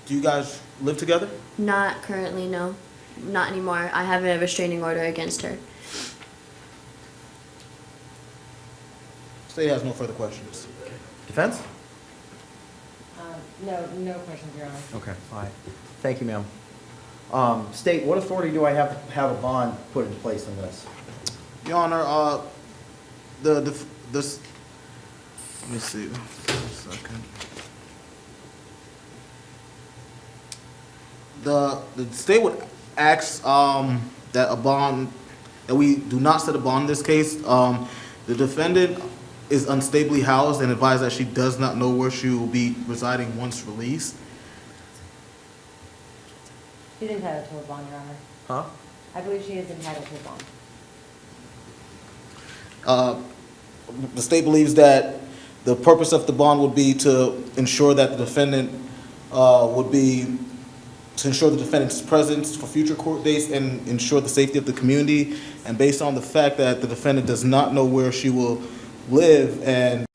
Do you guys live together? Not currently, no. Not anymore. I have a restraining order against her. State has no further questions. Defense? No questions, Your Honor. Okay, all right. Thank you, ma'am. State, what authority do I have to have a bond put into place on this? Your Honor, this, let me see, 1 second. The state would ask, that a bond, that we do not set a bond in this case. The defendant is unstably housed and advised that she does not know where she will be residing once released. She's entitled to a bond, Your Honor. Huh? I believe she is entitled to a bond. The state believes that the purpose of the bond would be to ensure that the defendant to ensure the defendant's presence for future court dates and ensure the safety of the community. And based on the fact that the defendant does not know where she will live, and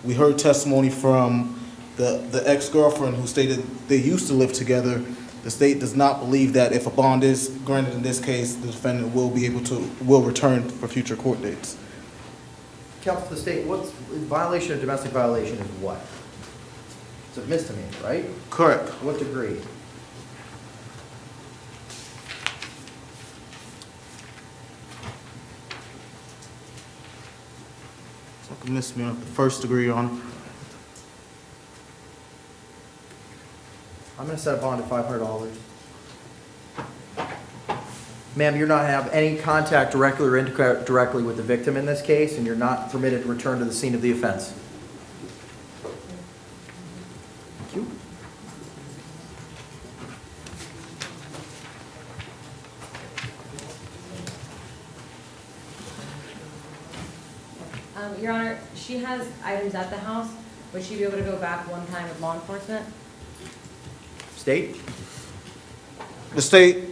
we heard testimony from the ex-girlfriend who stated they used to live together, the state does not believe that if a bond is granted in this case, the defendant will return for future court dates. Counsel for the state, what's violation of domestic violation is what? It's a misdemeanor, right? Correct. What degree? It's like a misdemeanor of the first degree, Your Honor. I'm going to set a bond at $500. Ma'am, you're not have any contact directly or indirectly with the victim in this case, and you're not permitted to return to the scene of the offense. Thank you. Your Honor, she has items at the house. Would she be able to go back one time with law enforcement? State? The state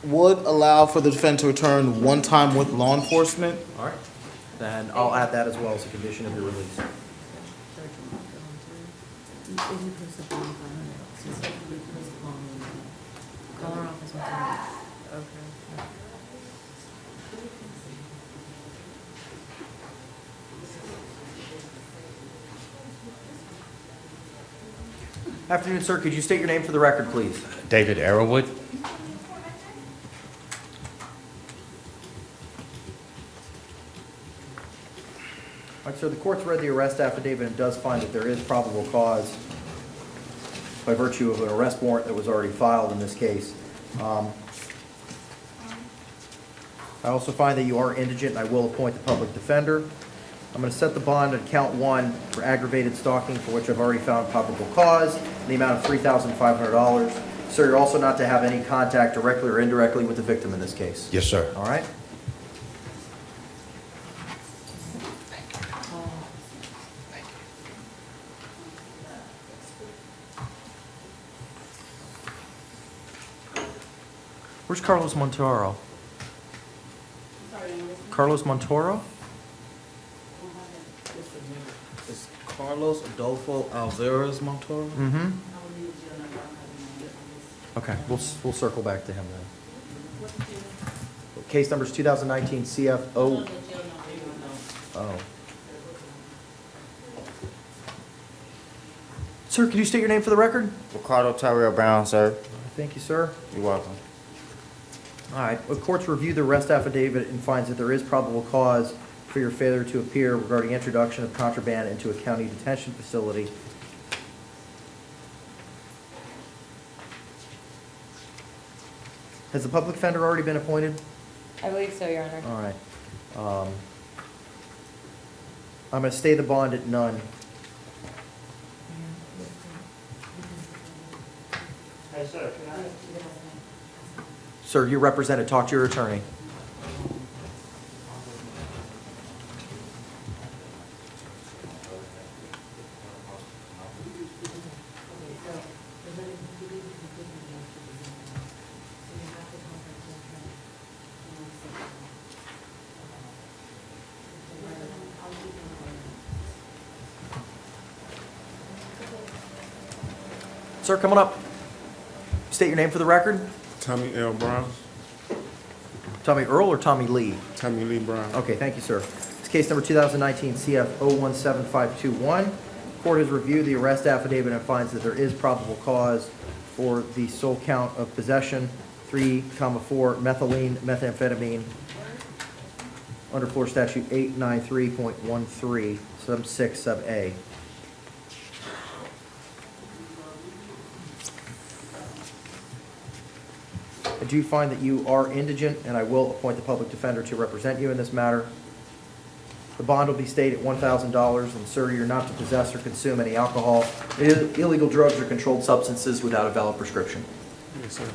would allow for the defendant to return one time with law enforcement. All right. Then I'll add that as well as a condition of your release. Call her office one time. Afternoon, sir. Could you state your name for the record, please? David Arrowwood. All right, sir, the court's read the arrest affidavit and does find that there is probable cause by virtue of an arrest warrant that was already filed in this case. I also find that you are indigent, and I will appoint the public defender. I'm going to set the bond at count 1 for aggravated stalking, for which I've already found probable cause, in the amount of $3,500. Sir, you're also not to have any contact directly or indirectly with the victim in this case. Yes, sir. All right? Where's Carlos Montoro? Carlos Montoro? It's Carlos Adolfo Alvarez Montoro. Mm-hmm. Okay, we'll circle back to him then. Case numbers 2019 CFO. Oh. Sir, could you state your name for the record? Ricardo Tyrell Brown, sir. Thank you, sir. You're welcome. All right, the court's reviewed the arrest affidavit and finds that there is probable cause for your failure to appear regarding introduction of contraband into a county detention facility. Has the public defender already been appointed? I believe so, Your Honor. All right. I'm going to stay the bond at none. Sir, you're represented. Talk to your attorney. Sir, come on up. State your name for the record. Tommy L. Brown. Tommy Earl or Tommy Lee? Tommy Lee Brown. Okay, thank you, sir. It's case number 2019 CF 017521. Court has reviewed the arrest affidavit and finds that there is probable cause for the sole count of possession, 3,4 methylene methamphetamine under Florida Statute 893.13, sub 6, sub A. I do find that you are indigent, and I will appoint the public defender to represent you in this matter. The bond will be stayed at $1,000, and sir, you're not to possess or consume any alcohol, illegal drugs, or controlled substances without a valid prescription. Yes, sir.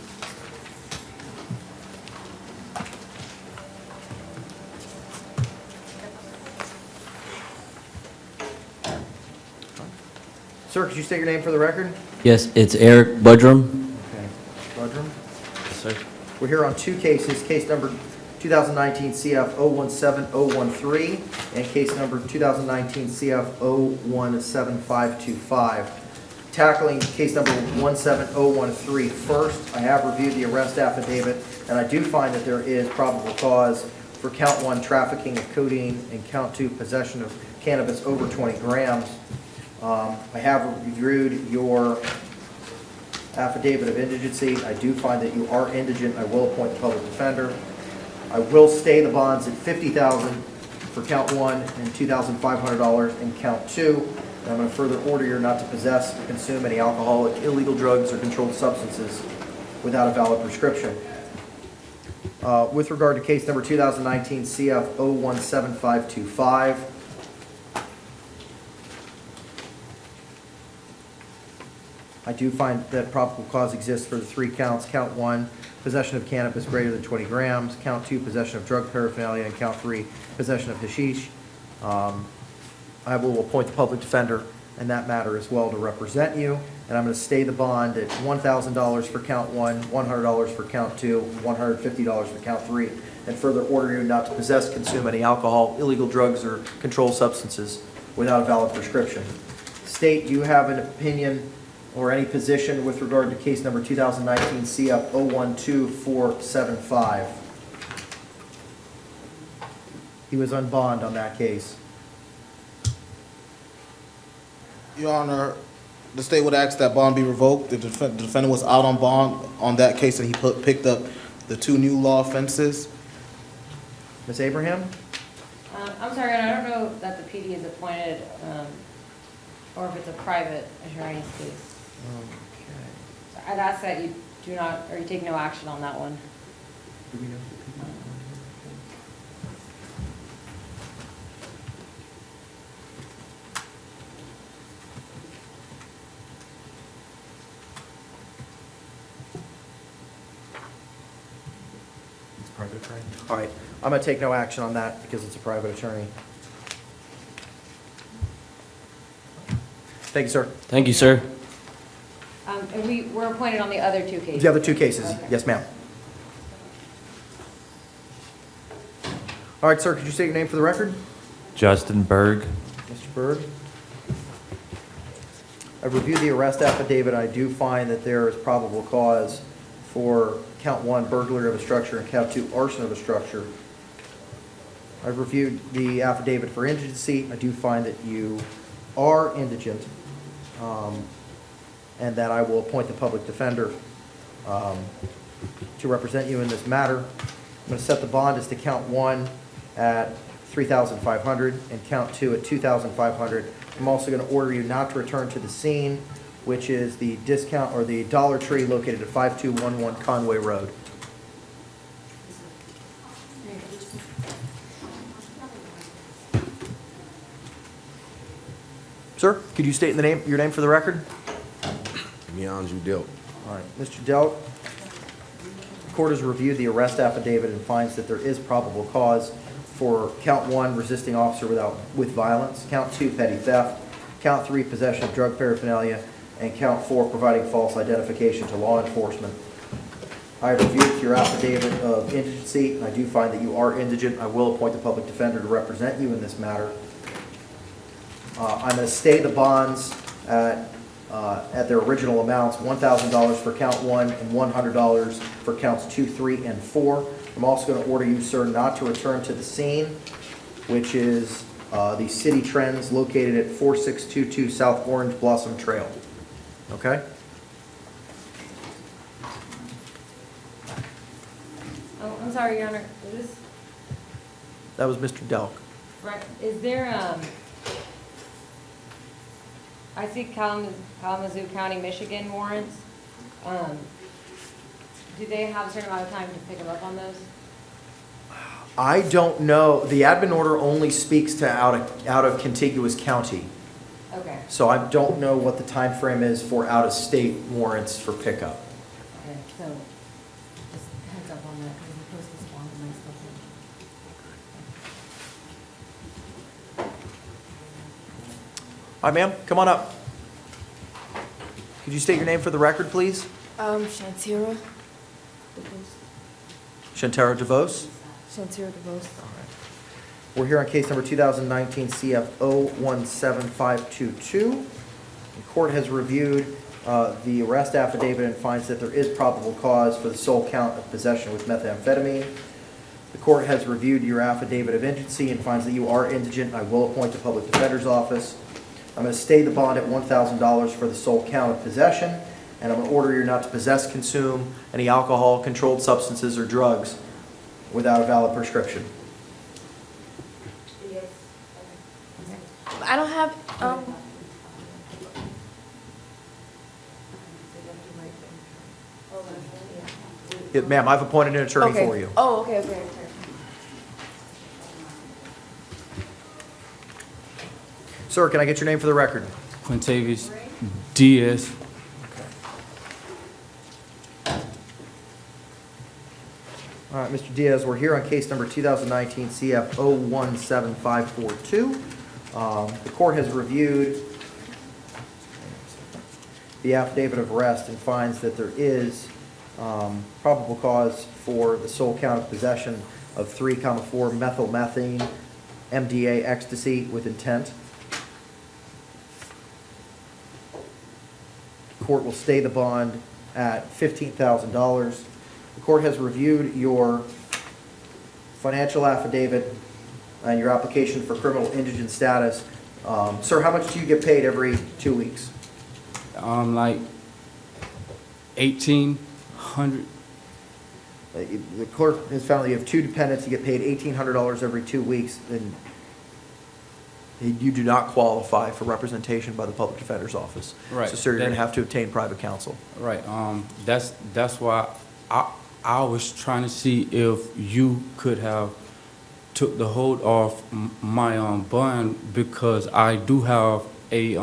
Sir, could you state your name for the record? Yes, it's Eric Budrum. Okay. Budrum? Yes, sir. We're here on two cases, case number 2019 CF 017013 and case number 2019 CF 017525. Tackling case number 17013 first, I have reviewed the arrest affidavit, and I do find that there is probable cause for count 1 trafficking of codeine and count 2 possession of cannabis over 20 grams. I have reviewed your affidavit of indigency. I do find that you are indigent. I will appoint the public defender. I will stay the bonds at $50,000 for count 1 and $2,500 in count 2. And I'm going to further order you not to possess or consume any alcoholic, illegal drugs, or controlled substances without a valid prescription. With regard to case number 2019 CF 017525, I do find that probable cause exists for the 3 counts. Count 1, possession of cannabis greater than 20 grams. Count 2, possession of drug paraphernalia. And count 3, possession of hashish. I will appoint the public defender in that matter as well to represent you. And I'm going to stay the bond at $1,000 for count 1, $100 for count 2, $150 for count 3, and further order you not to possess, consume any alcohol, illegal drugs, or controlled substances without a valid prescription. State, do you have an opinion or any position with regard to case number 2019 CF 012475? He was on bond on that case. Your Honor, the state would ask that bond be revoked. The defendant was out on bond on that case, and he picked up the 2 new law offenses. Ms. Abraham? I'm sorry, I don't know that the PD is appointed, or if it's a private attorney's case. Okay. So I'd ask that you do not, or you take no action on that one. Do we know? It's private attorney. All right, I'm going to take no action on that because it's a private attorney. Thank you, sir. Thank you, sir. And we were appointed on the other 2 cases. The other 2 cases, Okay. yes, ma'am. All right, sir, could you state your name for the record? Justin Berg. Mr. Berg? I've reviewed the arrest affidavit. I do find that there is probable cause for count 1, burglary of a structure, and count 2, arson of a structure. I've reviewed the affidavit for indigency. I do find that you are indigent, and that I will appoint the public defender to represent you in this matter. I'm going to set the bond as to count 1 at $3,500 and count 2 at $2,500. I'm also going to order you not to return to the scene, which is the discount or the Dollar Tree located at 5211 Conway Road. Sir, could you state your name for the record? Mianju Delk. All right, Mr. Delk, the court has reviewed the arrest affidavit and finds that there is probable cause for count 1, resisting officer with violence, count 2, petty theft, count 3, possession of drug paraphernalia, and count 4, providing false identification to law enforcement. I have reviewed your affidavit of indigency, and I do find that you are indigent. I will appoint the public defender to represent you in this matter. I'm going to stay the bonds at their original amounts, $1,000 for count 1 and $100 for counts 2, 3, and 4. I'm also going to order you, sir, not to return to the scene, which is the City Trends located at 4622 South Orange Blossom Trail. Okay? Oh, I'm sorry, Your Honor, is this, That was Mr. Delk. right, is there, I see Kalamazoo County, Michigan warrants. Do they have a certain amount of time to pick them up on those? I don't know. The admin order only speaks to out of contiguous county. Okay. So I don't know what the time frame is for out-of-state warrants for pickup. Okay, so just heads up on that, because we post this bond and my stuff in. All right, ma'am, come on up. Could you state your name for the record, please? Shantira. Shantara DeVos. Shantira DeVos. We're here on case number 2019 CF 017522. The court has reviewed the arrest affidavit and finds that there is probable cause for the sole count of possession with methamphetamine. The court has reviewed your affidavit of indigency and finds that you are indigent. I will appoint the public defender's office. I'm going to stay the bond at $1,000 for the sole count of possession, and I'm going to order you not to possess, consume any alcohol, controlled substances, or drugs without a valid prescription. I don't have, Ma'am, I've appointed an attorney for you. Oh, okay. Sir, can I get your name for the record? Quintavious Diaz. All right, Mr. Diaz, we're here on case number 2019 CF 017542. The court has reviewed the affidavit of arrest and finds that there is probable cause for the sole count of possession of 3,4 methylmethane MDA ecstasy with intent. The court will stay the bond at $15,000. The court has reviewed your financial affidavit and your application for criminal indigent status. Sir, how much do you get paid every 2 weeks? Like 1,800. The court has found that you have 2 dependents. You get paid $1,800 every 2 weeks, and you do not qualify for representation by the public defender's office. Right. So, sir, you're going to have to obtain private counsel. Right. That's why I was trying to see if you could have took the hold off my bond, because I do have a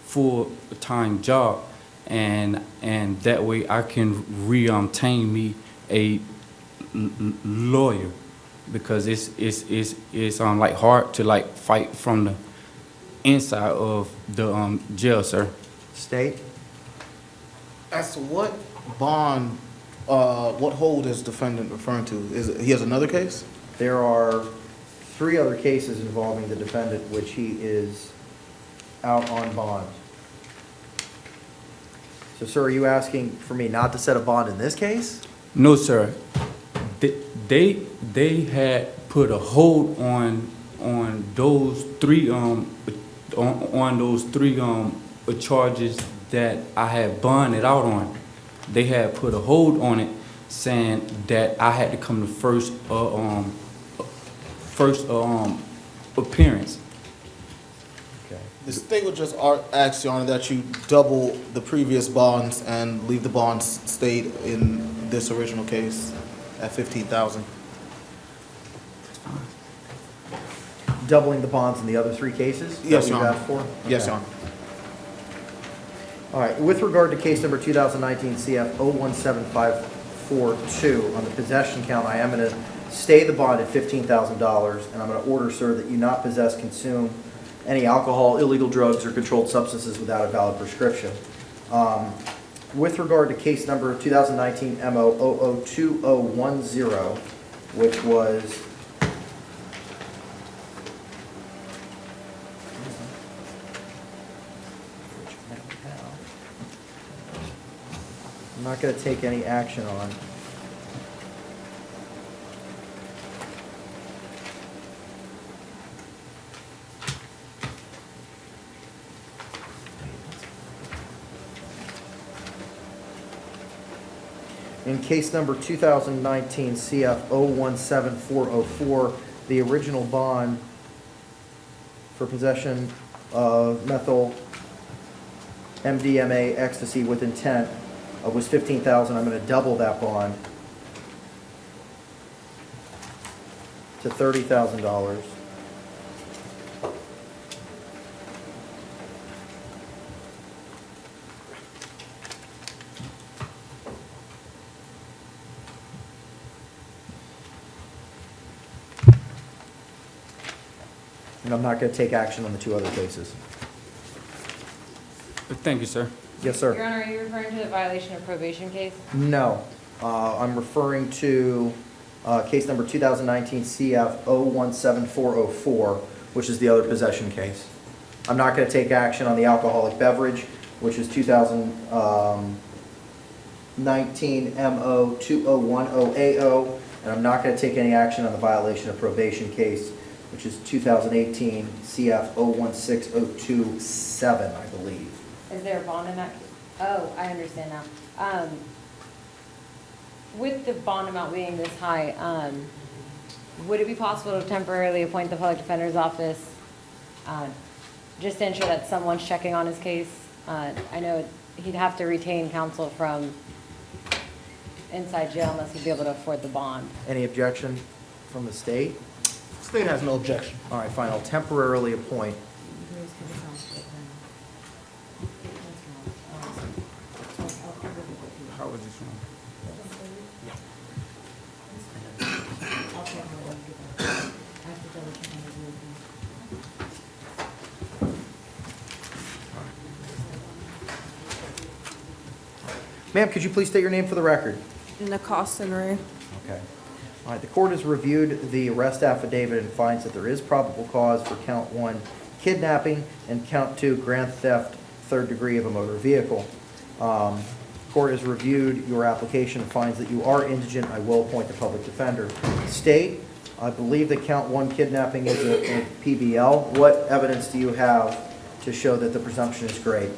full-time job, and that way I can reobtain me a lawyer, because it's like hard to like fight from the inside of the jail, sir. State. As to what bond, what hold is defendant referring to? He has another case? There are 3 other cases involving the defendant, which he is out on bond. So, sir, are you asking for me not to set a bond in this case? No, sir. They had put a hold on those 3 charges that I had bonded out on. They had put a hold on it, saying that I had to come to first appearance. Okay. The state would just ask, Your Honor, that you double the previous bonds and leave the bonds stayed in this original case at $15,000. doubling the bonds in the other three cases? that Yes, we've Your Honor. asked for? Yes, Okay. Your Honor. All right, with regard to case number 2019 CF 017542, on the possession count, I am going to stay the bond at $15,000, and I'm going to order, sir, that you not possess, consume any alcohol, illegal drugs, or controlled substances without a valid prescription. With regard to case number 2019 MO 002010, which was I'm not going to take any action on. In case number 2019 CF 017404, the original bond for possession of methyl MDMA ecstasy with intent was $15,000. I'm going to double that bond to $30,000. And I'm not going to take action on the two other cases. Thank you, sir. Yes, sir. Your Honor, are you referring to the violation of probation case? No. I'm referring to case number 2019 CF 017404, which is the other possession case. I'm not going to take action on the alcoholic beverage, which is 2019 MO 2010AO, and I'm not going to take any action on the violation of probation case, which is 2018 CF 016027, I believe. Is there a bond in that? Oh, I understand now. With the bond amount being this high, would it be possible to temporarily appoint the public defender's office just to ensure that someone's checking on his case? I know he'd have to retain counsel from inside jail unless he'd be able to afford the bond. Any objection from the state? State has no objection. All right, fine, I'll temporarily appoint. How was this one? Ma'am, could you please state your name for the record? Nacosta Gray. Okay. All right, the court has reviewed the arrest affidavit and finds that there is probable cause for count 1 kidnapping and count 2 grand theft, third degree of a motor vehicle. Court has reviewed your application and finds that you are indigent. I will appoint the public defender. State, I believe that count 1 kidnapping is a PBL. What evidence do you have to show that the presumption is great?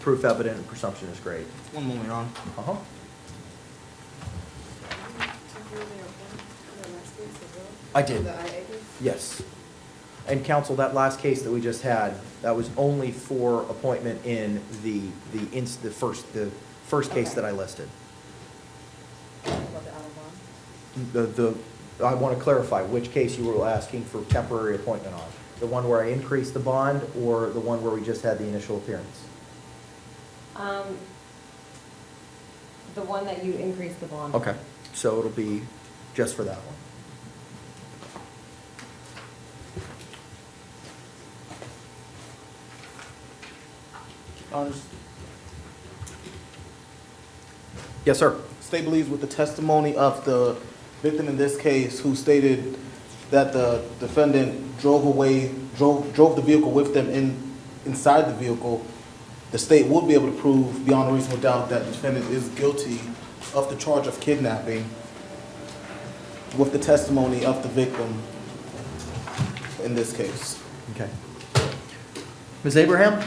Proof evident and presumption is great. One moment, Your Honor. Uh-huh. I did. Yes. And counsel, that last case that we just had, that was only for appointment in the first case that I listed. I want to clarify which case you were asking for temporary appointment on. The one where I increased the bond or the one where we just had the initial appearance? The one that you increased the bond. Okay, so it'll be just for that one. Honors, Yes, sir. State believes with the testimony of the victim in this case, who stated that the defendant drove the vehicle with them inside the vehicle, the state would be able to prove beyond a reasonable doubt that the defendant is guilty of the charge of kidnapping with the testimony of the victim in this case. Okay. Ms. Abraham?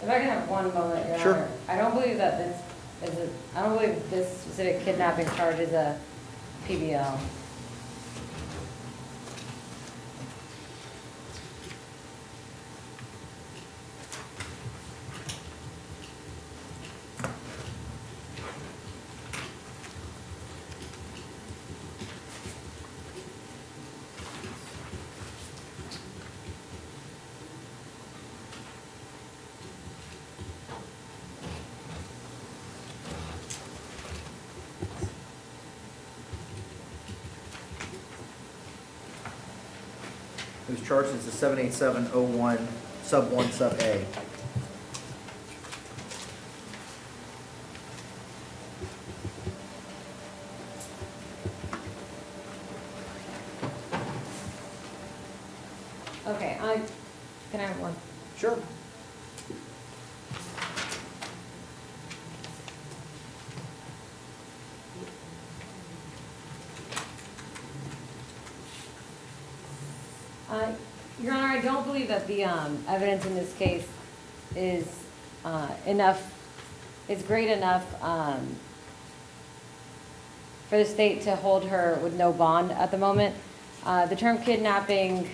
If I can have one moment, Your Sure. Honor. I don't believe this specific kidnapping charge is a PBL. who's charged as a 78701 sub 1 sub A. Okay, can I have one? Sure. Your Honor, I don't believe that the evidence in this case is enough, is great enough for the state to hold her with no bond at the moment. The term kidnapping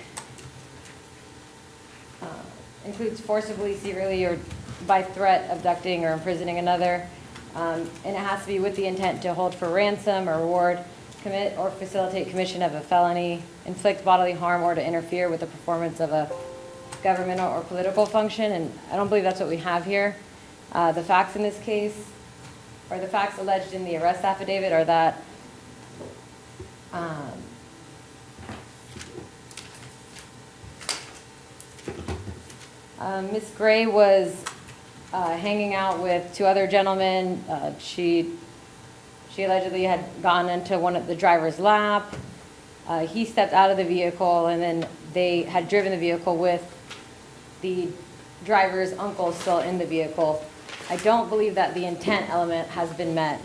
includes forcibly, secretly, or by threat abducting or imprisoning another, and it has to be with the intent to hold for ransom or reward, commit or facilitate commission of a felony, inflict bodily harm, or to interfere with the performance of a governmental or political function, and I don't believe that's what we have here. The facts in this case, or the facts alleged in the arrest affidavit, are that Ms. Gray was hanging out with two other gentlemen. She allegedly had gone into one of the driver's lap. He stepped out of the vehicle, and then they had driven the vehicle with the driver's uncle still in the vehicle. I don't believe that the intent element has been met.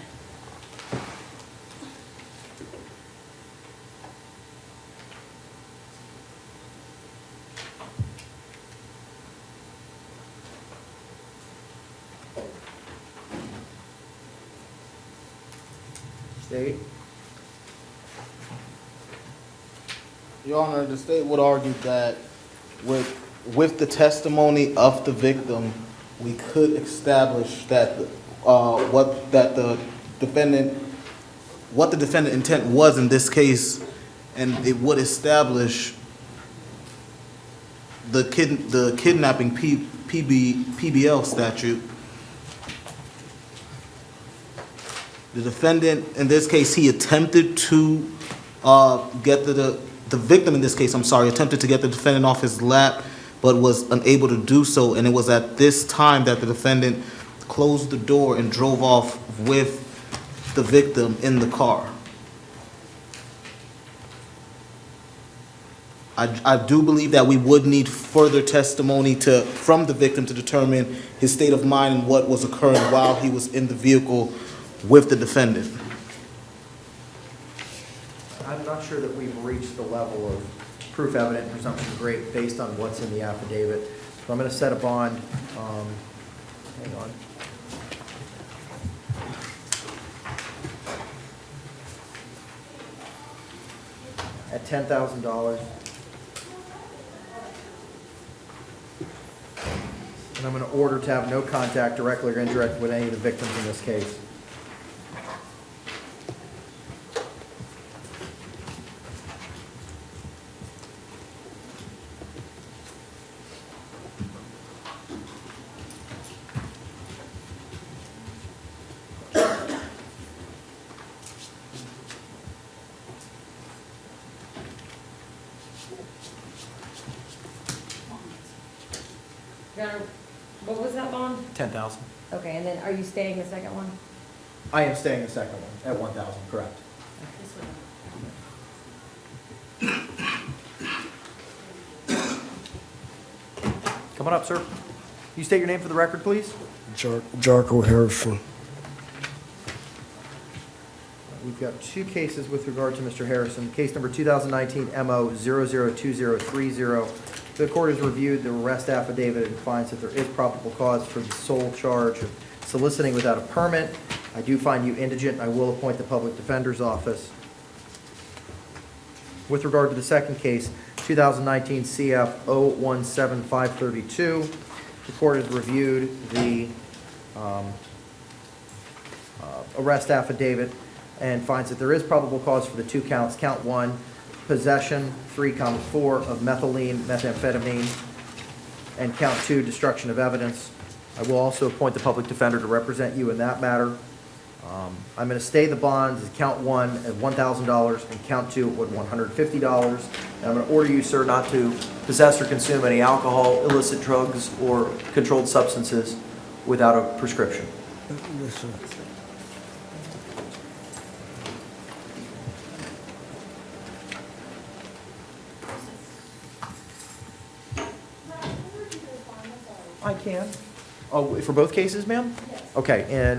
State. Your Honor, the state would argue that with the testimony of the victim, we could establish that what the defendant intent was in this case, and it would establish the kidnapping PBL statute. The defendant, in this case, he attempted to get the victim, in this case, I'm sorry, attempted to get the defendant off his lap, but was unable to do so. And it was at this time that the defendant closed the door and drove off with the victim in the car. I do believe that we would need further testimony from the victim to determine his state of mind and what was occurring while he was in the vehicle with the defendant. I'm not sure that we've reached the level of proof evident presumption great based on what's in the affidavit. So I'm going to set a bond, hang on. At $10,000. And I'm going to order to have no contact, directly or indirectly, with any of the victims in this case. Your Honor, what was that bond? 10,000. Okay, and then are you staying the second one? I am staying the second one at 1,000, correct. Come on up, sir. You state your name for the record, please? Jarko Harrison. We've got two cases with regard to Mr. Harrison. Case number 2019 MO 002030. The court has reviewed the arrest affidavit and finds that there is probable cause for the sole charge of soliciting without a permit. I do find you indigent. I will appoint the public defender's office. With regard to the second case, 2019 CF 017532, the court has reviewed the arrest affidavit and finds that there is probable cause for the two counts. Count 1, possession, 3,4 of methylene, methamphetamine, and count 2, destruction of evidence. I will also appoint the public defender to represent you in that matter. I'm going to stay the bonds at count one at $1,000 and count two at $150. And I'm going to order you, sir, not to possess or consume any alcohol, illicit drugs, or controlled substances without a prescription. Yes, sir. I can. Oh, for both cases, ma'am? Yes. Okay, and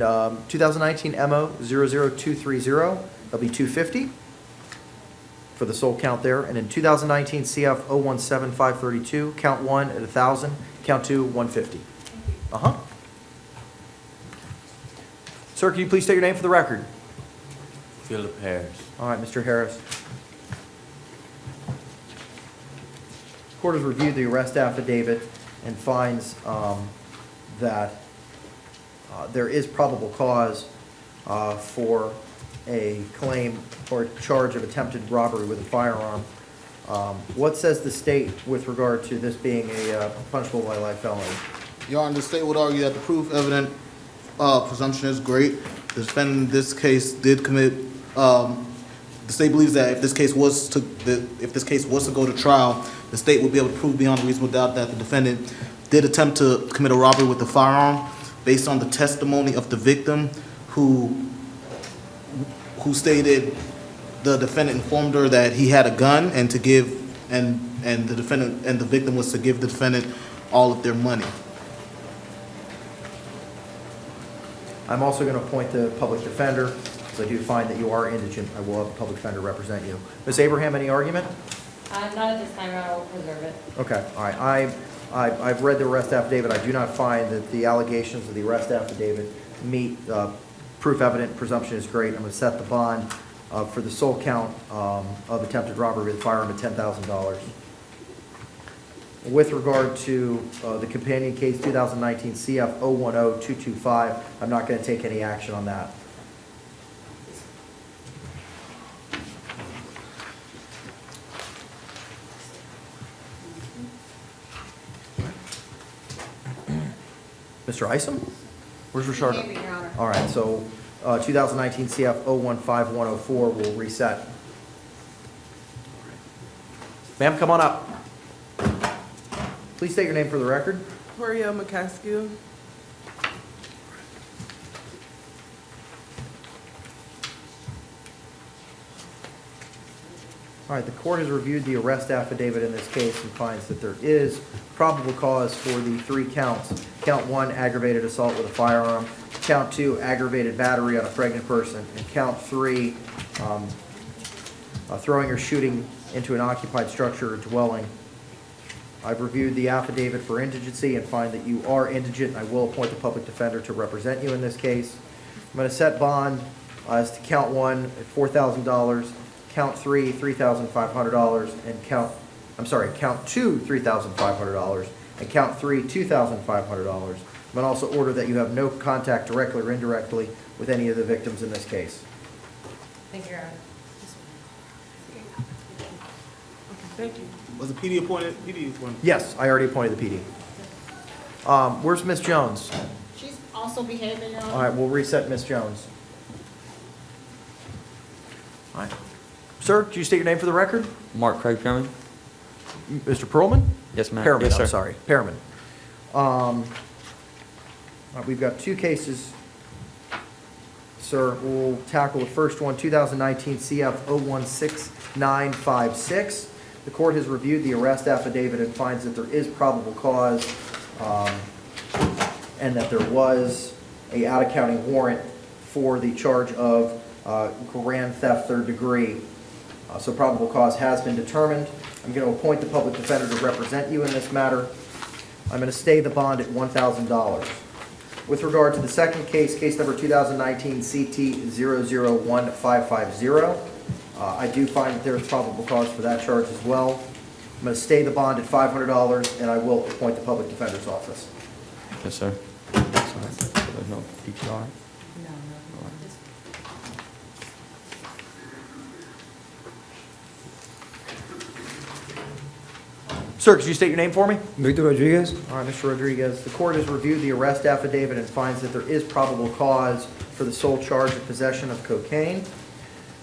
2019 MO 00230, that'll be 250 for the sole count there. And in 2019 CF 017532, count one at 1,000, count two 150. Uh-huh. Sir, can you please state your name for the record? Philip Harris. All right, Mr. Harris. Court has reviewed the arrest affidavit and finds that there is probable cause for a claim or charge of attempted robbery with a firearm. What says the state with regard to this being a punishable by life felony? Your Honor, the state would argue that the proof evident presumption is great. The defendant in this case did commit, the state believes that if this case was to go to trial, the state would be able to prove beyond a reasonable doubt that the defendant did attempt to commit a robbery with a firearm based on the testimony of the victim who stated the defendant informed her that he had a gun and the victim was to give the defendant all of their money. I'm also going to appoint the public defender, because I do find that you are indigent. I will have a public defender represent you. Ms. Abraham, any argument? Not at this time, I will preserve it. Okay, all right. I've read the arrest affidavit. I do not find that the allegations of the arrest affidavit meet proof evident presumption is great. I'm going to set the bond for the sole count of attempted robbery with a firearm at $10,000. With regard to the companion case 2019 CF 010225, I'm not going to take any action on that. Mr. Isom? Where's Richard? Here, Your Honor. All right, so 2019 CF 015104 will reset. Ma'am, come on up. Please state your name for the record. Toria McCaskill. All right, the court has reviewed the arrest affidavit in this case and finds that there is probable cause for the three counts. Count one, aggravated assault with a firearm. Count two, aggravated battery on a pregnant person. And count three, throwing or shooting into an occupied structure or dwelling. I've reviewed the affidavit for indigency and find that you are indigent. I will appoint the public defender to represent you in this case. I'm going to set bond as to count one at $4,000. Count three, $3,500, and count two, $3,500, and count three, $2,500. I'm going to also order that you have no contact directly or indirectly with any of the victims in this case. Thank you, Your Honor. Thank you. Was the PD appointed? PD appointed. Yes, I already appointed the PD. Where's Ms. Jones? She's also behaving, Your Honor. All right, we'll reset Ms. Jones. All right. Sir, could you state your name for the record? Mark Craig Perman? Mr. Perlman? Yes, ma'am. Perriman, Yes, sir. I'm sorry, Perriman. All right, we've got two cases. Sir, we'll tackle the first one, 2019 CF 016956. The court has reviewed the arrest affidavit and finds that there is probable cause and that there was a out-of-county warrant for the charge of grand theft third degree. So probable cause has been determined. I'm going to appoint the public defender to represent you in this matter. I'm going to stay the bond at $1,000. With regard to the second case, case number 2019 CT 001550, I do find that there is probable cause for that charge as well. I'm going to stay the bond at $500, and I will appoint the public defender's office. Yes, sir. There's no PTR? Sir, could you state your name for me? Victor Rodriguez. All right, Mr. Rodriguez, the court has reviewed the arrest affidavit and finds that there is probable cause for the sole charge of possession of cocaine.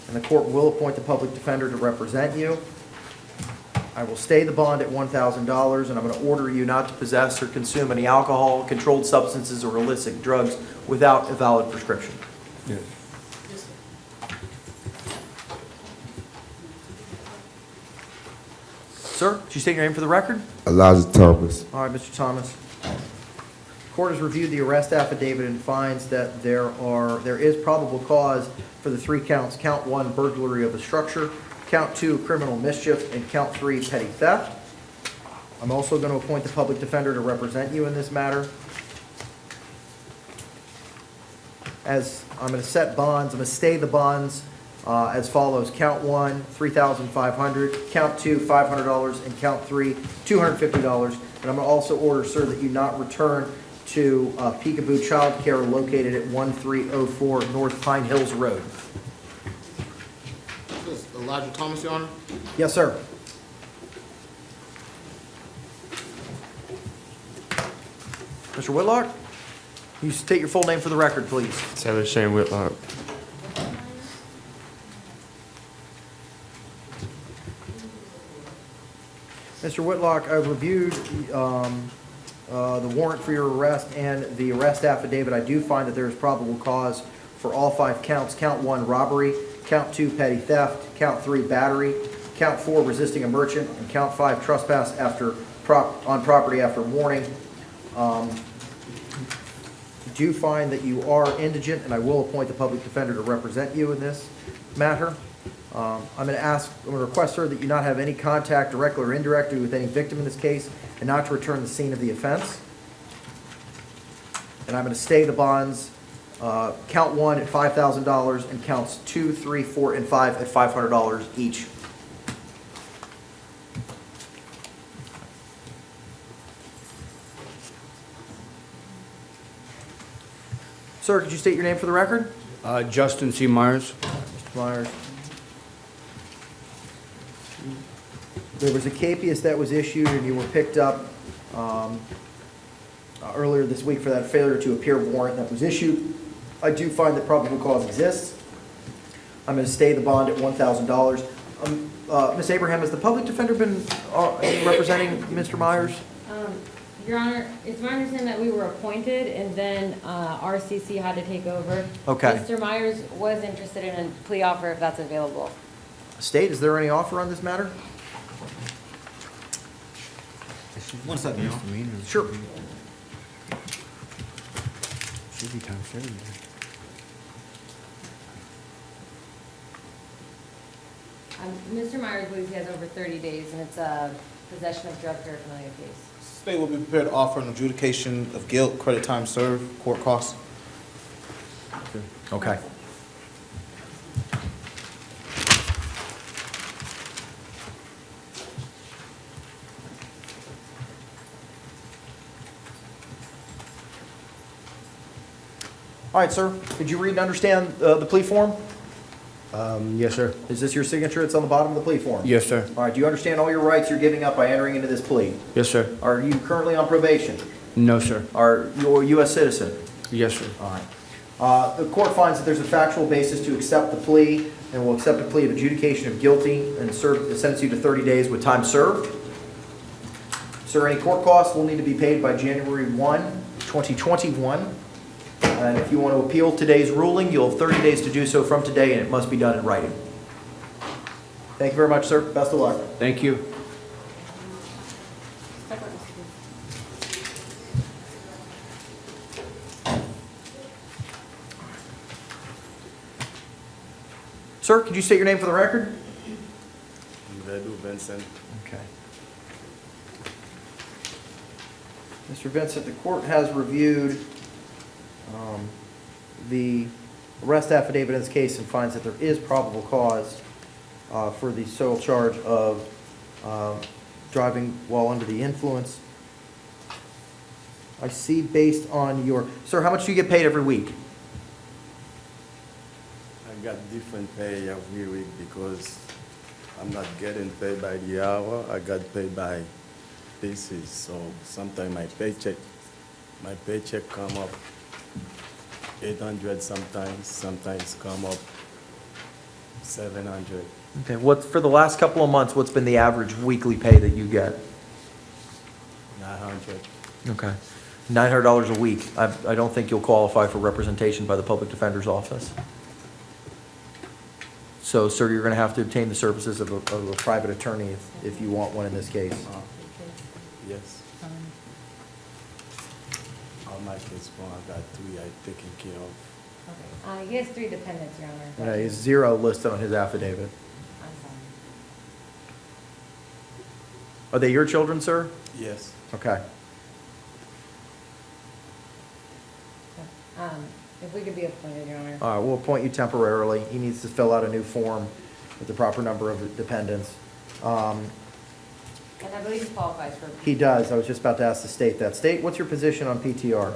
And the court will appoint the public defender to represent you. I will stay the bond at $1,000, and I'm going to order you not to possess or consume any alcohol, controlled substances, or illicit drugs without a valid prescription. Yes. Sir, could you state your name for the record? Elijah Thomas. All right, Mr. Thomas. Court has reviewed the arrest affidavit and finds that there is probable cause for the 3 counts. Count 1, burglary of a structure. Count 2, criminal mischief. And count 3, petty theft. I'm also going to appoint the public defender to represent you in this matter. As I'm going to set bonds, I'm going to stay the bonds as follows. Count 1, $3,500. Count 2, $500. And count 3, $250. And I'm going to also order, sir, that you not return to Peekaboo Child Care located at 1304 North Pine Hills Road. This is Elijah Thomas, Your Honor. Yes, sir. Mr. Whitlock, you state your full name for the record, please. Taylor Shane Whitlock. Mr. Whitlock, I've reviewed the warrant for your arrest and the arrest affidavit. I do find that there is probable cause for all 5 counts. Count 1, robbery. Count 2, petty theft. Count 3, battery. Count 4, resisting a merchant. And count 5, trespass on property after warning. I do find that you are indigent, and I will appoint the public defender to represent you in this matter. I'm going to request, sir, that you not have any contact, directly or indirectly, with any victim in this case, and not to return to the scene of the offense. And I'm going to stay the bonds, count 1 at $5,000, and counts 2, 3, 4, and 5 at $500 each. Sir, could you state your name for the record? Justin C. Myers. Mr. Myers. There was a capias that was issued, and you were picked up earlier this week for that failure to appear warrant that was issued. I do find that probable cause exists. I'm going to stay the bond at $1,000. Ms. Abraham, has the public defender been representing Mr. Myers? Your Honor, it's my understanding that we were appointed and then RCC had to take over. Okay. Mr. Myers was interested in a plea offer if that's available. State, is there any offer on this matter? 1 second, Your Honor. Sure. Should be time 7. Mr. Myers believes he has over 30 days and it's a possession of drug paraphernalia case. State will be prepared to offer an adjudication of guilt, credit time served, court costs. Okay. All right, sir. Did you read and understand the plea form? Yes, sir. Is this your signature? It's on the bottom of the plea form? Yes, sir. All right. Do you understand all your rights you're giving up by entering into this plea? Yes, sir. Are you currently on probation? No, sir. Are you a U.S. citizen? Yes, sir. All right. The court finds that there's a factual basis to accept the plea and will accept a plea of adjudication of guilty and sentence you to 30 days with time served. Sir, any court costs will need to be paid by January 1, 2021. And if you want to appeal today's ruling, you'll have 30 days to do so from today, and it must be done in writing. Thank you very much, sir. Best of luck. Thank you. Sir, could you state your name for the record? Vedu Vincent. Okay. Mr. Vincent, the court has reviewed the arrest affidavit in this case and finds that there is probable cause for the sole charge of driving while under the influence. I see based on your... Sir, how much do you get paid every week? I got different pay every week because I'm not getting paid by the hour. I got paid by pieces, so sometimes my paycheck come up 800 sometimes come up 700. Okay, for the last couple of months, what's been the average weekly pay that you get? 900. Okay. $900 a week. I don't think you'll qualify for representation by the Public Defender's Office. So, sir, you're going to have to obtain the services of a private attorney if you want one in this case. Yes. All my kids born, I got 3 I taken care of. He has 3 dependents, Your Honor. Yeah, he's 0 listed on his affidavit. I'm sorry. Are they your children, sir? Yes. Okay. If we could be appointed, Your Honor. All right, we'll appoint you temporarily. He needs to fill out a new form with the proper number of dependents. And I believe he qualifies for. He does. I was just about to ask the state that. State, what's your position on PTR?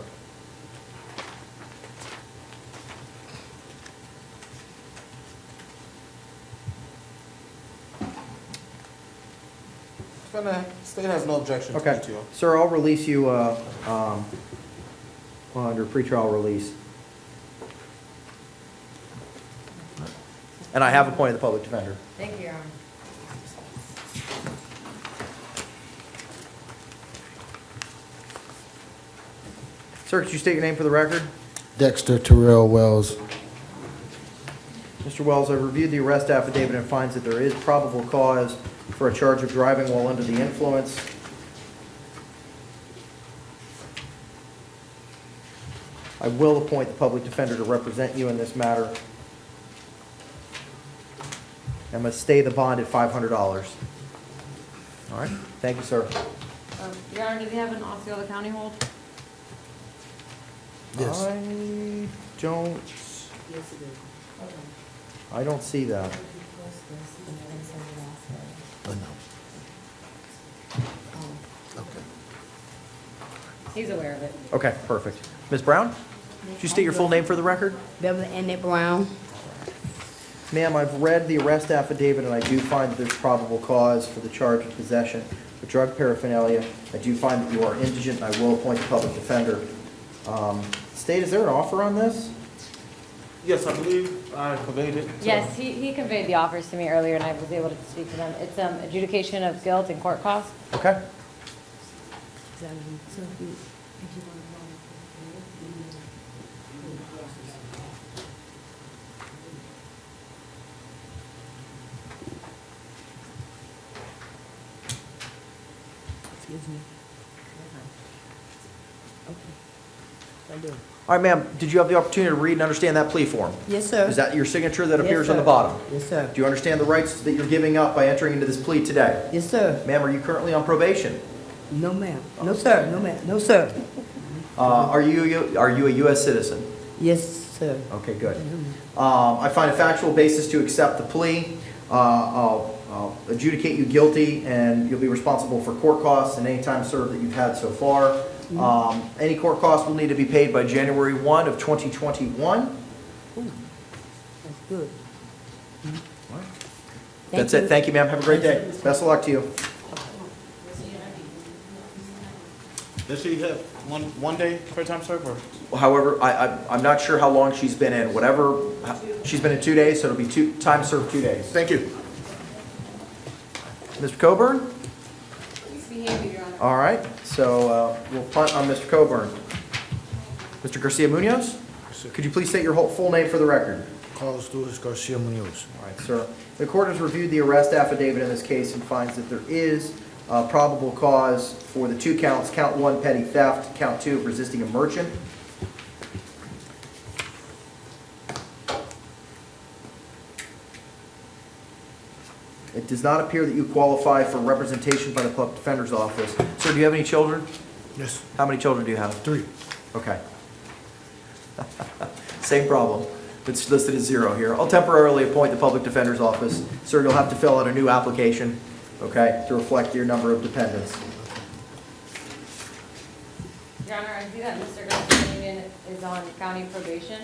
State has no objection to Okay. PTO. Sir, I'll release you under pretrial release. And I have appointed the public defender. Thank you, Your Honor. Sir, could you state your name for the record? Dexter Terrell Wells. Mr. Wells, I've reviewed the arrest affidavit and finds that there is probable cause for a charge of driving while under the influence. I will appoint the public defender to represent you in this matter. I must stay the bond at $500. All right, thank you, sir. Your Honor, does he have an Osceola County hold? Yes. I don't see that. He's aware of it. Okay, perfect. Ms. Brown, could you state your full name for the record? Beverly Annette Brown. Ma'am, I've read the arrest affidavit, and I do find that there's probable cause for the charge of possession of drug paraphernalia. I do find that you are indigent, and I will appoint the public defender. State, is there an offer on this? Yes, I believe I conveyed it. Yes, he conveyed the offers to me earlier, and I was able to speak to them. It's adjudication of guilt and court costs. Okay. Excuse me. All right, ma'am, did you have the opportunity to read and understand that plea form? Yes, sir. Is that your signature that Yes, appears on the sir. bottom? Yes, sir. Do you understand the rights that you're giving up by entering into this plea today? Yes, sir. Ma'am, are you currently on probation? No, ma'am. No, sir. No, ma'am. No, sir. Are you a U.S. citizen? Yes, sir. Okay, good. I find a factual basis to accept the plea. I'll adjudicate you guilty, and you'll be responsible for court costs and any time served that you've had so far. Any court costs will need to be paid by January 1 of 2021. That's good. That's it. Thank you, ma'am. Have a great day. Best of luck to you. Does she have one day per time served or? However, I'm not sure how long she's been in. Whatever, she's been in 2 days, so it'll be time served 2 days. Thank you. Mr. Coburn? Please behave, Your Honor. All right, so we'll punt on Mr. Coburn. Mr. Garcia Munoz? Could you please state your full name for the record? Carlos Luis Garcia Munoz. All right, sir. The court has reviewed the arrest affidavit in this case and finds that there is probable cause for the 2 counts, count 1, petty theft, count 2, resisting a merchant. It does not appear that you qualify for representation by the Public Defender's Office. Sir, do you have any children? Yes. How many children do you have? 3. Okay. Same problem. It's listed as 0 here. I'll temporarily appoint the Public Defender's Office. Sir, you'll have to fill out a new application, okay, to reflect your number of dependents. Your Honor, I see that Mr. Garcia Union is on county probation.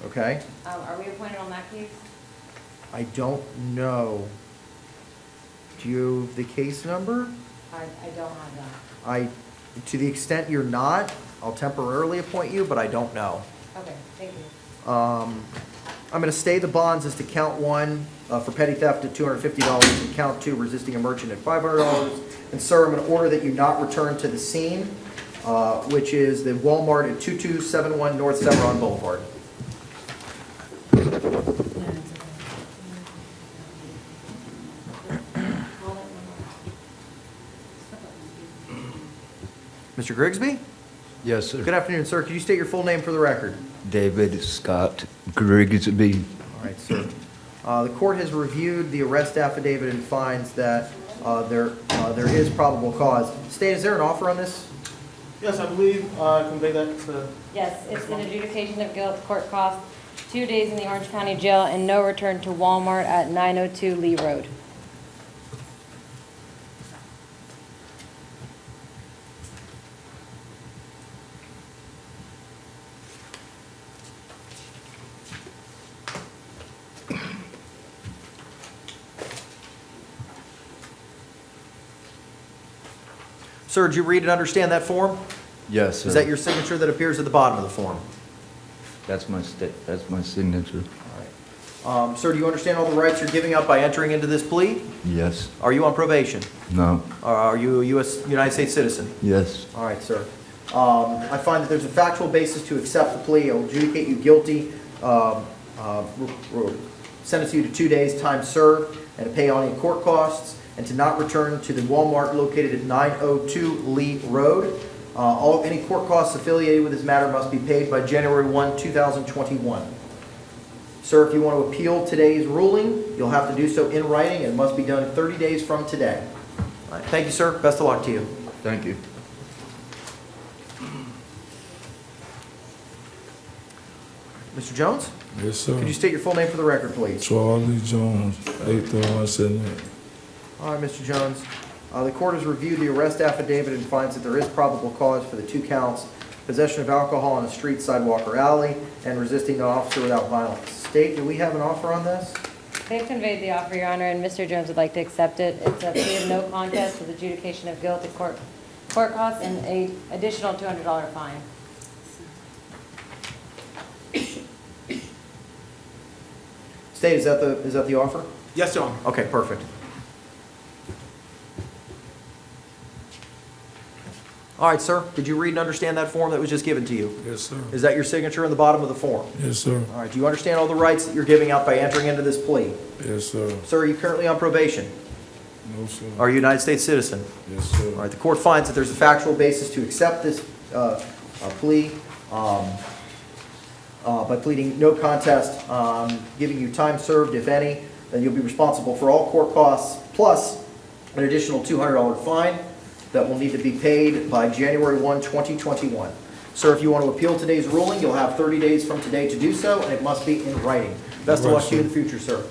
Okay? Are we appointed on that case? I don't know. Do you have the case number? I don't have that. To the extent you're not, I'll temporarily appoint you, but I don't know. Okay, thank you. I'm going to stay the bonds as to count one for petty theft at $250 and count two resisting a merchant at $500. And sir, I'm going to order that you not return to the scene, which is the Walmart at 2271 North Severn Boulevard. Mr. Grigsby? Yes, sir. Good afternoon, sir. Could you state your full name for the record? David Scott Grigsby. All right, sir. The court has reviewed the arrest affidavit and finds that there is probable cause. State, is there an offer on this? Yes, I believe I convey that to. Yes, it's an adjudication of guilt, court cost, 2 days in the Orange County Jail and no return to Walmart at 902 Lee Road. Sir, did you read and understand that form? Yes, sir. Is that your signature that appears at the bottom of the form? That's my signature. Sir, do you understand all the rights you're giving up by entering into this plea? Yes. Are you on probation? No. Are you a United States citizen? Yes. All right, sir. I find that there's a factual basis to accept the plea. I will adjudicate you guilty, sentence you to 2 days time served, and to pay all any court costs, and to not return to the Walmart located at 902 Lee Road. Any court costs affiliated with this matter must be paid by January 1, 2021. Sir, if you want to appeal today's ruling, you'll have to do so in writing, and it must be done 30 days from today. All right, thank you, sir. Best of luck to you. Thank you. Mr. Jones? Yes, sir. Could you state your full name for the record, please? Charlie Jones, 83178. All right, Mr. Jones. The court has reviewed the arrest affidavit and finds that there is probable cause for the 2 counts, possession of alcohol on a street, sidewalk, or alley, and resisting an officer without violence. State, do we have an offer on this? They've conveyed the offer, Your Honor, and Mr. Jones would like to accept it. It's a plea of no contest with adjudication of guilt at court costs and an additional $200 fine. State, is that the offer? Yes, Your Honor. Okay, perfect. All right, sir. Did you read and understand that form that was just given to you? Yes, sir. Is that your signature in the bottom of the form? Yes, sir. All right. Do you understand all the rights that you're giving up by entering into this plea? Yes, sir. Sir, are you currently on probation? No, sir. Are you a United States citizen? Yes, sir. All right. The court finds that there's a factual basis to accept this plea by pleading no contest, giving you time served, if any. Then you'll be responsible for all court costs plus an additional $200 fine that will need to be paid by January 1, 2021. Sir, if you want to appeal today's ruling, you'll have 30 days from today to do so, and it must be in writing. Best of luck to you in the future, sir.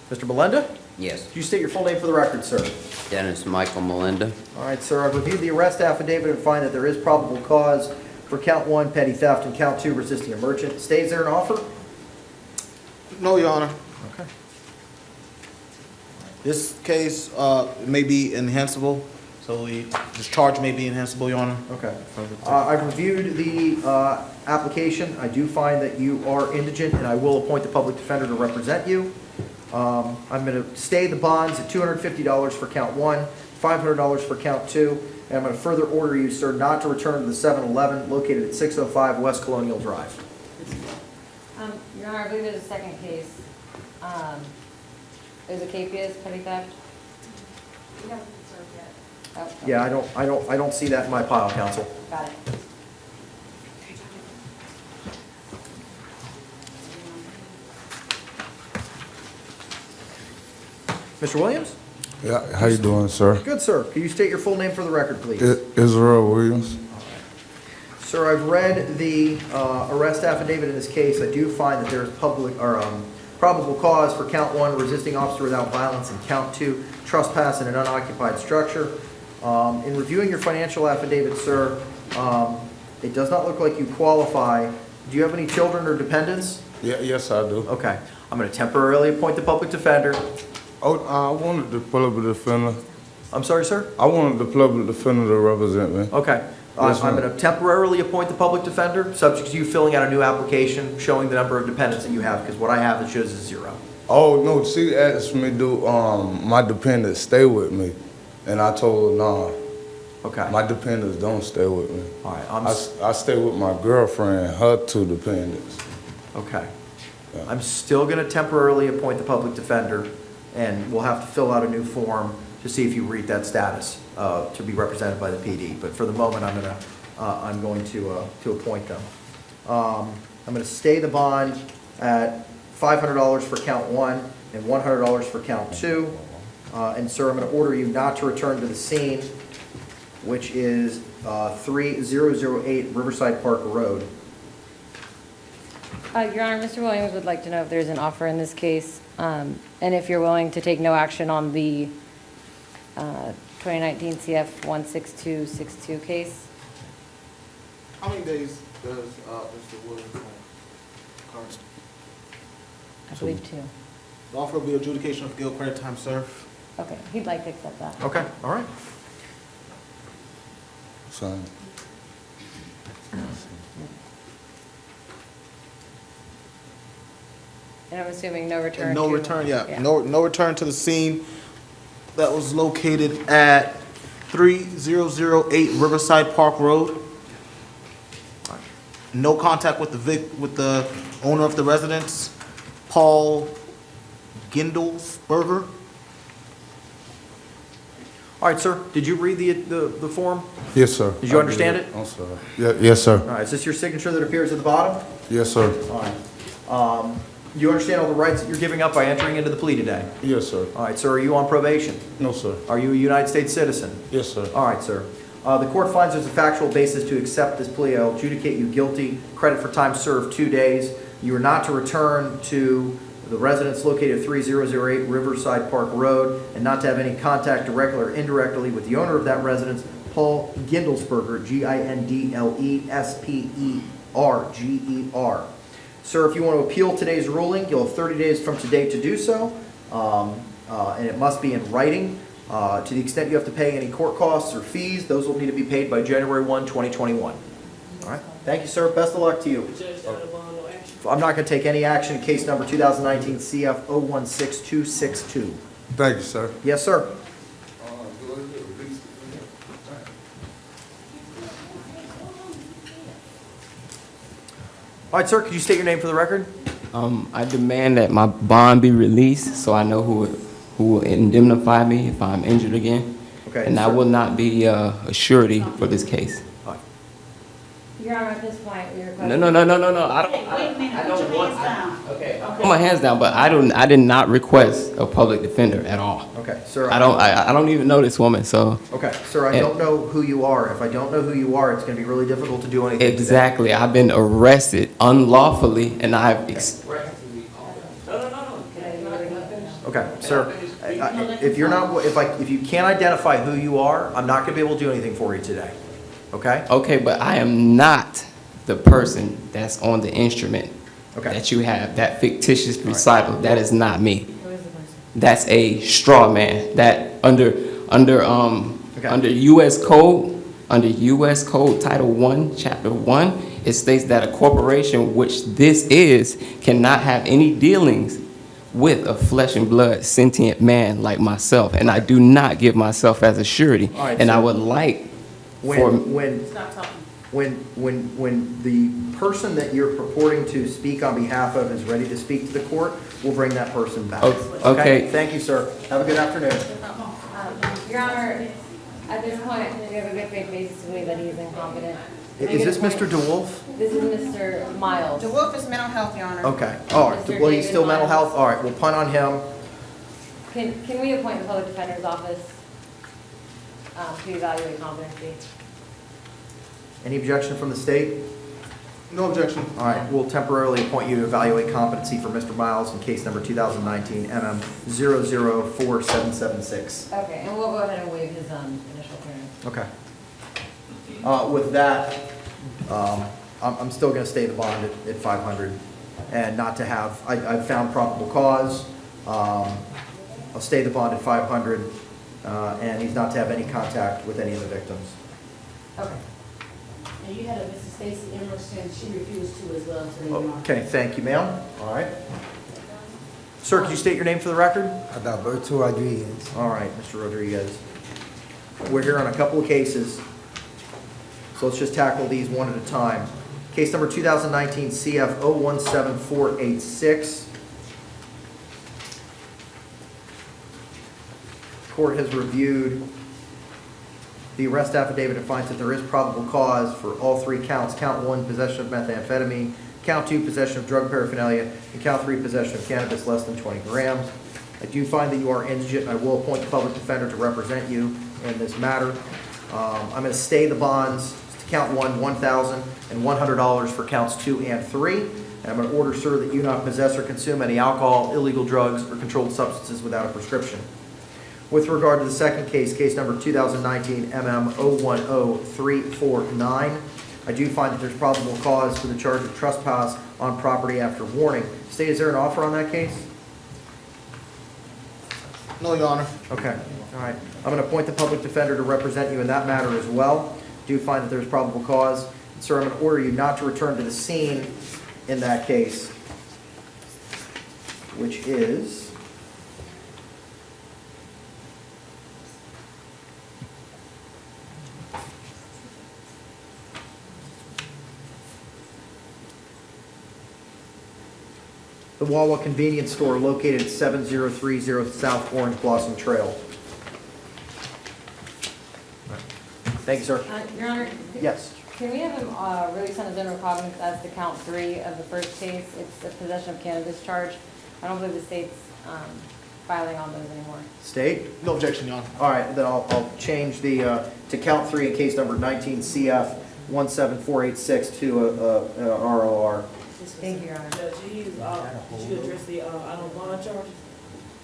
Mr. Melinda? Yes. Could you state your full name for the record, sir? Dennis Michael Melinda. All right, sir. I've reviewed the arrest affidavit and find that there is probable cause for count 1, petty theft, and count 2, resisting a merchant. Stays there an offer? No, Your Honor. Okay. This case may be enhanceable, so this charge may be enhanceable, Your Honor. Okay. I've reviewed the application. I do find that you are indigent, and I will appoint the public defender to represent you. I'm going to stay the bonds at $250 for count 1, $500 for count 2, and I'm going to further order you, sir, not to return to the 7-Eleven located at 605 West Colonial Drive. Your Honor, I believe there's a second case. There's a Capias petty theft. We haven't served yet. Oh, Yeah, I don't see that in my pile, counsel. got it. Mr. Williams? Yeah, how you doing, sir? Good, sir. Can you state your full name for the record, please? Israel Williams. Sir, I've read the arrest affidavit in this case. I do find that there is probable cause for count 1, resisting officer without violence, and count 2, trespass in an unoccupied structure. In reviewing your financial affidavit, sir, it does not look like you qualify. Do you have any children or dependents? Yeah, yes, I do. Okay. I'm going to temporarily appoint the public defender. Oh, I wanted the public defender. I'm sorry, sir? I wanted the public defender to represent me. Okay. Yes, I'm ma'am. going to temporarily appoint the public defender, subject to you filling out a new application showing the number of dependents that you have, because what I have that shows is 0. Oh, no, she asked me do, my dependents stay with me. And I told her, nah, Okay. my dependents don't stay with me. All right. I stay with my girlfriend, her 2 dependents. Okay. Yeah. I'm still going to temporarily appoint the public defender, and we'll have to fill out a new form to see if you reach that status to be represented by the PD. But for the moment, I'm going to appoint them. I'm going to stay the bond at $500 for count 1 and $100 for count 2. And sir, I'm going to order you not to return to the scene, which is 3008 Riverside Park Road. Your Honor, Mr. Williams would like to know if there's an offer in this case, and if you're willing to take no action on the 2019 CF 16262 case. How many days does Mr. Williams have currently? I believe 2. The offer will be adjudication of guilt, credit, time served. Okay, he'd like to accept that. Okay, all right. Son. And I'm assuming no return. And no to- return, yeah, no return to the scene that was located at 3008 Riverside Park Road. No contact with the owner of the residence, Paul Gindelsberger. All right, sir, did you read the form? Yes, sir. Did you I understand it? I'm sorry. Yeah, yes, sir. All right, is this your signature that appears at the bottom? Yes, sir. All right. You understand all the rights that you're giving up by entering into the plea today? Yes, sir. All right, sir, are you on probation? No, sir. Are you a United States citizen? Yes, sir. All right, sir. The court finds there's a factual basis to accept this plea. I'll adjudicate you guilty. Credit for time served 2 days. You are not to return to the residence located at 3008 Riverside Park Road, and not to have any contact directly or indirectly with the owner of that residence, Paul Gindelsberger, Gindlesperger. Sir, if you want to appeal today's ruling, you'll have 30 days from today to do so, and it must be in writing. To the extent you have to pay any court costs or fees, those will need to be paid by January 1, 2021. All right, thank you, sir. Best of luck to you. I'm not going to take any action in case number 2019 CF 016262. Thank you, sir. Yes, sir. All right, sir, could you state your name for the record? I demand that my bond be released so I know who will indemnify me if I'm injured again. Okay. And I sir. will not be a surety for this case. Your Honor, at this point, you're requesting. No. I don't want. Okay. I'll put my hands down, but I did not request a public defender at all. Okay, sir. I don't even know this woman, so. Okay, sir, I don't know who you are. If I don't know who you are, it's going to be really difficult to do anything today. Exactly. I've been arrested unlawfully and I've. Okay, sir, if you're not, if you can't identify who you are, I'm not going to be able to do anything for you today. Okay? Okay, but I am not the person that's on the instrument Okay. that you have, that fictitious recital. That is not me. That's a straw man. That under U.S. Code, Title 1, Chapter 1, it states that a corporation, which this is, cannot have any dealings with a flesh and blood sentient man like myself, and I do not give myself as a surety. All right, and so I would like for when the person that you're purporting to speak on behalf of is ready to speak to the court, we'll bring that person back. Okay. Thank you, sir. Have a good afternoon. Your Honor, at this point, we have a good faith basis to believe that he is incompetent. Is this Mr. DeWolf? This is Mr. Miles. DeWolf is mental health, Your Honor. Okay. All right. Mr. Well, he's David still mental Miles. health. All right. We'll punt on him. Can we appoint the public defender's office to evaluate competency? Any objection from the state? No objection. All right. We'll temporarily appoint you to evaluate competency for Mr. Miles in case number 2019 MM 004776. Okay, and we'll go ahead and waive his initial appearance. Okay. With that, I'm still going to stay the bond at 500. and not to have, I've found probable cause. I'll stay the bond at 500, and he's not to have any contact with any of the victims. Okay. And you had a Mrs. Stacy Emerson, she refused to as well today, Your Honor. Okay, thank you, ma'am. All right. Sir, could you state your name for the record? Adalberto Rodriguez. All right, Mr. Rodriguez. We're here on a couple of cases, so let's just tackle these one at a time. Case number 2019 CF 017486. Court has reviewed the arrest affidavit and finds that there is probable cause for all three counts. Count 1, possession of methamphetamine. Count 2, possession of drug paraphernalia. And count 3, possession of cannabis less than 20 grams. I do find that you are indigent, and I will appoint the public defender to represent you in this matter. I'm going to stay the bonds to count 1, $1,000 and $100 for counts 2 and 3. And I'm going to order, sir, that you not possess or consume any alcohol, illegal drugs, or controlled substances without a prescription. With regard to the second case, case number 2019 MM 010349, I do find that there's probable cause for the charge of trespass on property after warning. State, is there an offer on that case? No, Your Honor. Okay, all right. I'm going to appoint the public defender to represent you in that matter as well. Do find that there's probable cause. Sir, I'm going to order you not to return to the scene in that case, which is the Wawa Convenience Store located at 7030 South Orange Blossom Trail. Thank you, sir. Your Honor? Yes. Can we have him released on his own recognizance as to count 3 of the first case? It's the possession of cannabis charge. I don't believe the state's filing on those anymore. State? No objection, Your Honor. All right, then I'll change the, to count 3 in case number 19 CF 17486 to ROR. Thank you, Your Honor. Judge, did you address the, I don't bond charges?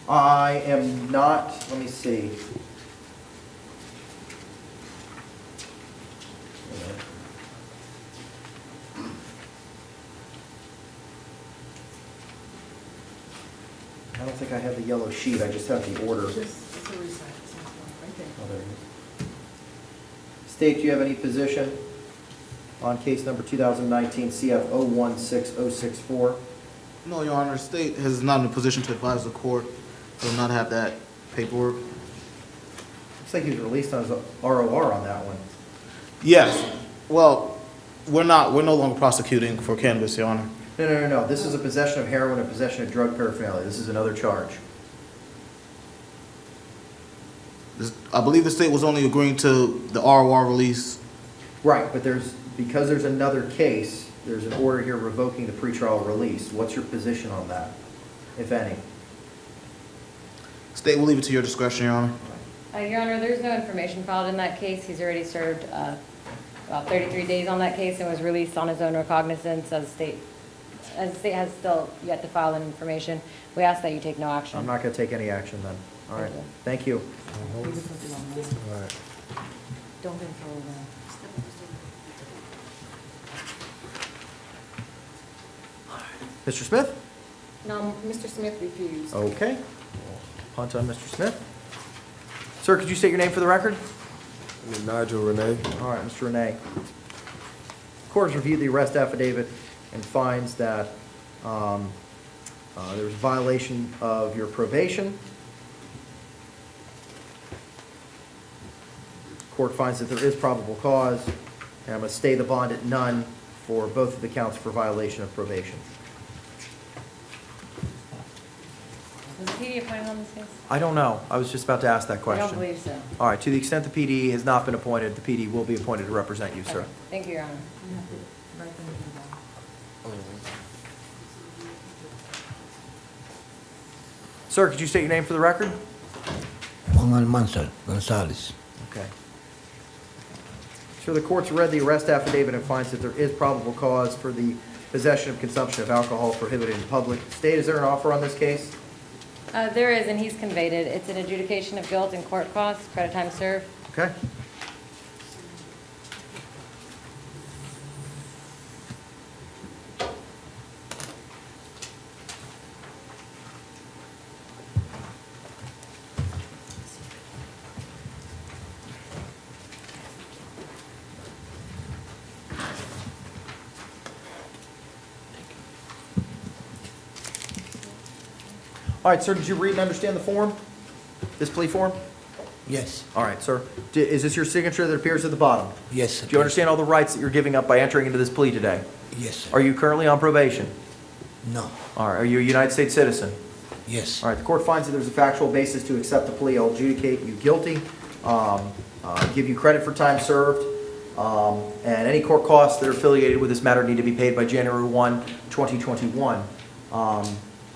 I am not, let me see. I don't think I have the yellow sheet, I just have the order. It's a recite, right there. Oh, there it is. State, do you have any position on case number 2019 CF 016064? No, Your Honor. State is not in a position to advise the court. Will not have that paperwork. Looks like he was released on his ROR on that one. Yes. Well, we're no longer prosecuting for cannabis, Your Honor. No. This is a possession of heroin and possession of drug paraphernalia. This is another charge. I believe the state was only agreeing to the ROR release. Right, but because there's another case, there's an order here revoking the pretrial release. What's your position on that, if any? State will leave it to your discretion, Your Honor. Your Honor, there's no information filed in that case. He's already served about 33 days on that case and was released on his own recognizance as the state has still yet to file an information. We ask that you take no action. I'm not going to take any action then. All right, thank you. Don't control that. Mr. Smith? No, Mr. Smith refused. Okay. Punt on Mr. Smith. Sir, could you state your name for the record? Nigel Renee. All right, Mr. Renee. Court has reviewed the arrest affidavit and finds that there was a violation of your probation. Court finds that there is probable cause, and I'm going to stay the bond at none for both of the counts for violation of probation. Was the PD appointed on this case? I don't know. I was just about to ask that I question. don't believe so. All right, to the extent the PD has not been appointed, the PD will be appointed to represent you, sir. Okay. Thank you, Your Honor. Sir, could you state your name for the record? Juan Almanzar Gonzalez. Okay. Sir, the court's read the arrest affidavit and finds that there is probable cause for the possession and consumption of alcohol prohibited in public. State, is there an offer on this case? There is, and he's conveyed it. It's an adjudication of guilt and court costs, credit time served. Okay. All right, sir, did you read and understand the form? This plea form? Yes. All right, sir. Is this your signature that appears at the bottom? Yes. Do you understand all the rights that you're giving up by entering into this plea today? Yes, sir. Are you currently on probation? No. All right, are you a United States citizen? Yes. All right, the court finds that there's a factual basis to accept the plea. I'll adjudicate you guilty, give you credit for time served, and any court costs that are affiliated with this matter need to be paid by January 1, 2021.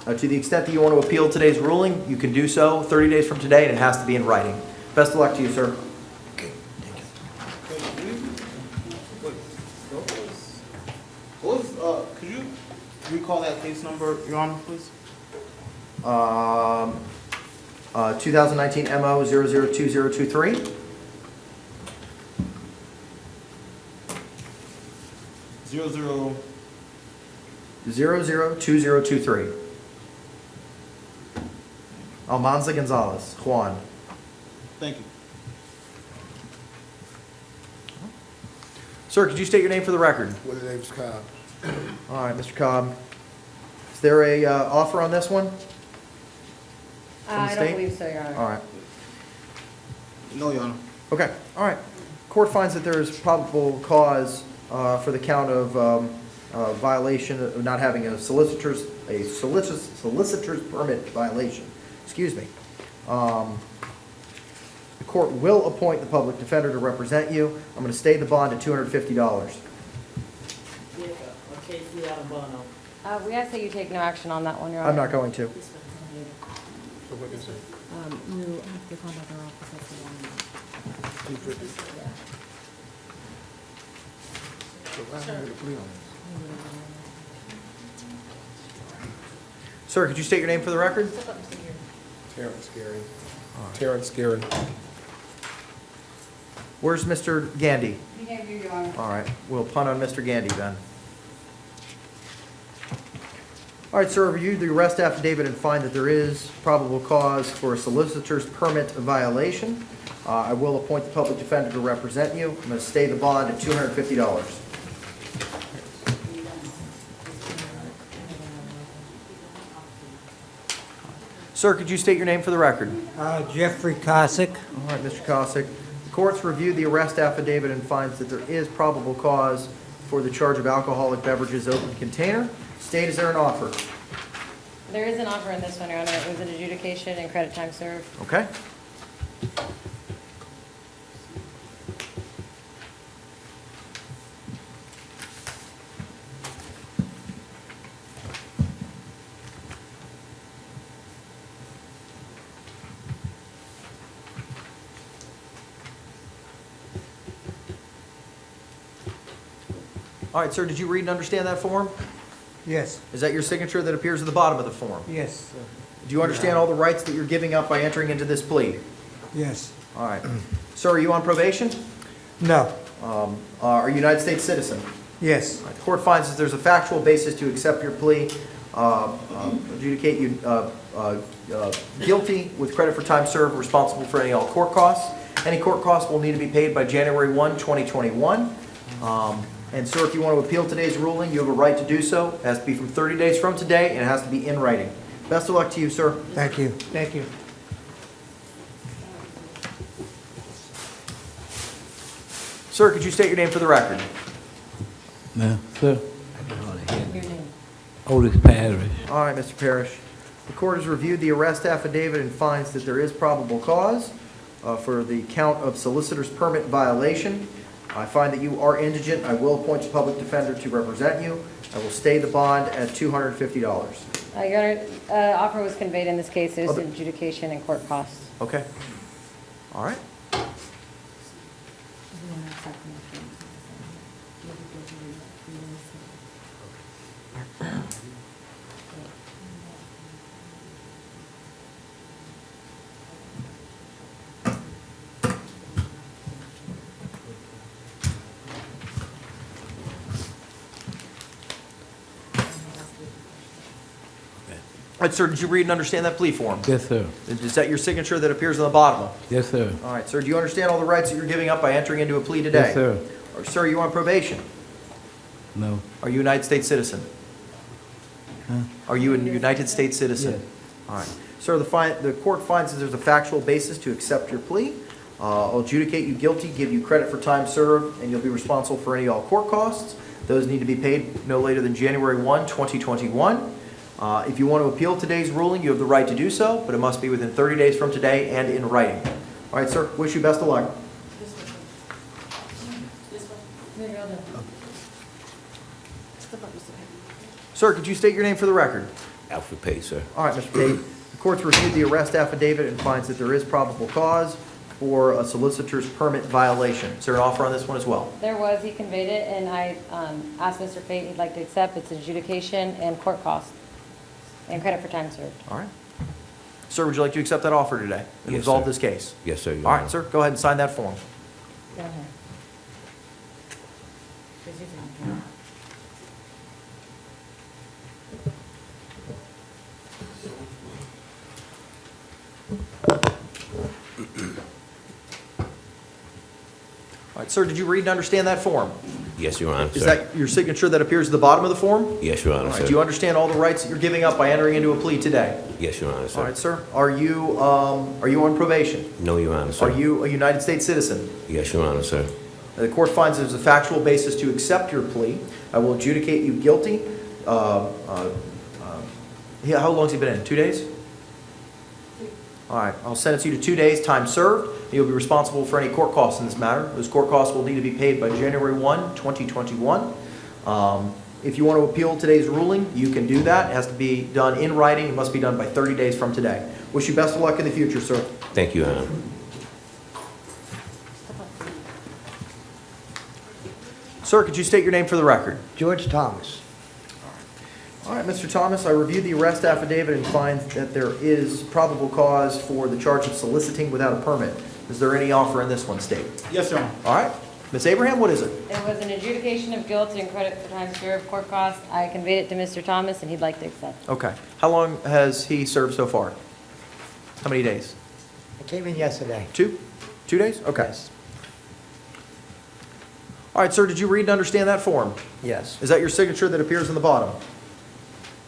To the extent that you want to appeal today's ruling, you can do so 30 days from today, and it has to be in writing. Best of luck to you, sir. Okay, thank you. Could you recall that case number, Your Honor, please? 2019 MO 002023. 002023. Almanza Gonzalez, Juan. Thank you. Sir, could you state your name for the record? What the name's Cobb. All right, Mr. Cobb. Is there a offer on this one? I state? don't believe so, Your Honor. All right. No, Your Honor. Okay, all right. Court finds that there is probable cause for the count of violation of not having a solicitor's permit violation. Excuse me. The court will appoint the public defender to represent you. I'm going to stay the bond at $250. We ask that you take no action on that one, Your Honor. I'm not going to. You have to contact our office, that's the one. Sir, could you state your name for the record? Terrence Gary. Terrence Gary. Where's Mr. Gandy? He can't hear you, Your Honor. All right, we'll punt on Mr. Gandy then. All right, sir, review the arrest affidavit and find that there is probable cause for a solicitor's permit violation. I will appoint the public defender to represent you. I'm going to stay the bond at $250. Sir, could you state your name for the record? Jeffrey Cossack. All right, Mr. Cossack. The court's reviewed the arrest affidavit and finds that there is probable cause for the charge of alcoholic beverages open container. State, is there an offer? There is an offer in this one, Your Honor. It was an adjudication and credit time served. Okay. All right, sir, did you read and understand that form? Yes. Is that your signature that appears at the bottom of the form? Yes. Do you understand all the rights that you're giving up by entering into this plea? Yes. All right. Sir, are you on probation? No. Are you a United States citizen? Yes. All right, the court finds that there's a factual basis to accept your plea, adjudicate you guilty with credit for time served, responsible for any all court costs. Any court costs will need to be paid by January 1, 2021. And sir, if you want to appeal today's ruling, you have a right to do so. It has to be from 30 days from today, and it has to be in writing. Best of luck to you, sir. Thank you. Thank you. Sir, could you state your name for the record? No, sir. Your name. Otis Parrish. All right, Mr. Parrish. The court has reviewed the arrest affidavit and finds that there is probable cause for the count of solicitor's permit violation. I find that you are indigent. I will appoint a public defender to represent you. I will stay the bond at $250. Your Honor, offer was conveyed in this case. There's adjudication and court costs. Okay. All right. All right, sir, did you read and understand that plea form? Yes, sir. Is that your signature that appears on the bottom? Yes, sir. All right, sir, do you understand all the rights that you're giving up by entering into a plea today? Yes, sir. Or, sir, are you on probation? No. Are you a United States citizen? Huh? Are you a United States citizen? Yes. All right. Sir, the court finds that there's a factual basis to accept your plea. I'll adjudicate you guilty, give you credit for time served, and you'll be responsible for any all court costs. Those need to be paid no later than January 1, 2021. If you want to appeal today's ruling, you have the right to do so, but it must be within 30 days from today and in writing. All right, sir, wish you best of luck. Sir, could you state your name for the record? Alfred Page, sir. All right, Mr. Pate. The court's reviewed the arrest affidavit and finds that there is probable cause for a solicitor's permit violation. Is there an offer on this one as well? There was, he conveyed it, and I asked Mr. Pate, he'd like to accept, it's adjudication and court costs, and credit for time served. All right. Sir, would you like to accept that offer today and Yes, resolve sir. this case? Yes, sir, Your All right, Honor. sir, go ahead and sign that form. Go ahead. All right, sir, did you read and understand that form? Yes, Your Honor, Is sir. that your signature that appears at the bottom of the form? Yes, Your All Honor, right, sir. do you understand all the rights that you're giving up by entering into a plea today? Yes, Your Honor, sir. All right, sir. Are you on probation? No, Your Honor, sir. Are you a United States citizen? Yes, Your Honor, sir. The court finds there's a factual basis to accept your plea. I will adjudicate you guilty. How long's he been in? 2 days? All right, I'll sentence you to 2 days, time served. You'll be responsible for any court costs in this matter. Those court costs will need to be paid by January 1, 2021. If you want to appeal today's ruling, you can do that. It has to be done in writing. It must be done by 30 days from today. Wish you best of luck in the future, sir. Thank you, Your Honor. Sir, could you state your name for the record? George Thomas. All right, Mr. Thomas, I reviewed the arrest affidavit and find that there is probable cause for the charge of soliciting without a permit. Is there any offer in this one, state? Yes, Your Honor. All right. Ms. Abraham, what is it? It was an adjudication of guilt and credit for time served, court costs. I conveyed it to Mr. Thomas, and he'd like to accept. Okay. How long has he served so far? How many days? I came in yesterday. 2? 2 days? Okay. Yes. All right, sir, did you read and understand that form? Yes. Is that your signature that appears in the bottom?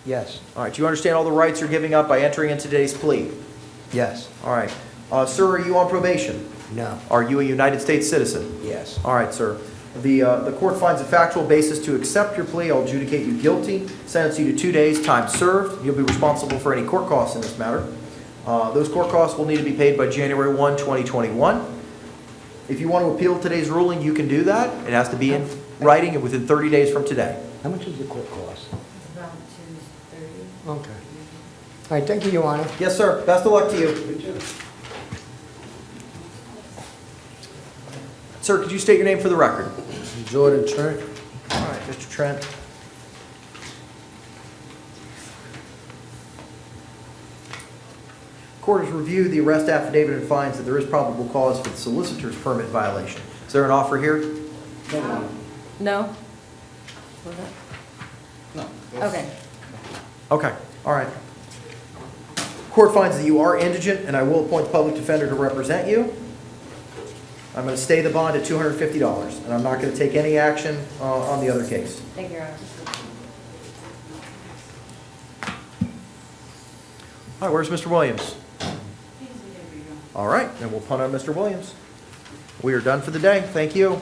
Yes. All right, do you understand all the rights you're giving up by entering into today's plea? Yes. All right. Sir, are you on probation? No. Are you a United States citizen? Yes. All right, sir. The court finds a factual basis to accept your plea. I'll adjudicate you guilty, sentence you to 2 days, time served. You'll be responsible for any court costs in this matter. Those court costs will need to be paid by January 1, 2021. If you want to appeal today's ruling, you can do that. It has to be in writing and within 30 days from today. How much is the court cost? It's about 230. Okay. All right, thank you, Your Honor. Yes, sir. Best of luck to you. Sir, could you state your name for the record? Jordan Trent. All right, Mr. Trent. Court has reviewed the arrest affidavit and finds that there is probable cause for the solicitor's permit violation. Is there an offer here? No? Was that? No. Okay. Okay, all right. Court finds that you are indigent, and I will appoint the public defender to represent you. I'm going to stay the bond at $250, and I'm not going to take any action on the other case. Thank you, Your Honor. All right, where's Mr. Williams? All right, then we'll punt on Mr. Williams. We are done for the day. Thank you.